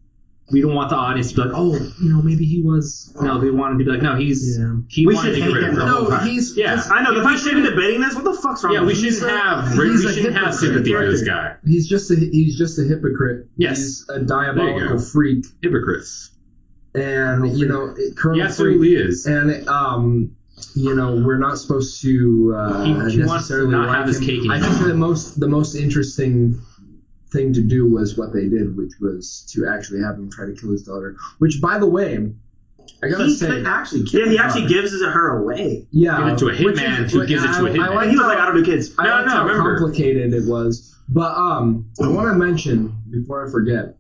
We don't want the audience to be like, oh, maybe he was. No, they wanted to be like, no, he We wanted should to get hate rid of him her. the whole No, time. he's Yeah. I know, the If fact we that we're shouldn't- debating this, what the fuck's wrong Yeah, with we him? shouldn't have he's a sympathy for hypocrite. this guy. He's just a hypocrite. Yes. He's a There you diabolical go. freak, Hypocrites. and Colonel He absolutely Freak, is. and we're not supposed to He wants to necessarily not like have his him. cake and I eat think it. the most interesting thing to do was what they did, which was to actually have him try to kill his daughter. Which, by the way, I gotta He say, could actually kill Yeah, he her. actually gives her away. yeah, Give it to a which hitman is- who gives it to a hitman. I like And he was how- like, I don't do kids. I No, liked no, how remember. complicated it was. But I want to mention before I forget,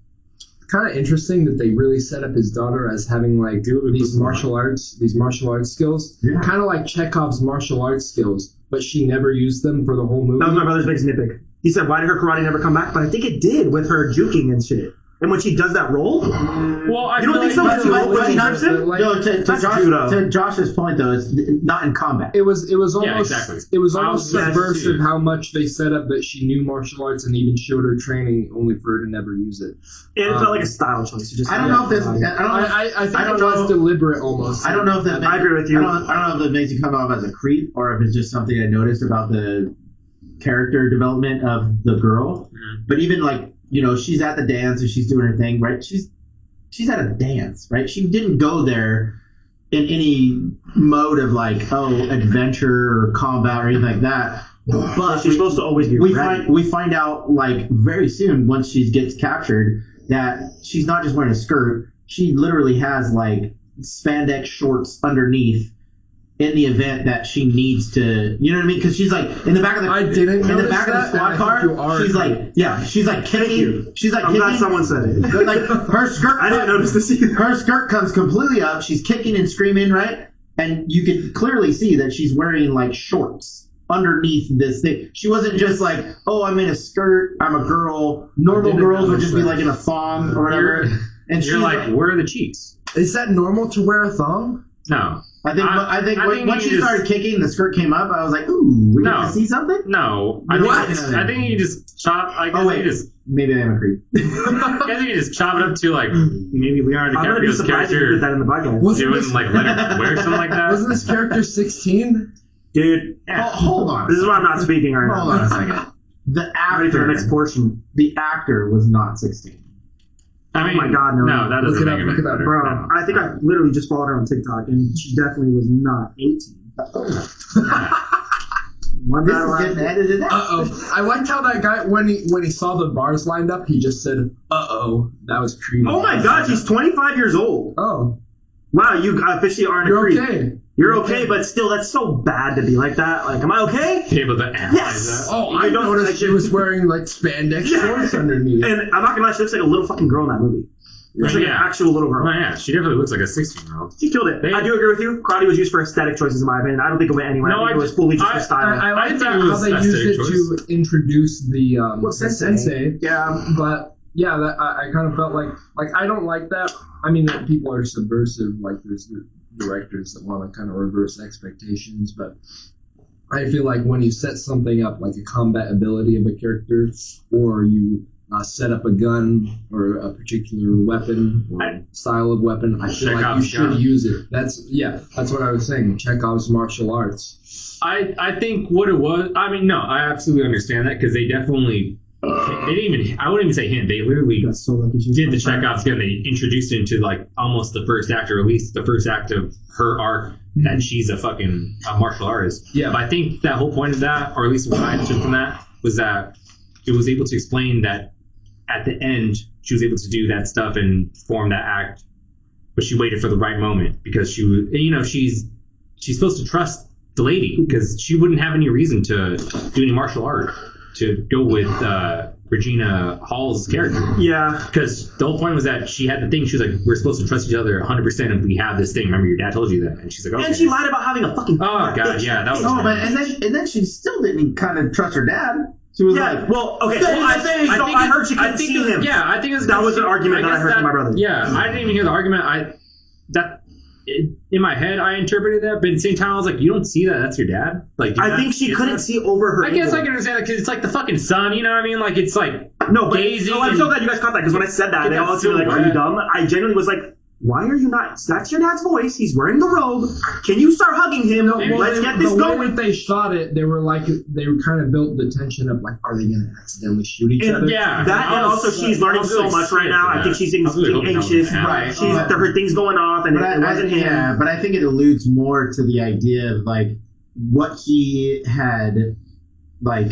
kind of interesting that they really set up his daughter as having like these martial arts skills, Yeah. kind of like Chekhov's martial arts skills, but she never used them for the whole movie. That was my brother's biggest nitpick. He said, why did her karate never come back? But I think it did with her juking and shit. And when she does that roll, Well, I You don't feel think so? like But- but- But he not- trips him? like- No, to That's Josh, judo. to Josh's point though, it's not in combat. It was almost Yeah, exactly. it was I almost was glad to see subversive it. how much they set up that she knew martial arts and even showed her training, only for her to never use it. it felt like a style choice. You just I don't know if this. I don't know. I think I don't it was know- deliberate almost. I don't know if that. I agree with you. I don't know if that makes you come off as a creep or if it's just something I noticed about the character development of the girl. Mhm. But even like she's at the dance and she's doing her thing, right? She's at a dance, right? She didn't go there in any mode of like adventure or combat or anything like that. But she's supposed to always be we ready. find out like very soon once she gets captured that she's not just wearing a skirt. She literally has like spandex shorts underneath in the event that she needs to, you know what I mean? Because she's like in the back of the I didn't in the notice back of that, the and I squad think you car. are She's correct. she's like kicking. you. She's like I'm kicking. glad someone said it. Like her skirt. I didn't notice this either. Her skirt comes completely up. She's kicking and screaming, right? And you can clearly see that she's wearing like shorts underneath this thing. She wasn't just like, oh, I'm in a skirt. I'm a girl. Normal didn't girls would notice just be that. like in a thong or whatever. And You're she's like, where are the cheeks? Is that normal to wear a thong? No. I think I think once you she just- started kicking, the skirt came up. I was like, ooh, we get No. to see something. No. What? I think you just chop. I guess Oh wait, you just. maybe I am a creep. I guess you can just chop it up to like maybe Leonardo I'm gonna be DiCaprio's surprised if you character did that in the podcast. Wasn't doing this, like Leonard wear something like that. wasn't this character 16? Dude, Hold on. this is why I'm not speaking right Hold now. on a second. The I'm ready for the next actor, portion. the actor was not 16. I mean, Oh my God, no. No, that Look doesn't it up, make it look it any up. better. Bro, No. I think I literally just followed her on TikTok, and she definitely was not 18. One This battle is getting after- edited out. I liked how that guy when he saw the bars lined up, he just said, That was creepy. Oh my God, she's 25 years old. Oh, Wow, you officially aren't a you're creep. okay. You're okay, but still, that's so bad to be like that. Like, am I okay? Able to analyze Yes. that. Oh, You I don't noticed like she it. was wearing like spandex Yeah. shorts underneath. And I'm not gonna lie, she looks like a little fucking girl in that movie. Looks like an Yeah. actual little girl. Oh yeah, she definitely looks like a 16-year-old. She killed it. They- I do agree with you. Karate was used for aesthetic choices, in my opinion. I don't think it went anywhere. No, I think I it was just- fully just I- for style. I like think that it how was they used aesthetic it to introduce the Sensei. sensei. Yeah. But yeah, that I kind of felt like I don't like that. I mean, people are subversive. Like there's directors that want to kind of reverse expectations, but I feel like when you set something up like a combat ability of a character, or you set up a gun or a particular weapon or style of weapon, I feel like you Chekhov's should gun. use it. That's what I was saying. Chekhov's martial arts. I think what it was. I mean, no, I absolutely understand that because they definitely. They didn't even. I wouldn't even say hint. They literally That's so lucky. She's did the fine. Chekhov's gun. They introduced it into like almost the first act, or at least the first act of her arc that she's a fucking martial artist. Yeah. But I think that whole point of that, or at least what I understood from that, was that it was able to explain that at the end she was able to do that stuff and perform that act, but she waited for the right moment because she was, she's supposed to trust the lady because she wouldn't have any reason to do any martial art to go with Regina Hall's character. Yeah. Because the whole point was that she had the thing. She was like, "We're supposed to trust each other 100% if we have this thing." Remember, your dad told you that, and she's like, "Okay." And she lied about having a fucking. Oh god, yeah, that was. Oh, but and then she still didn't kind of trust her dad. She was Yeah. like, Well, okay. Well, I heard she couldn't see him. Yeah, I think That was an argument that I heard from my brother. Yeah, I didn't even hear the argument. In my head, I interpreted that, but at the same time, I was like, "You don't see that? That's your dad." Like, I think she couldn't see over her. I guess ego. I can understand that because it's like the fucking sun. You know what I mean? Like it's like No, but gazing I'm so and- glad you guys caught that because when I said that, Yeah, they all that's looked at me so like, "Are you bad. dumb?" I genuinely was like, "Why are you not? That's your dad's voice. He's wearing the robe. Can you start hugging him? Let's get this the way going." that they shot it, they were kind of built the tension of like, are they gonna accidentally shoot each other? yeah. That and also she's learning so much right now. I think she's getting anxious. Right. She's there her things going off, and it wasn't him. Yeah, but I think it alludes more to the idea of like what he had like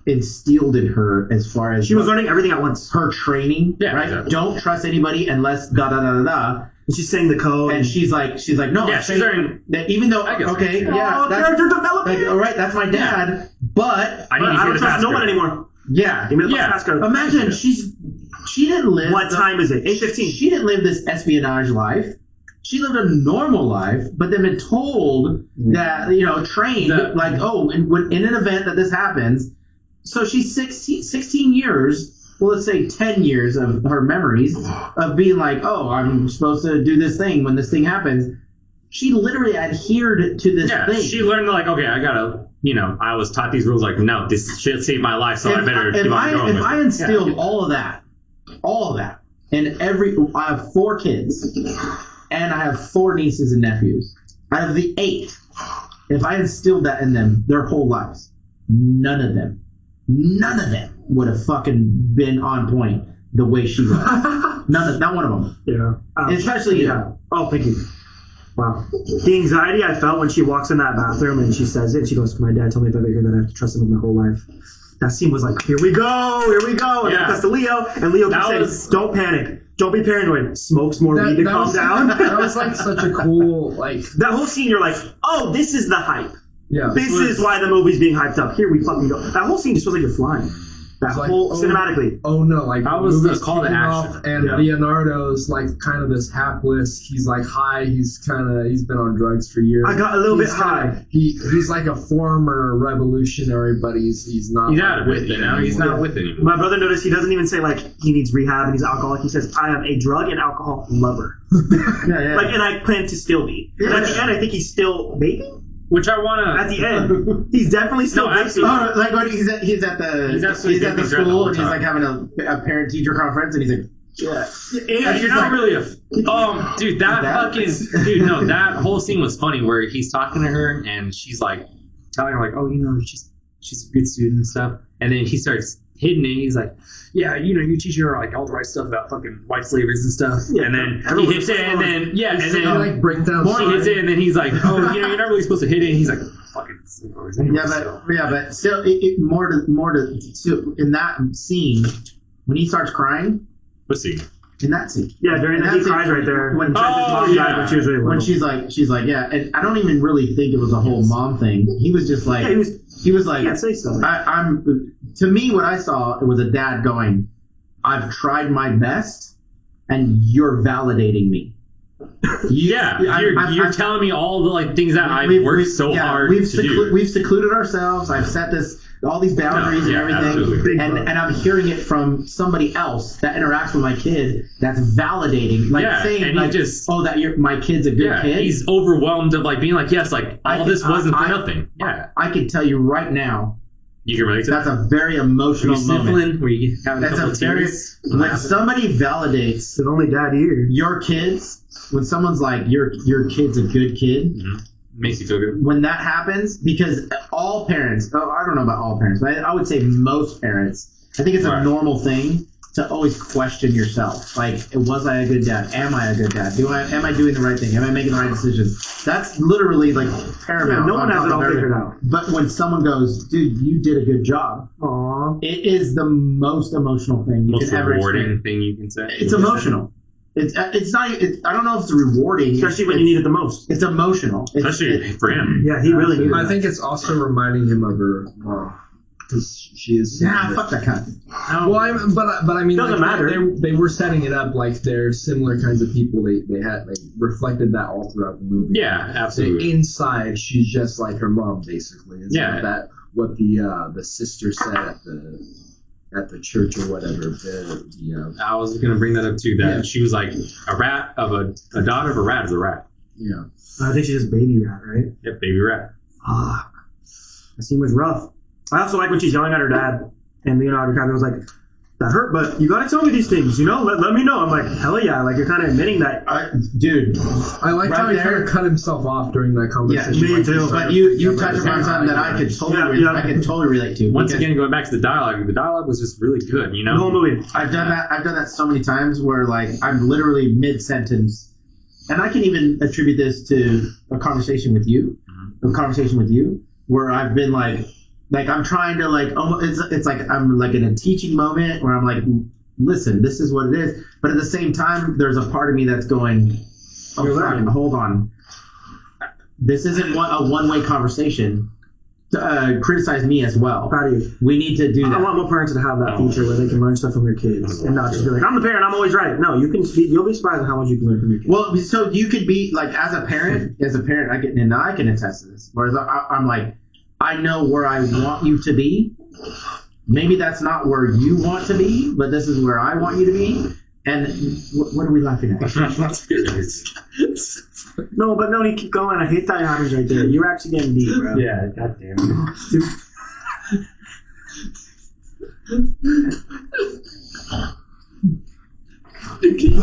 instilled in her as far as She was learning everything at once. her training. Yeah, right. exactly. Don't trust anybody unless da da da da da. And she's saying the code. And she's like, no. Yeah, I'm she's saying learning. that even though I guess. okay, yeah, oh, that's character development. like, all right, that's my dad, but I need to I hear don't the trust no passcode. one anymore. yeah. Give me the Yeah. passcode. Imagine she didn't live. What time is it? 8:15. She didn't live this espionage life. She lived a normal life, but then been told that, trained, That- like, oh, in an event that this happens. So she's 16 years, well, let's say 10 years of her memories of being like, oh, I'm supposed to do this thing when this thing happens. She literally adhered to this Yeah, thing. she learned like, okay, I gotta, I was taught these rules. Like, no, this shit saved my life, so I better keep on going. If with I it. instilled all of that, and I have 4 kids, and I have 4 nieces and nephews. Out of the 8, if I instilled that in them their whole lives, none of them would have fucking been on point the way she was. Not one of them. Yeah. Especially yeah. Oh, thank you. Wow. The anxiety I felt when she walks in that bathroom and she says it, she goes, "My dad told me if I ever hear that I have to trust him with my whole life." That scene was like, here we go. And Yeah. that's to Leo. And Leo That keeps was- saying, "Don't panic. Don't be paranoid. Smoke some more weed to calm was, down." That was like such a cool, like, That whole scene, you're like, oh, this is the hype. yeah. This is why the movie's being hyped up. Here we fucking go. That whole scene just feels like you're flying. That It's like, whole, oh, cinematically. Oh no, like That was the movie's call to kicking action. off, and Yeah. Leonardo's like kind of this hapless. He's like high. He's been on drugs for years. I got a little bit He's kinda- high. He's like a former revolutionary, but he's not. He's like, out of it, He's anymore. not with it anymore. My brother noticed he doesn't even say, like, he needs rehab and he's alcoholic. He says, "I am a drug and alcohol lover." yeah. Like, and I plan to still be. And at the end, I think he's still vaping. Which I wanna. At the end, he's definitely still No, vaping. absolutely. Oh, like when he's at the He's absolutely he's at the getting drunk the school whole and he's time. like having a parent teacher conference and he's like, Yeah. Yeah, he's you're not like- really a. Dude, that whole scene was funny where he's talking to her and she's like telling her like, oh, she's a good student and stuff, and then he starts hitting it. And he's like, yeah, you teach her like all the right stuff about fucking white slavers and stuff, Yeah, and then he everyone's hits it, and then and He then like break down. she hits it, and then he's like, oh, you're not really supposed to hit it. And he's like, fucking sleepovers anyway. but still, more to in that scene when he starts crying Let's see. in that scene. Yeah, during that, he cries right there. When, His mom died when she was really little. when she's like, yeah, and I don't even really think it was a whole mom thing. He was just like, Yeah, he was like, I can't say so. to me, what I saw, it was a dad going, I've tried my best, and you're validating me. You're telling me all the like things that I've worked so hard to do. We've secluded ourselves. I've set all these boundaries No, yeah, and everything, absolutely. and I'm hearing it from somebody else that interacts with my kid. That's validating, like Yeah, saying, and he like, just- oh, that my kid's a good kid. He's overwhelmed of like being like, yes, like all this wasn't for nothing. Yeah. I can tell you right now, You can relate to that. That's a very Were emotional you moment. sniffling? Were you having a That's couple a very tears? when somebody validates It's only dad here. your kids, when someone's like your kid's a good kid, Makes you feel good. when that happens, because all parents, I don't know about all parents, but I would say most parents, I think it's a Right. normal thing to always question yourself. Like, was I a good dad? Am I a good dad? Am I doing the right thing? Am I making the right decisions? That's literally like paramount. Yeah, no one on has top it of all everything. figured out. But when someone goes, dude, you did a good job, Aww. it is the most emotional thing you Most can ever rewarding experience. thing you can say. It's emotional. It's not. I don't know if it's rewarding. Especially when you need it the most. It's emotional. Especially for him. Yeah, he really needed I it. think it's also reminding him of her mom because she is. Nah, fuck that kind. Well, but I mean, Doesn't like, matter. They were setting it up like they're similar kinds of people. They reflected that all throughout the movie. Yeah, So absolutely. inside, she's just like her mom, basically. Is Yeah. That what the sister said at the church or whatever. I was gonna bring that up too. That Yeah. she was like a rat of a daughter of a rat is a rat. Yeah. I think she's just baby rat, right? Yep, baby rat. Fuck. That scene was rough. I also like when she's yelling at her dad, and Leonardo DiCaprio was like, "That hurt, but you gotta tell me these things, you know? Let me know." I'm like, hell yeah! Like you're kind of admitting that. Dude. I liked how Right he there. kind of cut himself off during that Yeah, conversation. me Like, too. he's But like, you yeah, touched upon something that I could totally, Yeah. I could totally relate to. Once because again, going back to the dialogue was just really good. You The whole know. movie. I've done that so many times where like I'm literally mid sentence, and I can even attribute this to a conversation with you, where I've been like I'm trying to like almost, it's like I'm like in a teaching moment where I'm like, listen, this is what it is, but at the same time, there's a part of me that's going, oh You're fuck, learning. hold on, this isn't a one-way conversation. Criticize me as well. Proud of you. We need to do I that. want more parents to have that feature where they can learn stuff from their kids and not just be like, "I'm the parent, I'm always right." No, you can. You'll be surprised at how much you can learn from your kids. Well, so you could be like, as a parent, I can attest to this. Whereas I'm like, I know where I want you to be. Maybe that's not where you want to be, but this is where I want you to be. And what are we laughing at? No, but no, you keep going. I hate that happens right there. You're actually getting deep, bro. Yeah, goddamn.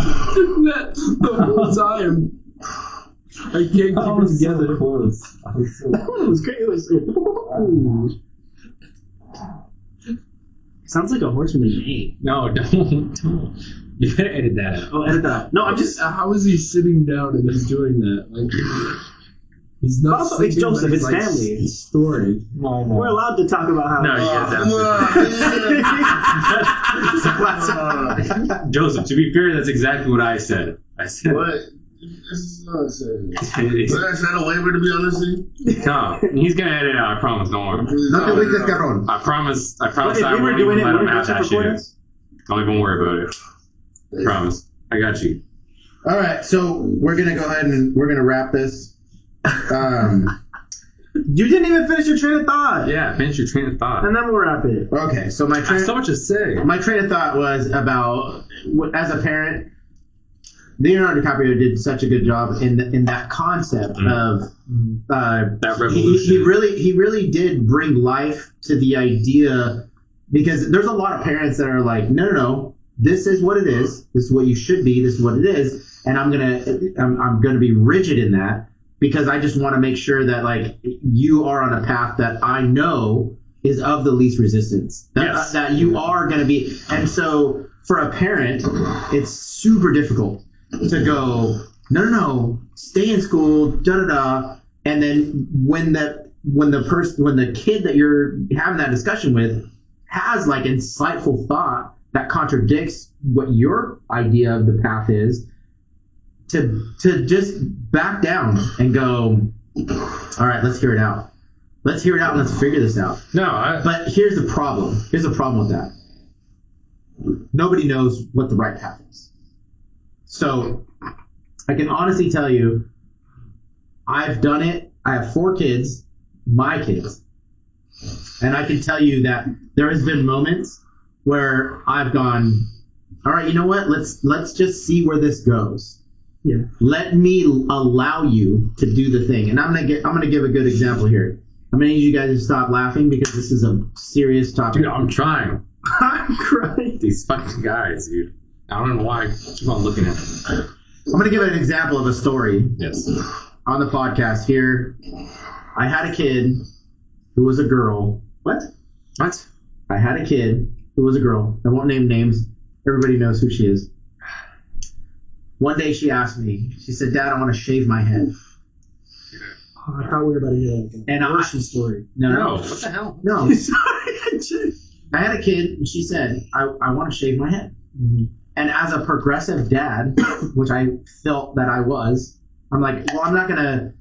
the whole time. I can't keep it together. Close. It was great. It was. Ooh. Sounds like a horse when they neigh. No, don't. You better edit that out. Oh, edit that. No, I'm just. How is he sitting down and he's doing that? Like, he's not. Also, it's sleeping, Joseph, but it's he's, like, family. Story. We're allowed to talk about how. No, you get that. Joseph, to be fair, that's exactly what I said. I said. What? This is nonsense. It's- But I said a waiver to be honest with you. No, he's gonna edit it out. I promise. Don't worry. No te agüites, cabrón. I promise. I But promise. if I we were won't doing even it, let him wouldn't have that Joseph record shit. us? Don't even worry about it. Promise. I got you. All right, so we're gonna go ahead and we're gonna wrap this. You didn't even finish your train of thought. Yeah, finish your train of thought. And then we'll wrap it. Okay, so I have so much to say. my train of thought was about, as a parent, Leonardo DiCaprio did such a good job in that concept of That he revolution. really did bring life to the idea, because there's a lot of parents that are like, no, this is what it is, this is what you should be, this is what it is, and I'm gonna be rigid in that, because I just want to make sure that like you are on a path that I know is of the least resistance, Yes. that you are going to be. And so for a parent, it's super difficult to go, no, stay in school, and then when the kid that you're having that discussion with has like insightful thought that contradicts what your idea of the path is, to just back down and go, all right, let's hear it out. Let's hear it out and let's figure this out. No, But here's the problem. Here's the problem with that. Nobody knows what the right path is. So I can honestly tell you, I've done it. I have 4 kids, my kids. And I can tell you that there has been moments where I've gone, all right, you know what? Let's just see where this goes. Yeah. Let me allow you to do the thing. And I'm gonna give a good example here. I'm gonna need you guys to stop laughing because this is a serious topic. Dude, I'm trying. I'm crying. These fucking guys, dude. I don't know why I keep on looking at them. I'm gonna give an example of a story Yes. on the podcast here. I had a kid who was a girl. What? What? I had a kid who was a girl. I won't name names. Everybody knows who she is. One day she asked me, she said, Dad, I want to shave my head. Oh, I thought we were about to hear like And an abortion story. No. What the hell? No. Sorry. I had a kid and she said, I want to shave my head. Mm-hmm. And as a progressive dad, which I felt that I was, I'm like, well, I'm not gonna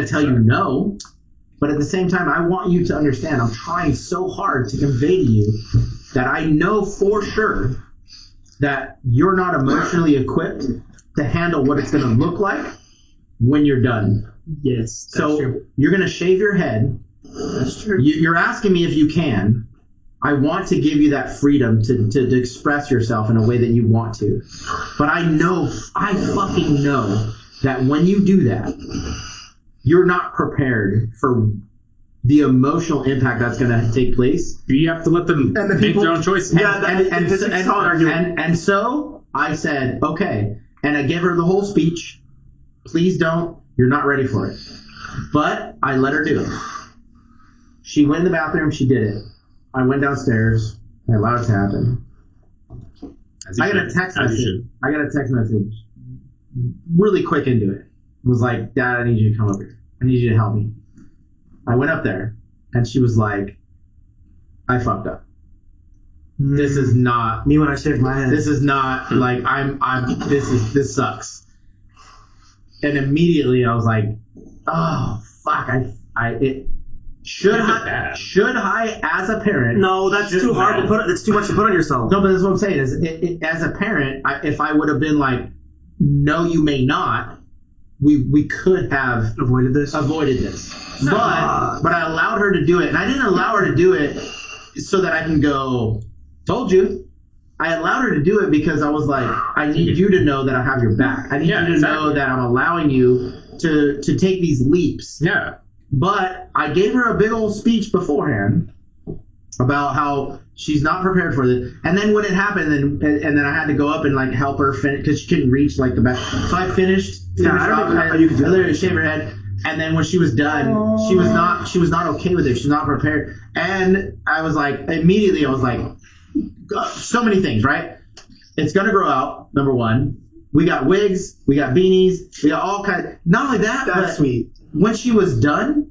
tell you no, but at the same time, I want you to understand. I'm trying so hard to convey to you that I know for sure that you're not emotionally equipped to handle what it's gonna look like when you're done. Yes. So you're gonna shave your head. That's true. You're asking me if you can. I want to give you that freedom to express yourself in a way that you want to. But I fucking know that when you do that, you're not prepared for the emotional impact that's going to take place. You have to let them And the make people- their own choices. Yeah, it's a solid argument. And so I said, okay. And I gave her the whole speech. Please don't. You're not ready for it. But I let her do it. She went in the bathroom. She did it. I went downstairs. I allowed it to happen. As you I got a should. text As message. you I got a text message. Really quick into it. It was like, Dad, I need you to come over here. I need you to help me. I went up there, and she was like, I fucked up. This is not. Me when I shaved my head. This is not like this sucks. And immediately I was like, oh fuck, should I as a parent? No, that's too hard to put. That's too much to put on yourself. No, but that's what I'm saying is, as a parent, if I would have been like, no, you may not, we could have Avoided this. but I allowed her to do it, and I didn't allow her to do it so that I can go, told you. I allowed her to do it because I was like, I need you to know that I have your back. I need you to know that I'm allowing you to take these leaps. Yeah. But I gave her a big old speech beforehand about how she's not prepared for this. And then when it happened, and then I had to go up and like help her finish because she couldn't reach like the back. So I finished Yeah, I don't off, know how you could do I literally that. shaved her head. And then when she was done, she was not okay with it. She's not prepared. And I was like, immediately I was like, so many things, right? It's gonna grow out. Number one, we got wigs, we got beanies, we got all kinds. Not only that, That's but sweet. when she was done,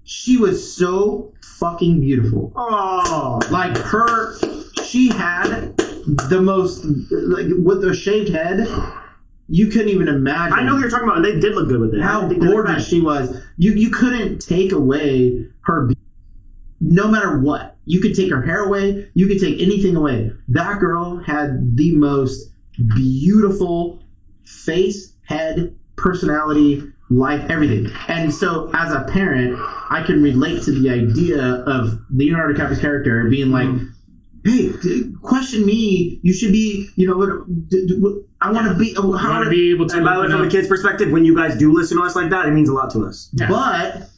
she was so fucking beautiful. Oh. Like she had the most, like with a shaved head, you couldn't even imagine. I know what you're talking about, and they did look good with it. How They did gorgeous she was. You couldn't take away her beauty, no matter what. You could take her hair away. You could take anything away. That girl had the most beautiful face, head, personality, life, everything. And so as a parent, I can relate to the idea of Leonardo DiCaprio's character being like, hey, question me. You should be, I want to be. You want to be able to. And by the way, from a kid's perspective, when you guys do listen to us like that, it means a lot to us. Yeah. But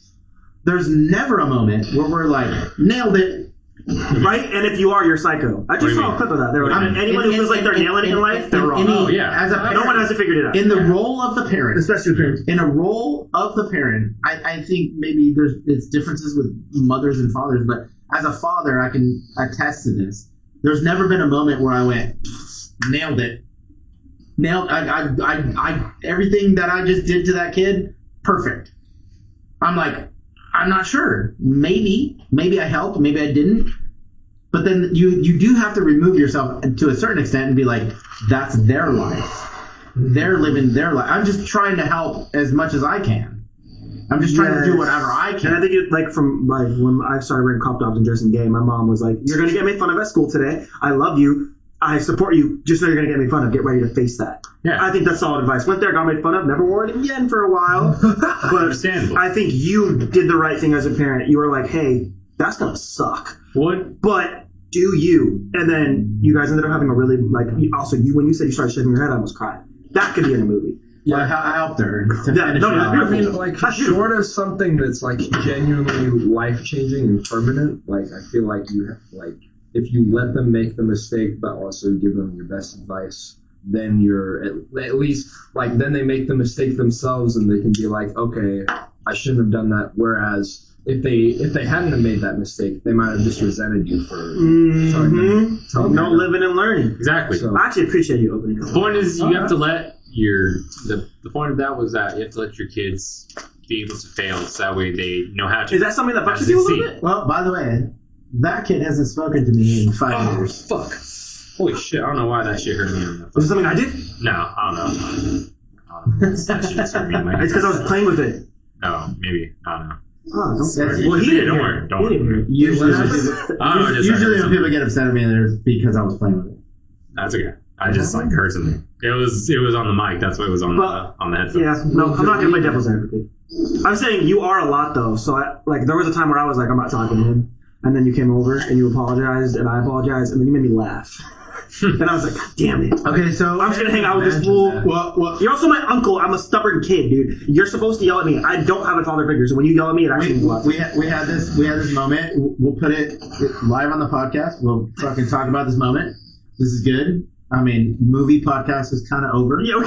there's never a moment where we're like, nailed it. Right? And if you are, you're psycho. I What do just you saw a mean? clip of that. They were like, anyone who feels like they're nailing it in life, they're wrong. Oh, yeah. As a No parent, one hasn't figured it out. in the role of the parent, Especially parents. in a role of the parent, I think maybe it's differences with mothers and fathers, but as a father, I can attest to this. There's never been a moment where I went, nailed it. I everything that I just did to that kid, perfect. I'm like, I'm not sure. Maybe I helped, maybe I didn't. But then you do have to remove yourself to a certain extent and be like, that's their life. They're living their life. I'm just trying to help as much as I can. I'm just trying to do whatever I can. And I think it, like from like when I started wearing crop tops and dressing gay, my mom was like, "You're gonna get made fun of at school today. I love you. I support you. Just know you're gonna get made fun of. Get ready to face that." Yeah. I think that's solid advice. Went there, got made fun of, never wore it again for a while. But Understandable. I think you did the right thing as a parent. You were like, "Hey, that's gonna suck, What? but do you?" And then you guys ended up having a really like. Also, when you said you started shaving your head, I almost cried. That could be in a movie. Yeah, I helped her to Yeah, finish no, it no, off. beautiful. I mean, like, That's beautiful. short of something that's like genuinely life changing and permanent, like I feel like you have, like, if you let them make the mistake, but also give them your best advice, then you're at least like then they make the mistake themselves and they can be like, okay, I shouldn't have done that. Whereas if they hadn't have made that mistake, they might have just resented you for Mm-hmm. No living and learning. Exactly. So- I actually appreciate you opening your The point is, you have to let the point of that was that you have to let your kids be able to fail, so that way they know how to. Is that something that fucks with you a little bit? Well, by the way, that kid hasn't spoken to me in 5 years. Fuck. Holy shit! I don't know why that shit hurt me. On that. Is it something I did? No, I don't know. That shit just hurt me in my It's because I was playing with it. Oh, maybe. I don't know. Oh, don't That's- well, he didn't Don't hear worry, it. don't He worry. didn't hear it. Usually, I don't know, just usually hurt when people get upset at me, it's because I was playing with it. That's okay. I just like hurt something. It was on the mic. That's why it was on the headphones. Yeah, no, I'm not gonna play devil's advocate. I'm saying you are a lot though. So there was a time where I was like, I'm not talking to him, and then you came over and you apologized, and I apologized, and then you made me laugh. And I was like, God damn it. Okay, so I'm just gonna hang out with this fool. Well, You're also my uncle. I'm a stubborn kid, dude. You're supposed to yell at me. I don't have a father figure, so when you yell at me, it actually means a lot. we had this moment. We'll put it live on the podcast. We'll fucking talk about this moment. This is good. I mean, movie podcast is kind of over, Yeah,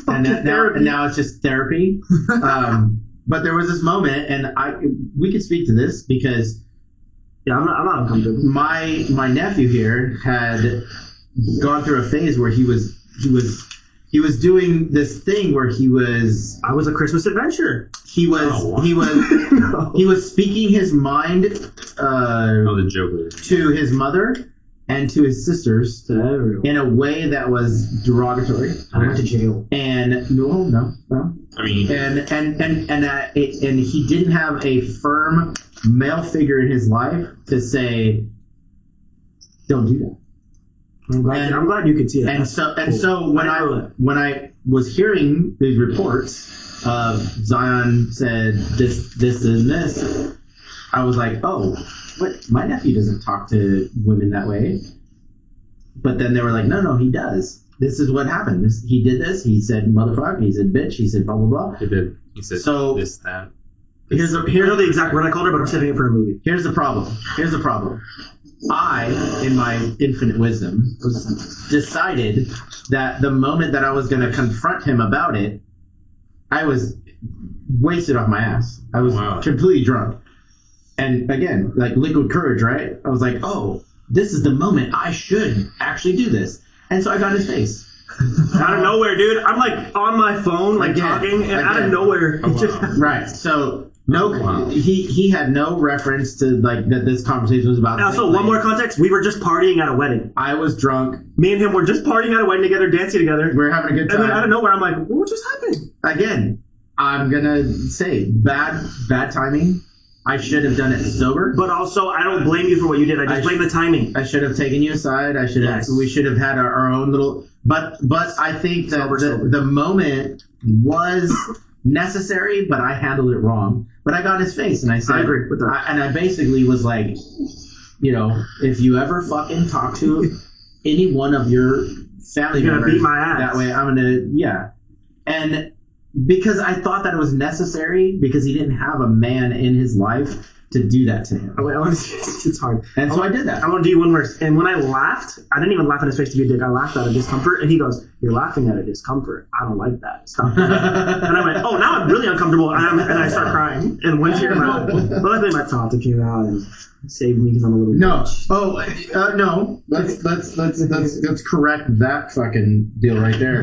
and now it's just therapy. But there was this moment, and we could speak to this because yeah, I'm not uncomfortable. my nephew here had gone through a phase where he was doing this thing where he was I was a Christmas adventure. Oh, wow. he was speaking his mind Oh, the Joker. to his mother and to his sisters To everyone. in a way that was derogatory. I went to jail. And no. I mean, And he didn't have a firm male figure in his life to say, "Don't do that." I'm glad you could see that. And so when I was hearing these reports of Zion said this and this, I was like, oh, but my nephew doesn't talk to women that way. But then they were like, no, he does. This is what happened. He did this. He said motherfucker. He said bitch. He said blah blah blah. he did. He said So- this, that. Here's I know the exact word I called her, but I'm saving it for a movie. Here's the problem. I, in my infinite wisdom, decided that the moment that I was going to confront him about it, I was wasted off my ass. I was Wow. completely drunk. And again, like liquid courage, right? I was like, oh, this is the moment I should actually do this. And so I got in his face. Out of nowhere, dude. I'm like on my phone, like Again. talking, and out of Again. nowhere, Oh, he just. wow. Right. So no, Wow. he had no reference to like that this conversation was about. And also, one more context: we were just partying at a wedding. I was drunk. Me and him were just partying at a wedding together, dancing together. We were having a good And then out time. of nowhere, I'm like, what just happened? Again, I'm gonna say bad timing. I should have done it sober. But also, I don't blame you for what you did. I just blame the timing. I should have taken you aside. I should have. Yes. We should have had our own little. But I think that Sober. the moment was necessary, but I handled it wrong. But I got in his face and I said, I agree with that. and I basically was like, if you ever fucking talk to any one of your family You're gonna members beat my ass. that way, I'm gonna and because I thought that it was necessary because he didn't have a man in his life to do that to him, It's hard. and so I did that. I want to do you one worse. And when I laughed, I didn't even laugh in his face to be a dick. I laughed out of discomfort, and he goes, "You're laughing out of discomfort. I don't like that. Stop." And I went, "Oh, now I'm really uncomfortable," and I start crying. And one tear came out. But luckily, my tata came out and saved me because I'm a little No. bitch. No. Let's correct that fucking deal right there.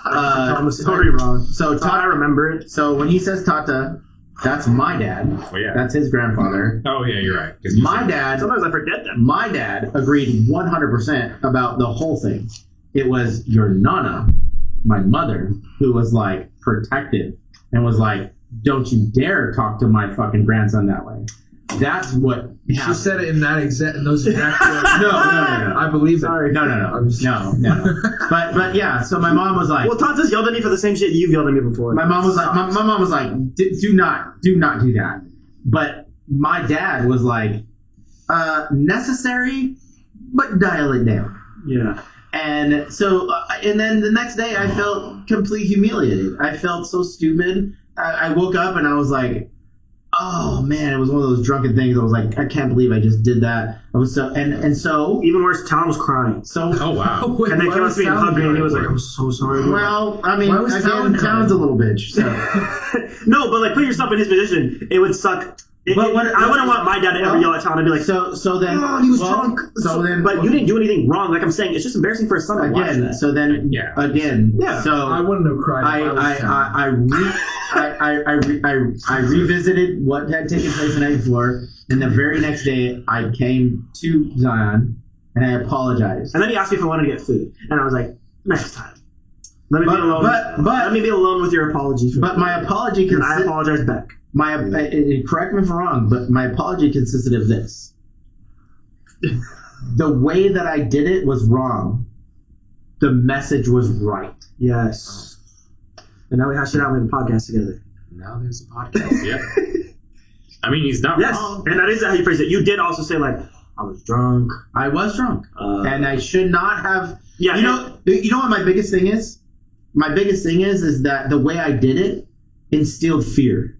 I'm the story wrong. So I remember it. So when he says Tata, that's my dad. Oh, yeah. That's his grandfather. Oh, yeah, you're right. 'Cause you My said- dad. Sometimes I forget that. My dad agreed 100% about the whole thing. It was your nana, my mother, who was like protective and was like, "Don't you dare talk to my fucking grandson that way." That's what She happened. said it in those exact words. No. I believe Sorry. No. But yeah. So my mom was like, Well, Tata's yelled at me for the same shit you've yelled at me before. my mom was like, my mom was like, do not do that. But my dad was like, necessary, but dial it down. Yeah. And so, and then the next day, I felt completely humiliated. I felt so stupid. I woke up and I was like, oh man, it was one of those drunken things. I was like, I can't believe I just did that. I was so, and so, Even worse, Talon was crying. so, Oh wow. Wait, And then why came up was to me and Talon hugged me, and he was like, crying? I'm so sorry. well, I mean, Why was again, Talon Talon's a little bitch. So. No, but like put yourself in his position. It would suck. But what- I wouldn't want my dad to ever well, yell at Talon and be like, So then, oh, he was well, drunk. So then, But you didn't do anything wrong. Like I'm saying, it's just embarrassing for a son to watch again. that. So then, Yeah. again. Yeah. So I wouldn't have cried. If I revisited what had taken place the night before, and the very next day I came to Zion and I apologized. And then he asked me if I wanted to get food, and I was like, next time. Let me But- be alone. but- let me be alone with your apologies. But my apology and I consists. apologize back. Correct me if I'm wrong, but my apology consisted of this: the way that I did it was wrong. The message was right. Yes. And now we hash it out and we have a podcast together. Now there's a podcast. Yeah. I mean, he's not Yes. wrong. And that is how you phrase it. You did also say like, I was drunk. I was drunk, and I should not have. Yeah. You know what my biggest thing is? My biggest thing is that the way I did it instilled fear.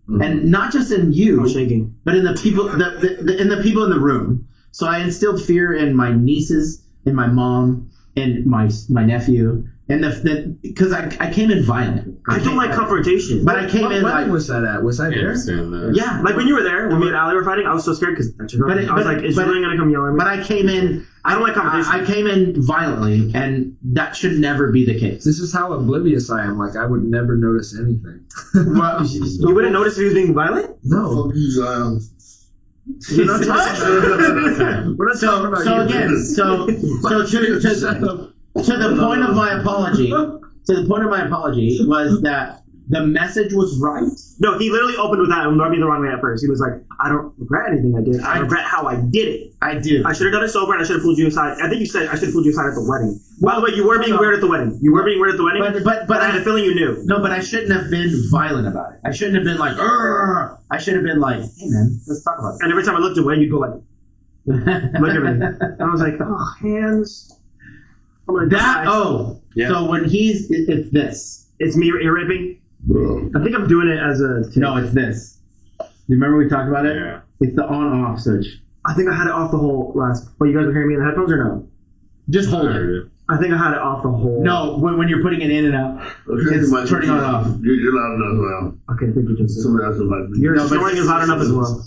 And not just in you, I'm shaking. but in the people, in the people in the room. So I instilled fear in my nieces, in my mom, and my nephew, and because I came in violent. I don't like confrontation. But I came What in wedding like, was that at? Was I I there? understand that. yeah, Like when you were there, when me and Allie were fighting, I was so scared because that's your girl. But it- I was but- like, is but- Julian gonna come yell at me? but I came in. I don't like confrontation. I came in violently, and that should never be the case. This is how oblivious I am. Like I would never notice anything. Well, You wouldn't notice if he was being violent? No. Fuck you, Zion. We're not talking So about so you. again, so to the point of my apology, was that the message was right. No, he literally opened with that and rubbed me the wrong way at first. He was like, I don't regret anything I did. I regret how I did it. I do. I should have done it sober and I should have pulled you aside. I think you said I should have pulled you aside at the wedding. By the way, you were being weird at the wedding. You were being weird at the wedding. But I had a feeling you knew. No, but I shouldn't have been violent about it. I shouldn't have been like, "Arr!" I should have been like, hey man, let's talk about And every time I looked away, you'd go like, it. look at me. And I was like, oh, hands. I'm gonna That, die. oh. Yeah. So when it's this. It's me ear raping. Bro. I think I'm doing it as a. No, it's this. You remember we talked about it? Yeah. It's the on-off switch. I think I had it off the whole last. Oh, you guys were hearing me in the headphones or no? Just hold it. I think I had it off the whole. No, when you're putting it in and out. Okay, It's Mike, turning on and off. You're loud enough now. Okay, thank you, Justin. Somebody else might be. Your No, but- snoring is loud enough as well.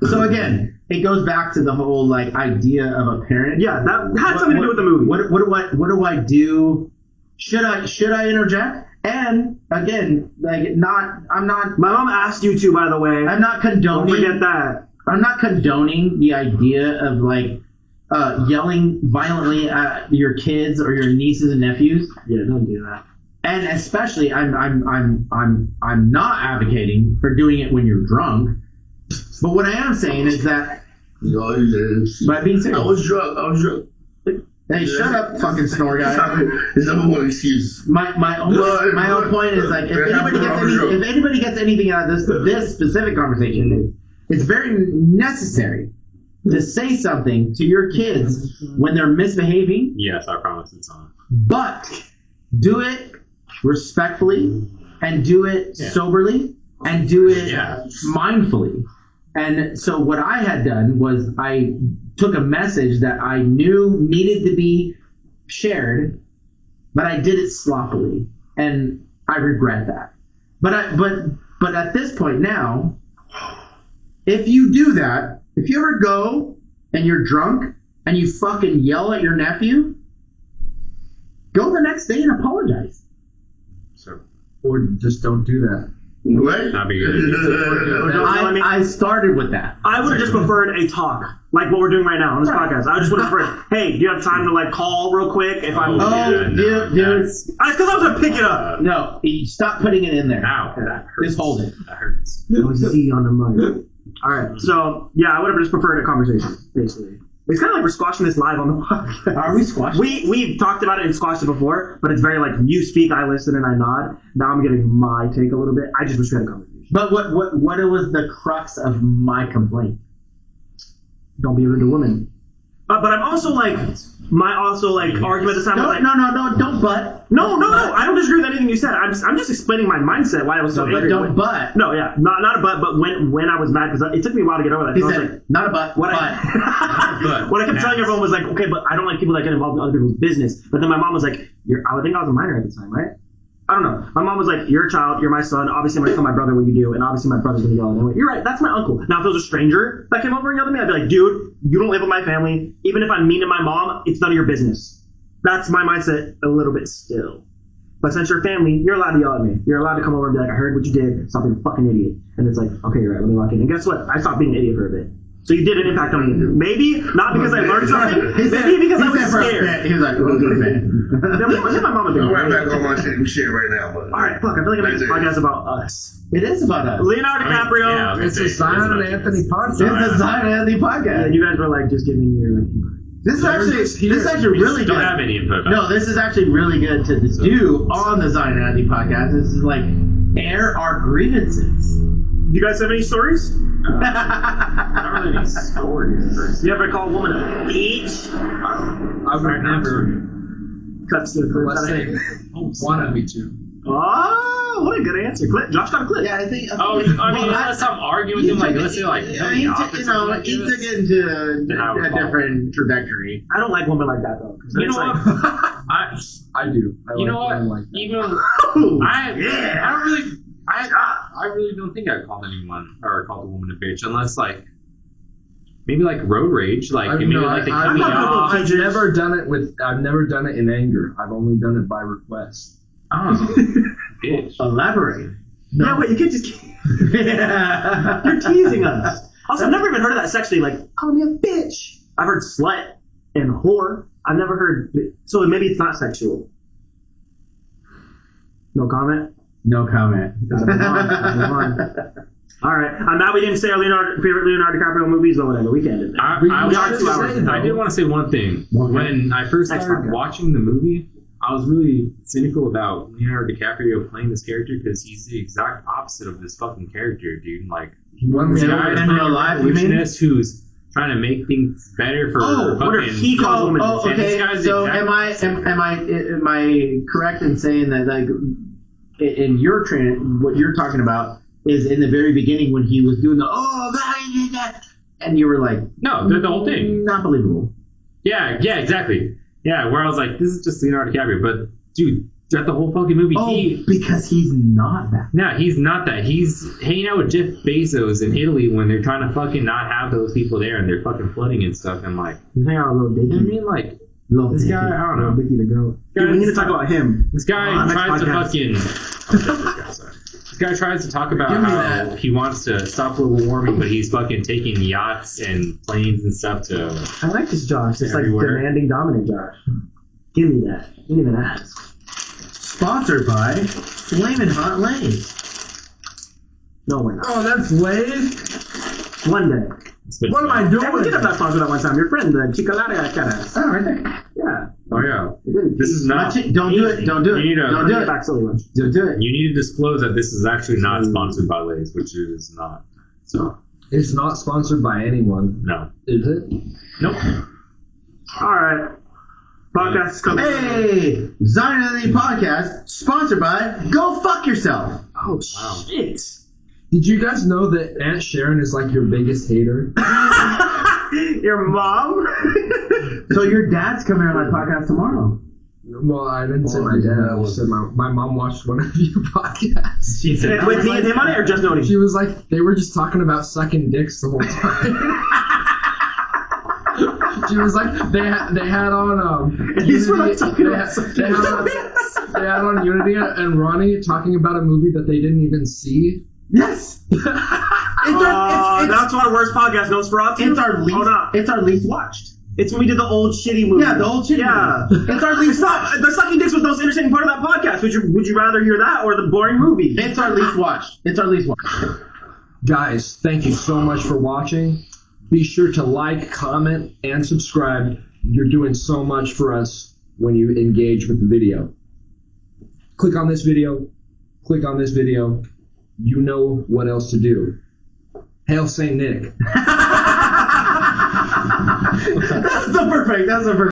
So again, it goes back to the whole like idea of a parent. Yeah, that had something to do with the movie. What do I do? Should I interject? And again, I'm not My mom asked you to, by the way. I'm not Don't condoning forget that. I'm not condoning the idea of like yelling violently at your kids or your nieces and nephews. Yeah, don't do that. And especially I'm not advocating for doing it when you're drunk. But what I am saying is that You know, he's by being I serious. was drunk. Hey, shut up, fucking snore guy. His number one excuse. My whole point is like if anybody gets anything out of this specific conversation, it's very necessary to say something to your kids when they're misbehaving, Yes, I promise it's on. but do it respectfully and do it Yeah. soberly and do it Yeah. mindfully. And so what I had done was I took a message that I knew needed to be shared, but I did it sloppily, and I regret that. But at this point now, if you do that, if you ever go and you're drunk and you fucking yell at your nephew, go the next day and apologize. So Or just don't do that. Right? that'd be good. I started with that. I would have just preferred a talk, like what we're doing right now on this Right. podcast. I just would have preferred, hey, do you have time to like call real quick? If I'm, Oh, Oh, yeah, no, dude. because I was gonna pick it up. No, you stop putting it in there. Ow, that hurts. Just hold it. That hurts. It was Z on the mic. All right, so yeah, I would have just preferred a conversation, basically. It's kind of like we're squashing this live on the podcast. Are we squashing? We've talked about it and squashed it before, but it's very like you speak, I listen, and I nod. Now I'm getting my take a little bit. I just wish we had a conversation. But what was the crux of my complaint? Don't be rude to women. But I'm also like, argument this time was like, don't butt. no, I don't disagree with anything you said. I'm just explaining my mindset why I was so But angry. don't butt. No, yeah, not a but when I was mad because it took me a while to get over that. He So I was said, like, not a butt, what but. what I kept telling everyone was like, okay, but I don't like people that get involved in other people's business. But then my mom was like, I would think I was a minor at the time, right? I don't know. My mom was like, you're a child, you're my son. Obviously, I'm going to tell my brother what you do, and obviously my brother's going to yell at me. You're right, that's my uncle. Now, if it was a stranger that came over and yelled at me, I'd be like, dude, you don't live with my family. Even if I'm mean to my mom, it's none of your business. That's my mindset a little bit still. But since you're family, you're allowed to yell at me. You're allowed to come over and be like, I heard what you did. Stop being a fucking idiot. And it's like, okay, you're right, let me walk in. And guess what? I stopped being an idiot for a bit. So you did an impact on me. Maybe not because I learned something. Maybe because I was scared. He was like, we'll do it, Then we hit my mom a bit. I'm right back on my shit right now. But Alright, fuck, I feel like I'm making a podcast about us. It is about us. Leonardo DiCaprio. Yeah, I was It's gonna a say, Zion and it's Anthony podcast. It's the Zion Anthony And podcast. you guys were like, just give me your like. This is actually really don't good. have any info about No, this is actually really good to do on the Zion Anthony podcast. This is like air our grievances. You guys have any stories? not really any stories. You ever call a woman a bitch? I would never, Cuts to the clip. unless they wanted me to. Oh, what a good answer. Clip. Josh got a clip. Yeah, I think. Oh, I mean, unless I'm arguing with him, like, let's say, like, he really took opposite, he took it into Then I would a follow. different trajectory. I don't like women like that though. 'Cause You it's know like, what? I do. I You know like what? women like that. Even oh, I yeah. don't really. I really don't think I called anyone or called a woman a bitch unless like maybe like road rage, like I've, maybe no, like they I, cut me not gonna go off. to- I've never done it with. I've never done it in anger. I've only done it by request. Oh, bitch. Elaborate. Yeah, wait, you can't just. You're teasing us. Also, I've never even heard of that sexually. Like, call me a bitch. I've heard slut and whore. I've never heard. So maybe it's not sexual. No comment. No comment. Gotta move on, gotta move on. All right. I'm mad we didn't say our favorite Leonardo DiCaprio movies, but whatever. We can do that. I We was are gonna 2 say, hours in, I did want to say one thing. Okay. When I first Next started podcast. watching the movie, I was really cynical about Leonardo DiCaprio playing this character because he's the exact opposite of this fucking character, dude. Like, One this In minute. guy is in real life, you mean? revolutionist who's trying to make things better for Oh, what if fucking he calls women? Oh, And this okay. guy's So exact am I correct in saying that like in your training, what you're talking about is in the very beginning when he was doing the and you were like, No, the whole thing. not believable. Yeah, exactly. Yeah, where I was like, this is just Leonardo DiCaprio, but dude, throughout the whole fucking movie, Because he's not that. no, he's not that. He's hanging out with Jeff Bezos in Italy when they're trying to fucking not have those people there and they're fucking flooding and stuff. And like, You hang out with little you know what I Dicky. mean? Like, Little this Dicky. guy, I don't know. Dicky the goat. Dude, we need to talk about him. This guy next tries to podcast. fucking. This guy tries to talk about Give me how that. he wants to stop global warming, but he's fucking taking yachts and planes and stuff to. I like this Josh. It's like Everywhere. demanding, dominant Josh. Give me that. You didn't even ask. Sponsored by Flamin' Hot Lays. No, we're not. Oh, that's Wade. One day. What am I Yeah, we doing? did have that sponsor that one time. Your friend, the Chicalada cara. Oh, right there. Yeah. Oh yeah, It didn't. this is not. Don't do it. Don't do it. You need to- Don't Bring do it it. back, silly one. Don't do it. You need to disclose that this is actually not sponsored by Lay's, which it is not. So It's not sponsored by anyone, no, is it? nope. All right. Podcast is coming. Hey, Zion Anthony Podcast, sponsored by Go Fuck Yourself. Oh, Wow. shit. Did you guys know that Aunt Sharon is like your biggest hater? Your mom? So your dad's coming on my podcast tomorrow. Well, I didn't say my dad. I said my mom watched one of your podcasts. She said, With me and him on it, or just Noni? She was like, they were just talking about sucking dicks the whole time. She was like, they had on These were not Unity, talking they about had, sucking they, had on, they had on Unity and Ronnie talking about a movie that they didn't even see. Yes. That's our worst podcast. No Sperati? It's our least. Oh, no. It's our least watched. It's when we did the old shitty movie. Yeah, the old shitty Yeah. movie. It's our It's least. not. The sucking dicks was the most interesting part of that podcast. Would you rather hear that or the boring movie? It's our least watched. It's our least watched. Guys, thank you so much for watching. Be sure to like, comment, and subscribe. You're doing so much for us when you engage with the video. Click on this video. Click on this video. You know what else to do. Hail St. Nick. That's the perfect.